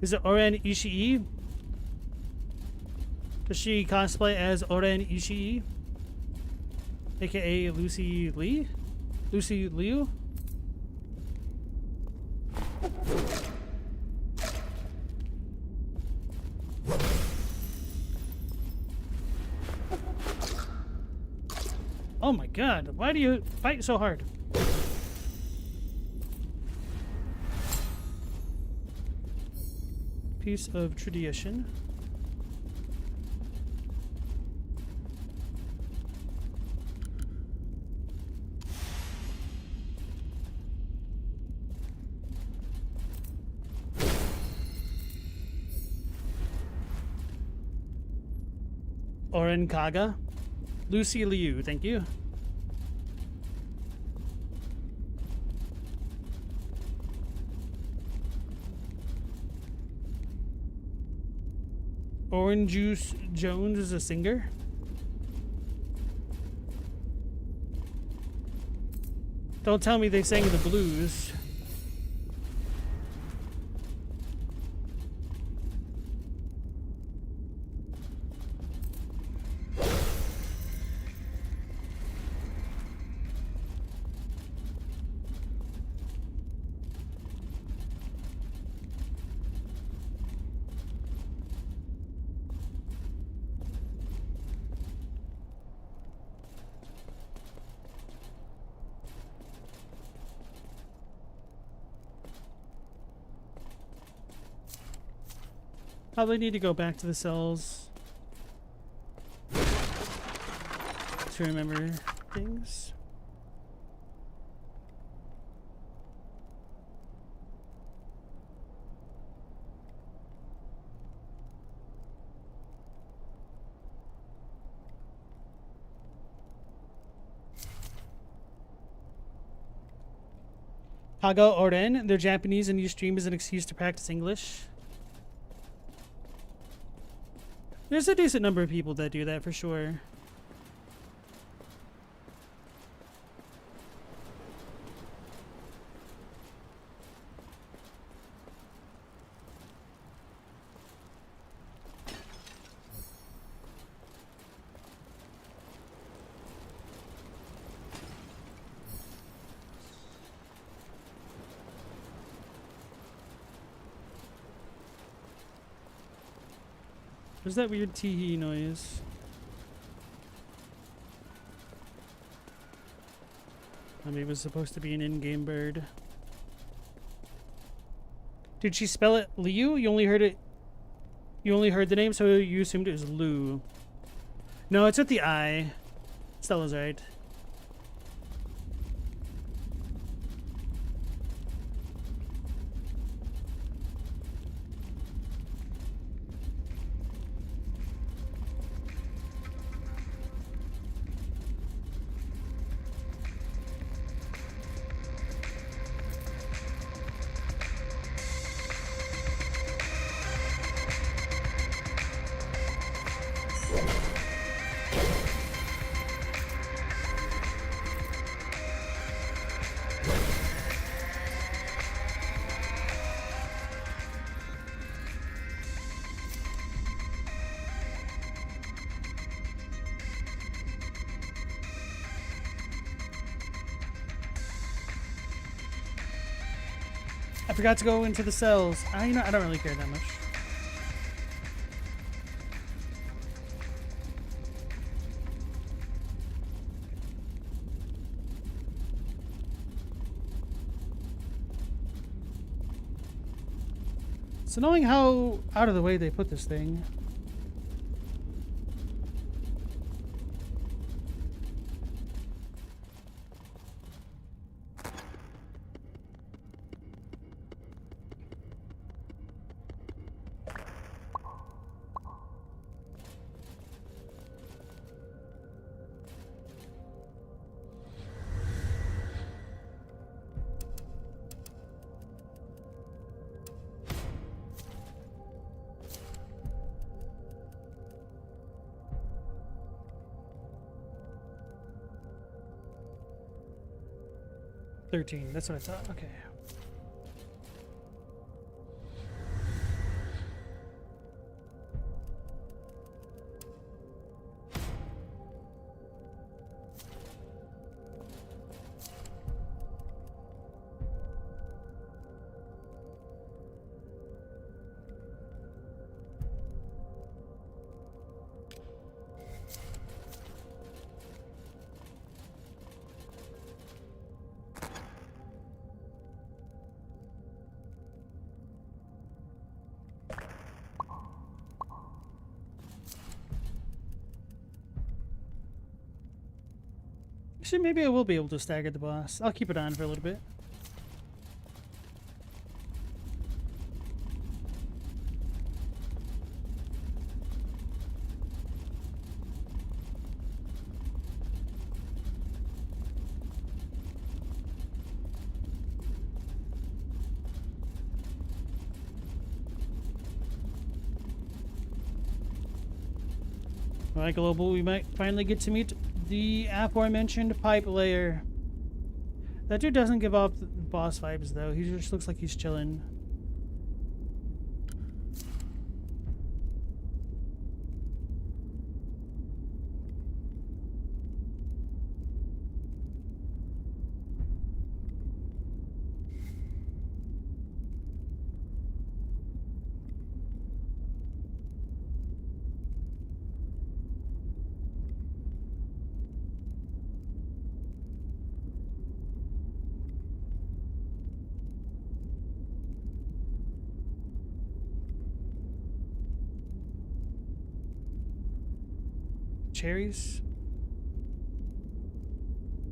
Is it Oren Ishii? Does she cosplay as Oren Ishii? AKA Lucy Lee? Lucy Liu? Oh my god, why do you fight so hard? Piece of tradition. Oren Kaga. Lucy Liu, thank you. Orange Juice Jones is a singer. Don't tell me they sang the blues. Probably need to go back to the cells to remember things. Kaga Oren, they're Japanese and use stream as an excuse to practice English. There's a decent number of people that do that for sure. What's that weird tee-hee noise? I mean, it was supposed to be an in-game bird. Did she spell it Liu? You only heard it. You only heard the name, so you assumed it was Lu. No, it's with the I. Stella's right. I forgot to go into the cells. You know, I don't really care that much. So knowing how out of the way they put this thing. $13, that's what I thought. Okay. Actually, maybe I will be able to stagger the boss. I'll keep it on for a little bit. Alright, Global, we might finally get to meet the aforementioned pipe layer. That dude doesn't give off the boss vibes, though. He just looks like he's chilling. Cherries?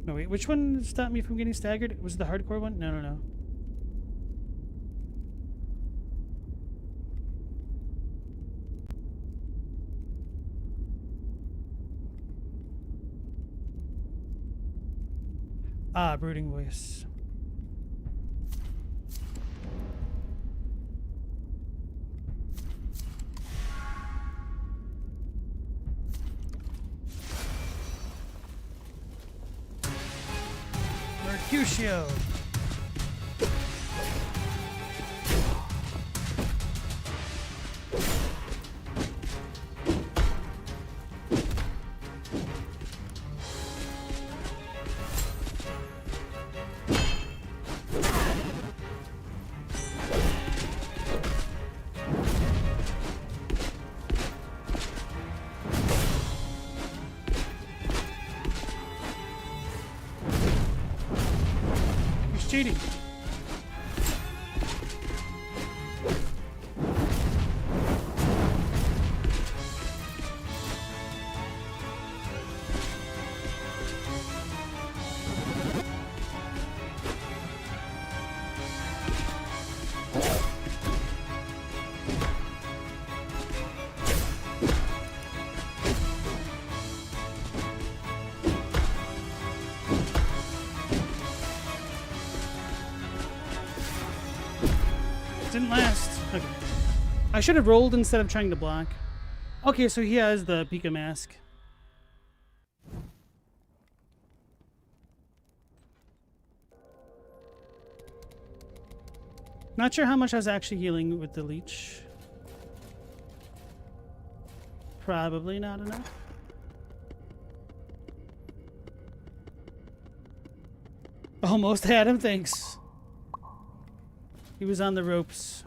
No, wait, which one stopped me from getting staggered? Was it the hardcore one? No, no, no. Ah, brooding voice. Mercutio. Cheating. didn't last. Okay. I should have rolled instead of trying to block. Okay, so he has the Pika mask. Not sure how much I was actually healing with the leech. Probably not enough. Almost had him, thanks. He was on the ropes.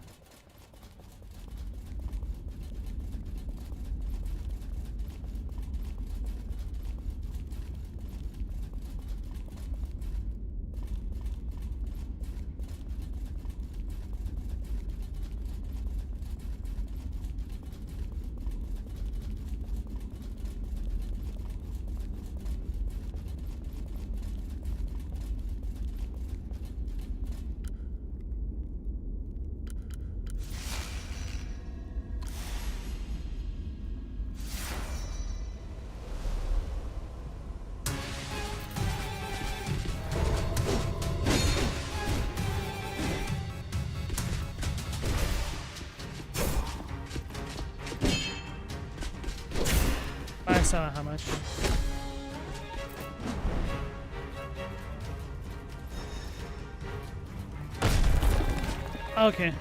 I saw how much. Okay.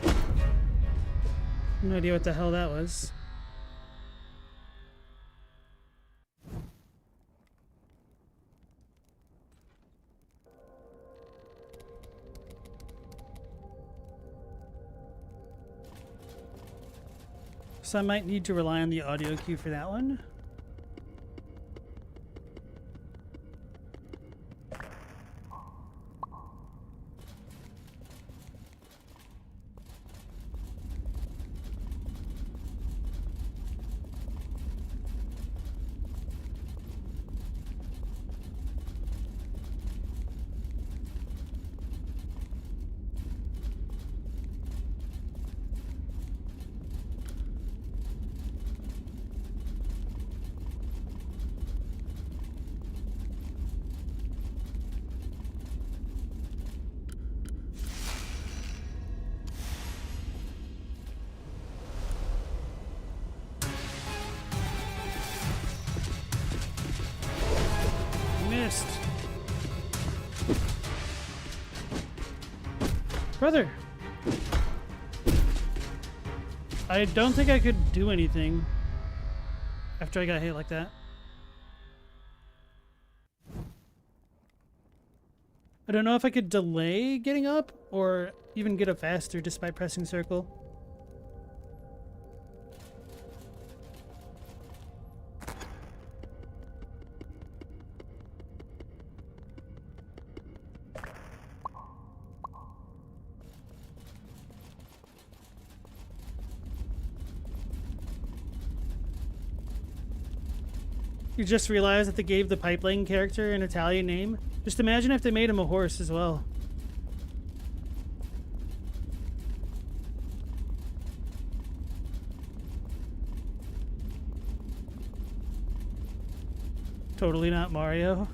No idea what the hell that was. So I might need to rely on the audio cue for that one. Missed. Brother! I don't think I could do anything after I got hit like that. I don't know if I could delay getting up or even get up faster just by pressing circle. You just realized that they gave the pipeline character an Italian name? Just imagine if they made him a horse as well. Totally not Mario.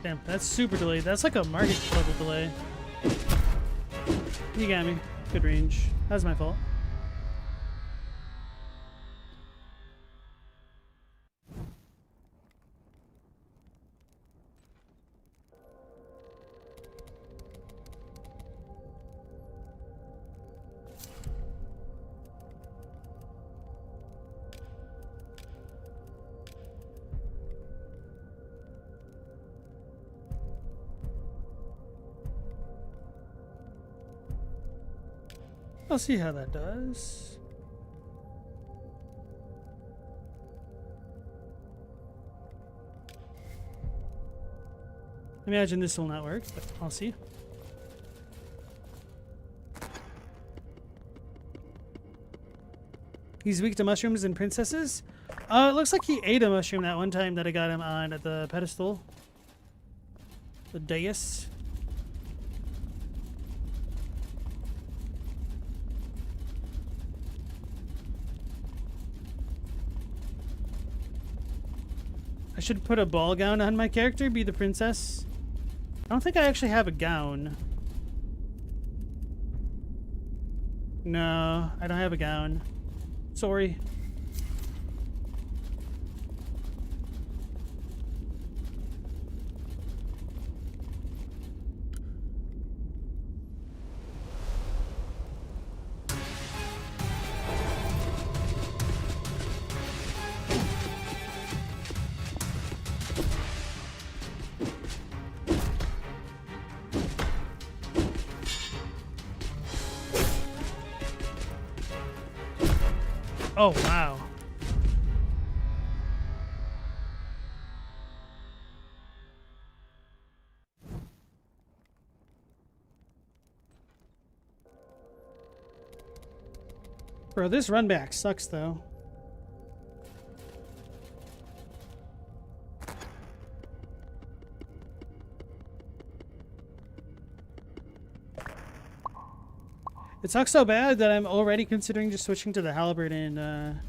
Damn, that's super delayed. That's like a market level delay. You got me. Good range. That was my fault. I'll see how that does. Imagine this will not work, but I'll see. He's weak to mushrooms and princesses? Oh, it looks like he ate a mushroom that one time that I got him on at the pedestal. The dais. I should put a ball gown on my character, be the princess. I don't think I actually have a gown. No, I don't have a gown. Sorry. Oh, wow. Bro, this run back sucks though. It sucks so bad that I'm already considering just switching to the halberd and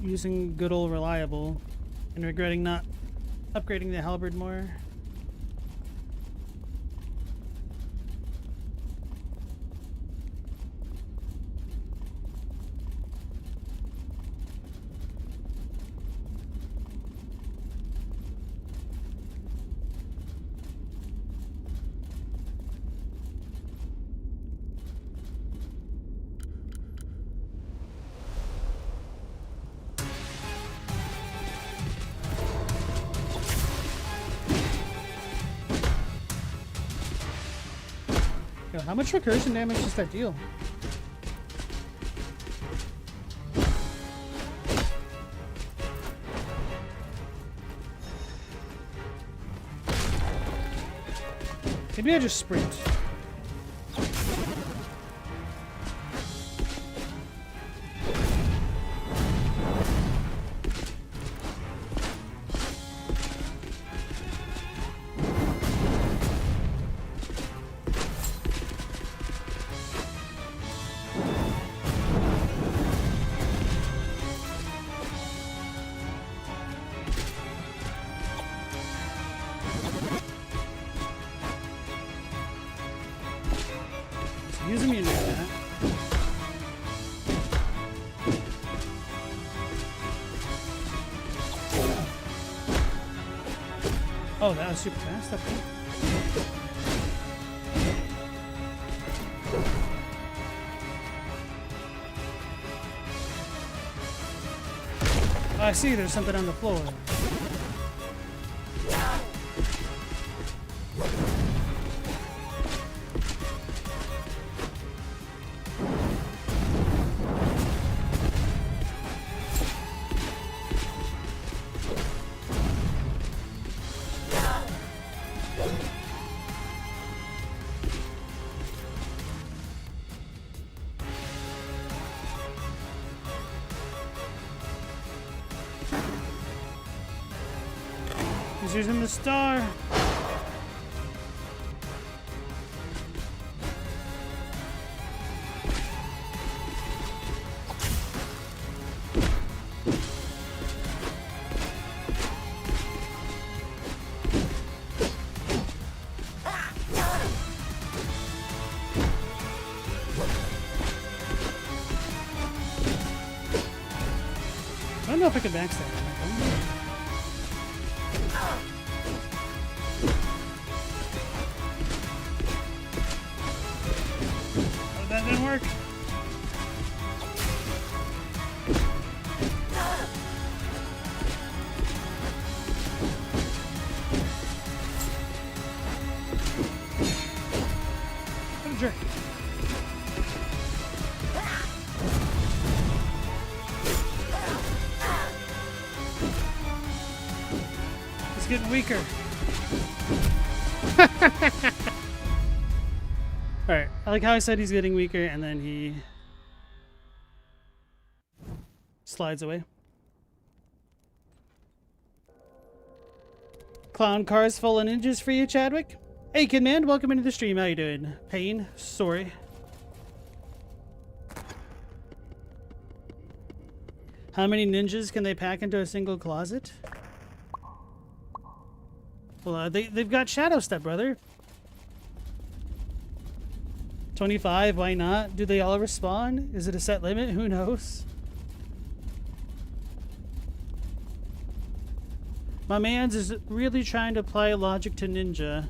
using good old reliable and regretting not upgrading the halberd more. Yo, how much recursion damage does that deal? Maybe I just sprint. Use immune to that. Oh, that was super fast. Okay. Oh, I see. There's something on the floor. He's using the star. I don't know if I can backstab him. Oh, that didn't work. What a jerk. He's getting weaker. Alright, I like how I said he's getting weaker and then he slides away. Clown cars full of ninjas for you, Chadwick. Hey, Kid Man, welcome into the stream. How you doing? Pain? Sorry. How many ninjas can they pack into a single closet? Well, they've got Shadow Step, brother. 25, why not? Do they all respawn? Is it a set limit? Who knows? My man's is really trying to apply logic to ninja.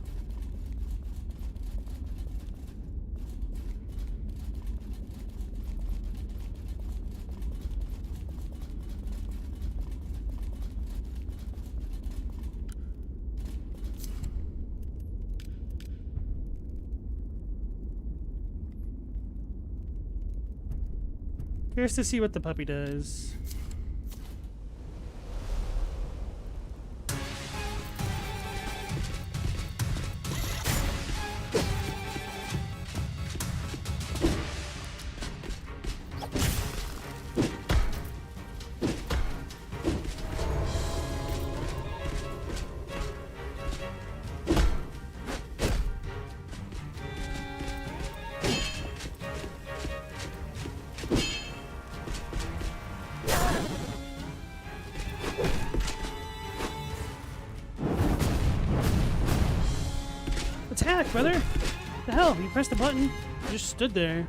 Curious to see what the puppy does. Attack, brother! The hell? You pressed the button. You just stood there.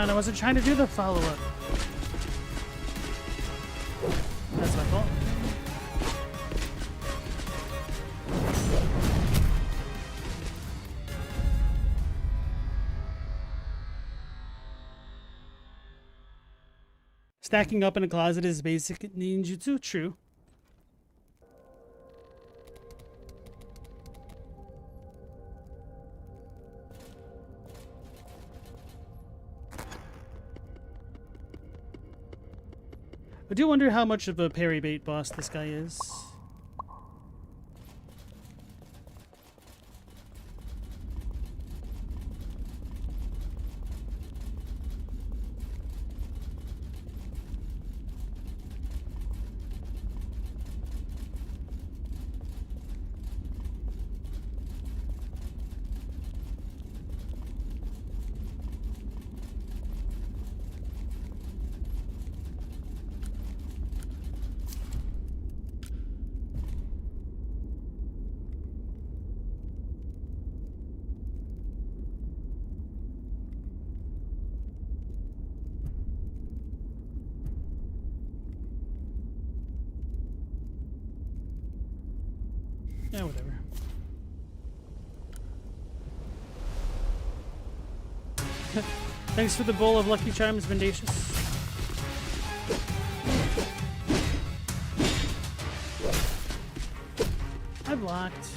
I wasn't trying to do the follow-up. That's my fault. Stacking up in a closet is basic ninjutsu, true. I do wonder how much of a parry bait boss this guy is. Yeah, whatever. Thanks for the bowl of Lucky Charms, Mendacious. I blocked.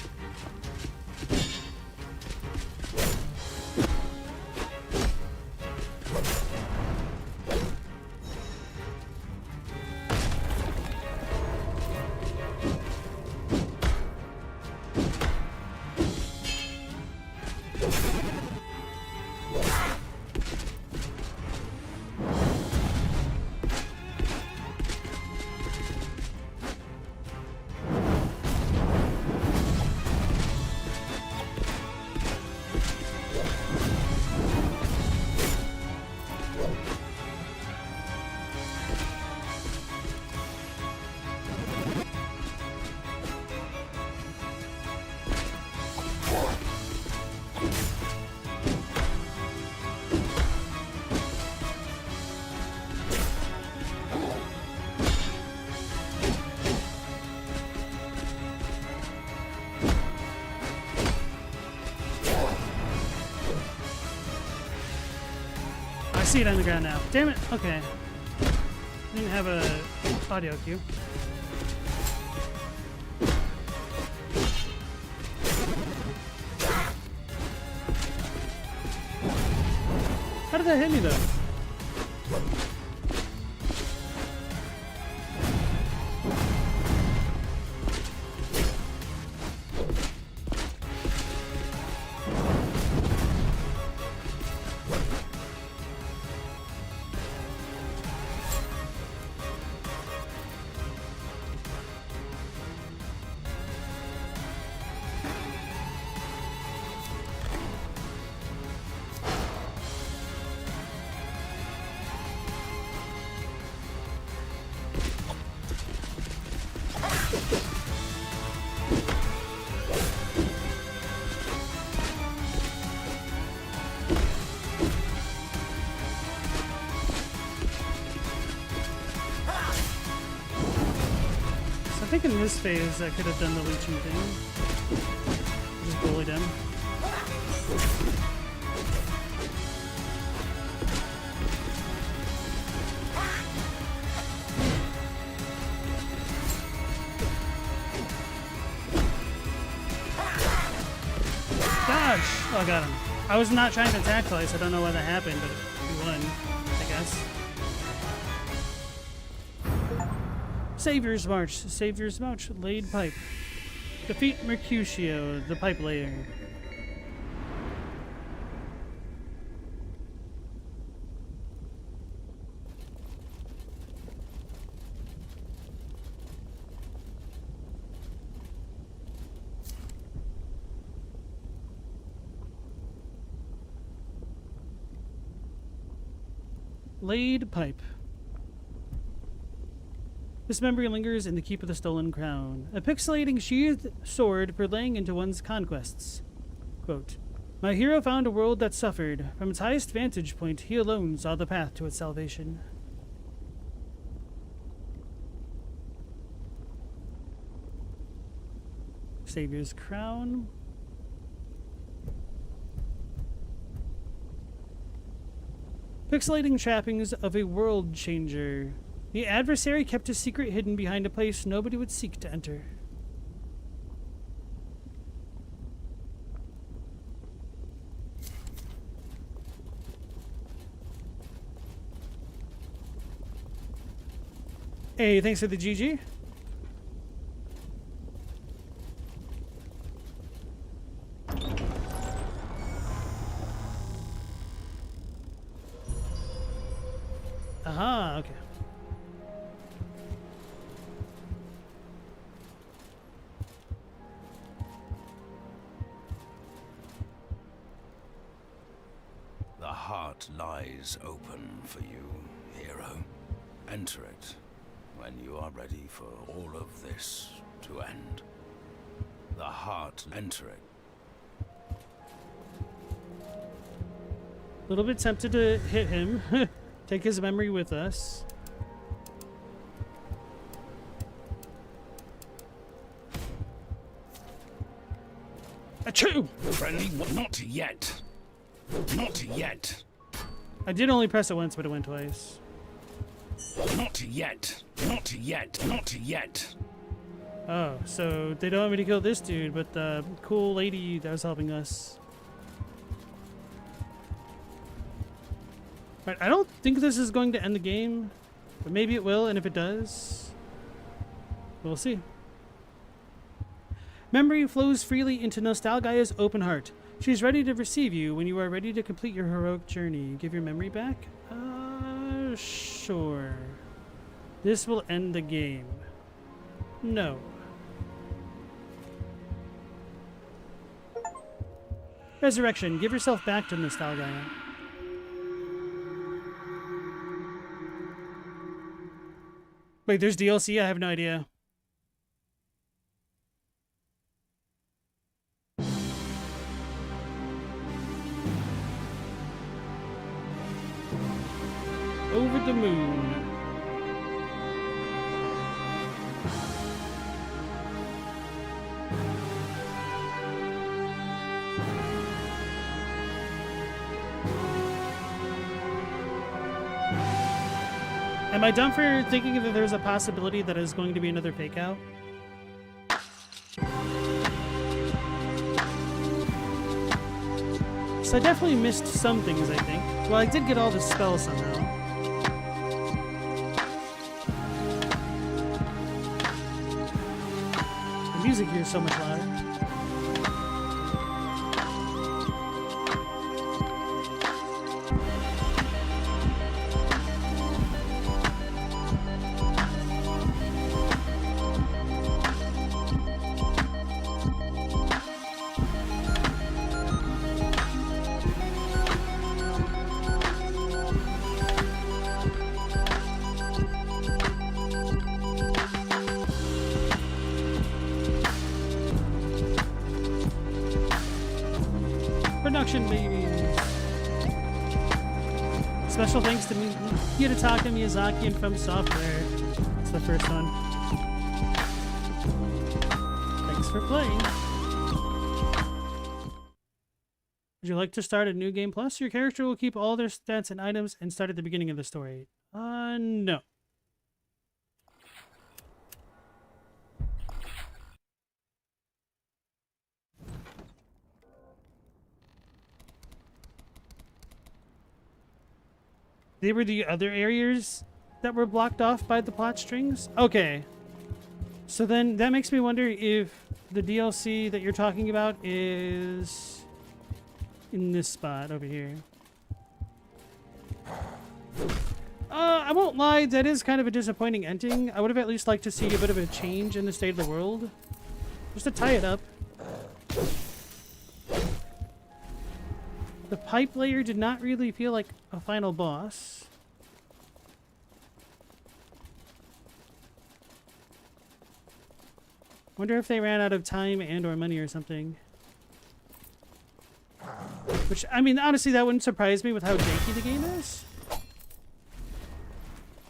see it on the ground now. Damn it. Okay. Didn't have a audio cue. How did that hit me though? I think in this phase I could have done the leeching thing. Just bullied him. Gosh! Oh, I got him. I was not trying to attack twice. I don't know why that happened, but he won, I guess. Savior's March. Savior's March. Laid pipe. Defeat Mercutio, the pipe layer. Laid pipe. This memory lingers in the keep of the stolen crown, a pixelating sheathed sword laying into one's conquests. Quote, my hero found a world that suffered. From its highest vantage point, he alone saw the path to its salvation. Savior's crown. Pixelating trappings of a world changer. The adversary kept his secret hidden behind a place nobody would seek to enter. Hey, thanks for the GG. Aha, okay. The heart lies open for you, hero. Enter it when you are ready for all of this to end. The heart, enter it. A little bit tempted to hit him. Take his memory with us. Achoo! Friendly, not yet. Not yet. I did only press it once, but it went twice. Not yet. Not yet. Not yet. Oh, so they don't want me to kill this dude, but the cool lady that was helping us. Right, I don't think this is going to end the game, but maybe it will, and if it does, we'll see. Memory flows freely into Nostalgaia's open heart. She's ready to receive you when you are ready to complete your heroic journey. Give your memory back? Sure. This will end the game. No. Resurrection. Give yourself back to Nostalgaia. Wait, there's DLC? I have no idea. Over the moon. Am I dumb for thinking that there's a possibility that is going to be another fake out? So I definitely missed some things, I think. Well, I did get all the spells somehow. The music here is so much louder. Production babies. Special thanks to Hidetaka Miyazaki and From Software. It's the first one. Thanks for playing. Would you like to start a new game plus? Your character will keep all their stats and items and start at the beginning of the story. No. They were the other areas that were blocked off by the plot strings? Okay. So then that makes me wonder if the DLC that you're talking about is in this spot over here. I won't lie, that is kind of a disappointing ending. I would have at least liked to see a bit of a change in the state of the world. Just to tie it up. The pipe layer did not really feel like a final boss. Wonder if they ran out of time and or money or something. Which, I mean, honestly, that wouldn't surprise me with how janky the game is.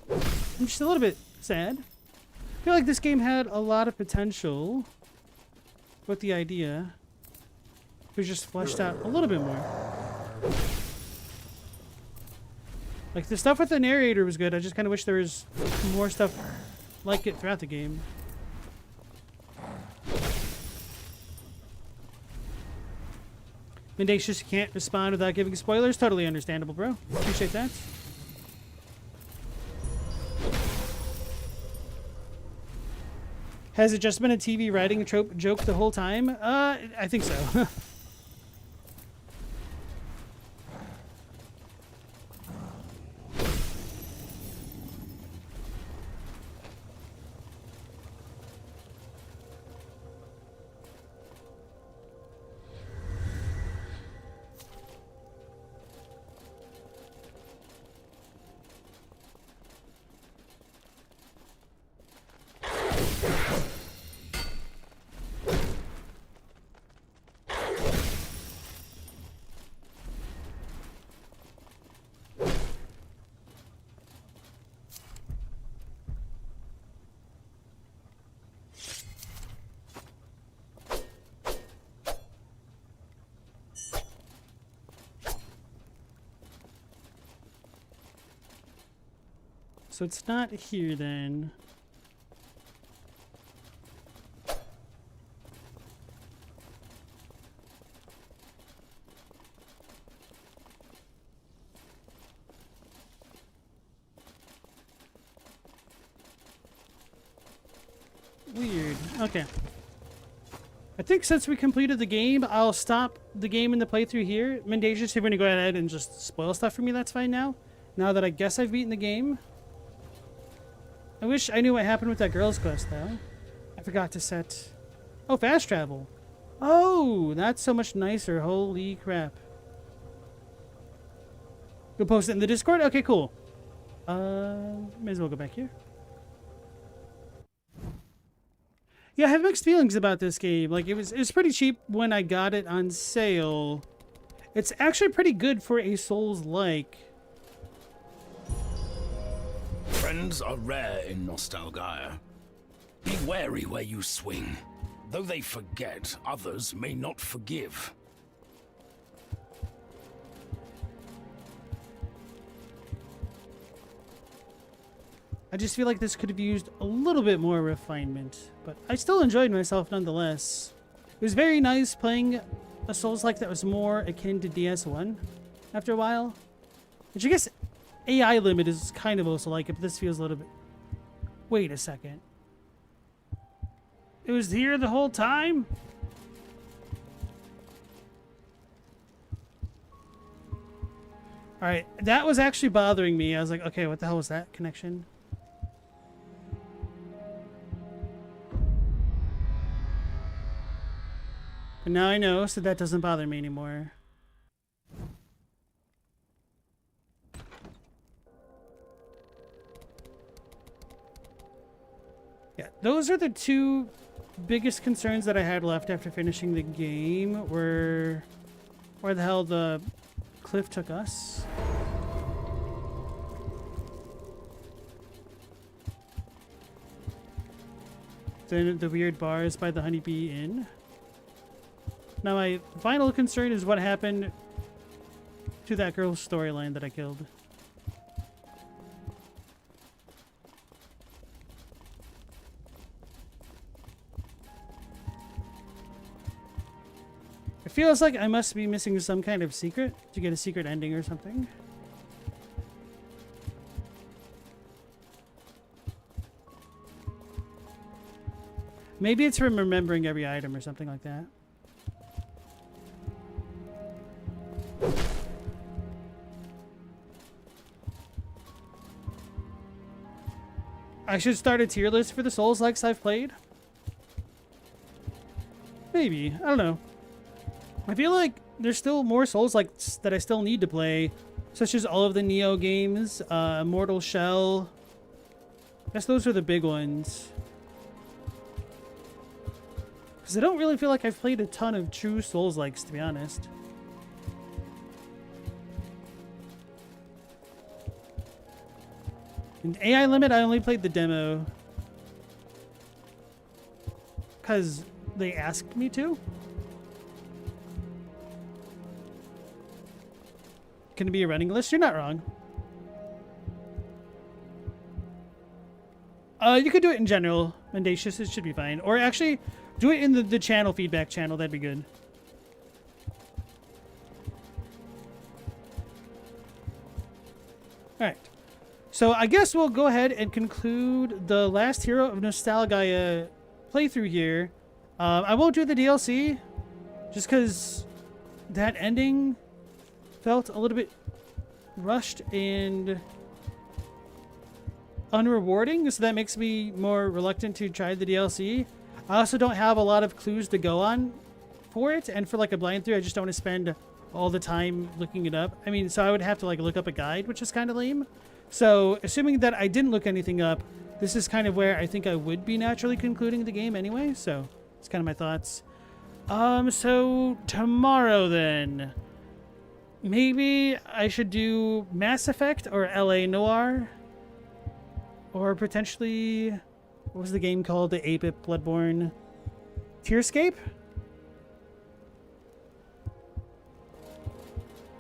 I'm just a little bit sad. I feel like this game had a lot of potential with the idea. It was just fleshed out a little bit more. Like, the stuff with the narrator was good. I just kind of wish there was more stuff like it throughout the game. Mendacious can't respond without giving spoilers. Totally understandable, bro. Appreciate that. Has it just been a TV writing trope joke the whole time? I think so. So it's not here then. Weird. Okay. I think since we completed the game, I'll stop the game in the playthrough here. Mendacious, if you're gonna go ahead and just spoil stuff for me, that's fine now. Now that I guess I've beaten the game. I wish I knew what happened with that girl's quest, though. I forgot to set... Oh, fast travel. Oh, that's so much nicer. Holy crap. Go post it in the Discord? Okay, cool. May as well go back here. Yeah, I have mixed feelings about this game. Like, it was pretty cheap when I got it on sale. It's actually pretty good for a Souls-like. Friends are rare in Nostalgaia. Be wary where you swing. Though they forget, others may not forgive. I just feel like this could have used a little bit more refinement, but I still enjoyed myself nonetheless. It was very nice playing a Souls-like that was more akin to DS1 after a while. Which I guess AI limit is kind of also like it, but this feels a little bit... Wait a second. It was here the whole time? Alright, that was actually bothering me. I was like, okay, what the hell was that connection? But now I know, so that doesn't bother me anymore. Yeah, those are the two biggest concerns that I had left after finishing the game, were where the hell the cliff took us. Then the weird bars by the Honeybee Inn. Now my final concern is what happened to that girl's storyline that I killed. It feels like I must be missing some kind of secret to get a secret ending or something. Maybe it's from remembering every item or something like that. I should start a tier list for the Souls-likes I've played. Maybe. I don't know. I feel like there's still more Souls-likes that I still need to play, such as all of the Neo games, Immortal Shell. I guess those are the big ones. Because I don't really feel like I've played a ton of true Souls-likes, to be honest. And AI Limit, I only played the demo. Because they asked me to. Can it be a running list? You're not wrong. You could do it in general. Mendacious, it should be fine. Or actually, do it in the channel feedback channel. That'd be good. Alright. So I guess we'll go ahead and conclude the last Hero of Nostalgaia playthrough here. I won't do the DLC. Just because that ending felt a little bit rushed and unrewarding, so that makes me more reluctant to try the DLC. I also don't have a lot of clues to go on for it, and for like a blind through, I just don't want to spend all the time looking it up. I mean, so I would have to like look up a guide, which is kind of lame. So assuming that I didn't look anything up, this is kind of where I think I would be naturally concluding the game anyway. So it's kind of my thoughts. So tomorrow then, maybe I should do Mass Effect or LA Noire, or potentially, what was the game called? The 8-bit Bloodborne Tearscape?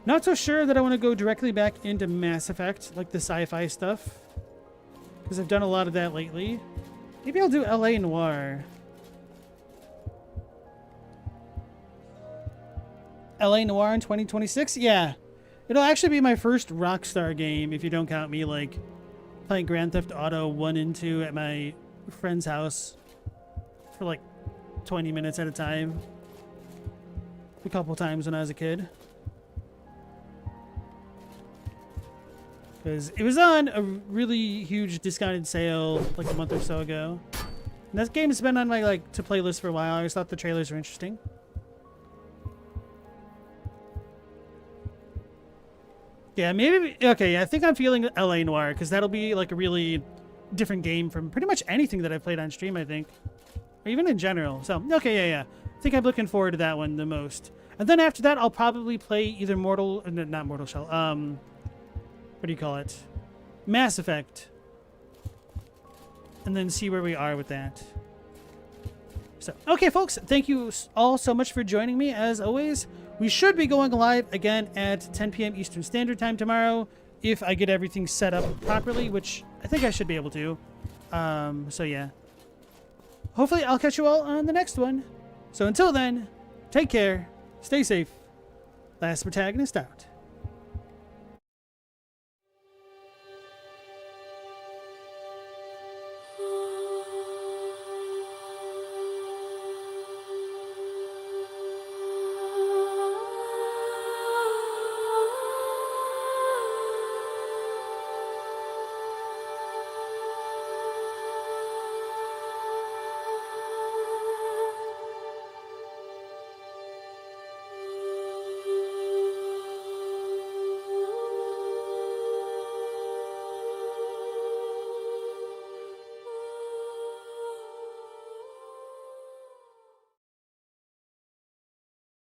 Not so sure that I want to go directly back into Mass Effect, like the sci-fi stuff, because I've done a lot of that lately. Maybe I'll do LA Noire. LA Noire in 2026? Yeah. It'll actually be my first Rockstar game, if you don't count me, like, playing Grand Theft Auto 1 and 2 at my friend's house for, like, 20 minutes at a time. A couple times when I was a kid. Because it was on a really huge discounted sale, like, a month or so ago. And that game has been on my, like, to play list for a while. I always thought the trailers were interesting. Yeah, maybe... Okay, yeah, I think I'm feeling LA Noire, because that'll be, like, a really different game from pretty much anything that I've played on stream, I think. Or even in general. So, okay, yeah. I think I'm looking forward to that one the most. And then after that, I'll probably play either not Mortal Shell. What do you call it? Mass Effect. And then see where we are with that. So, okay, folks. Thank you all so much for joining me, as always. We should be going live again at 10 p.m. Eastern Standard Time tomorrow. if I get everything set up properly, which I think I should be able to. So yeah. Hopefully I'll catch you all on the next one. So until then, take care, stay safe. Last Protagonist out.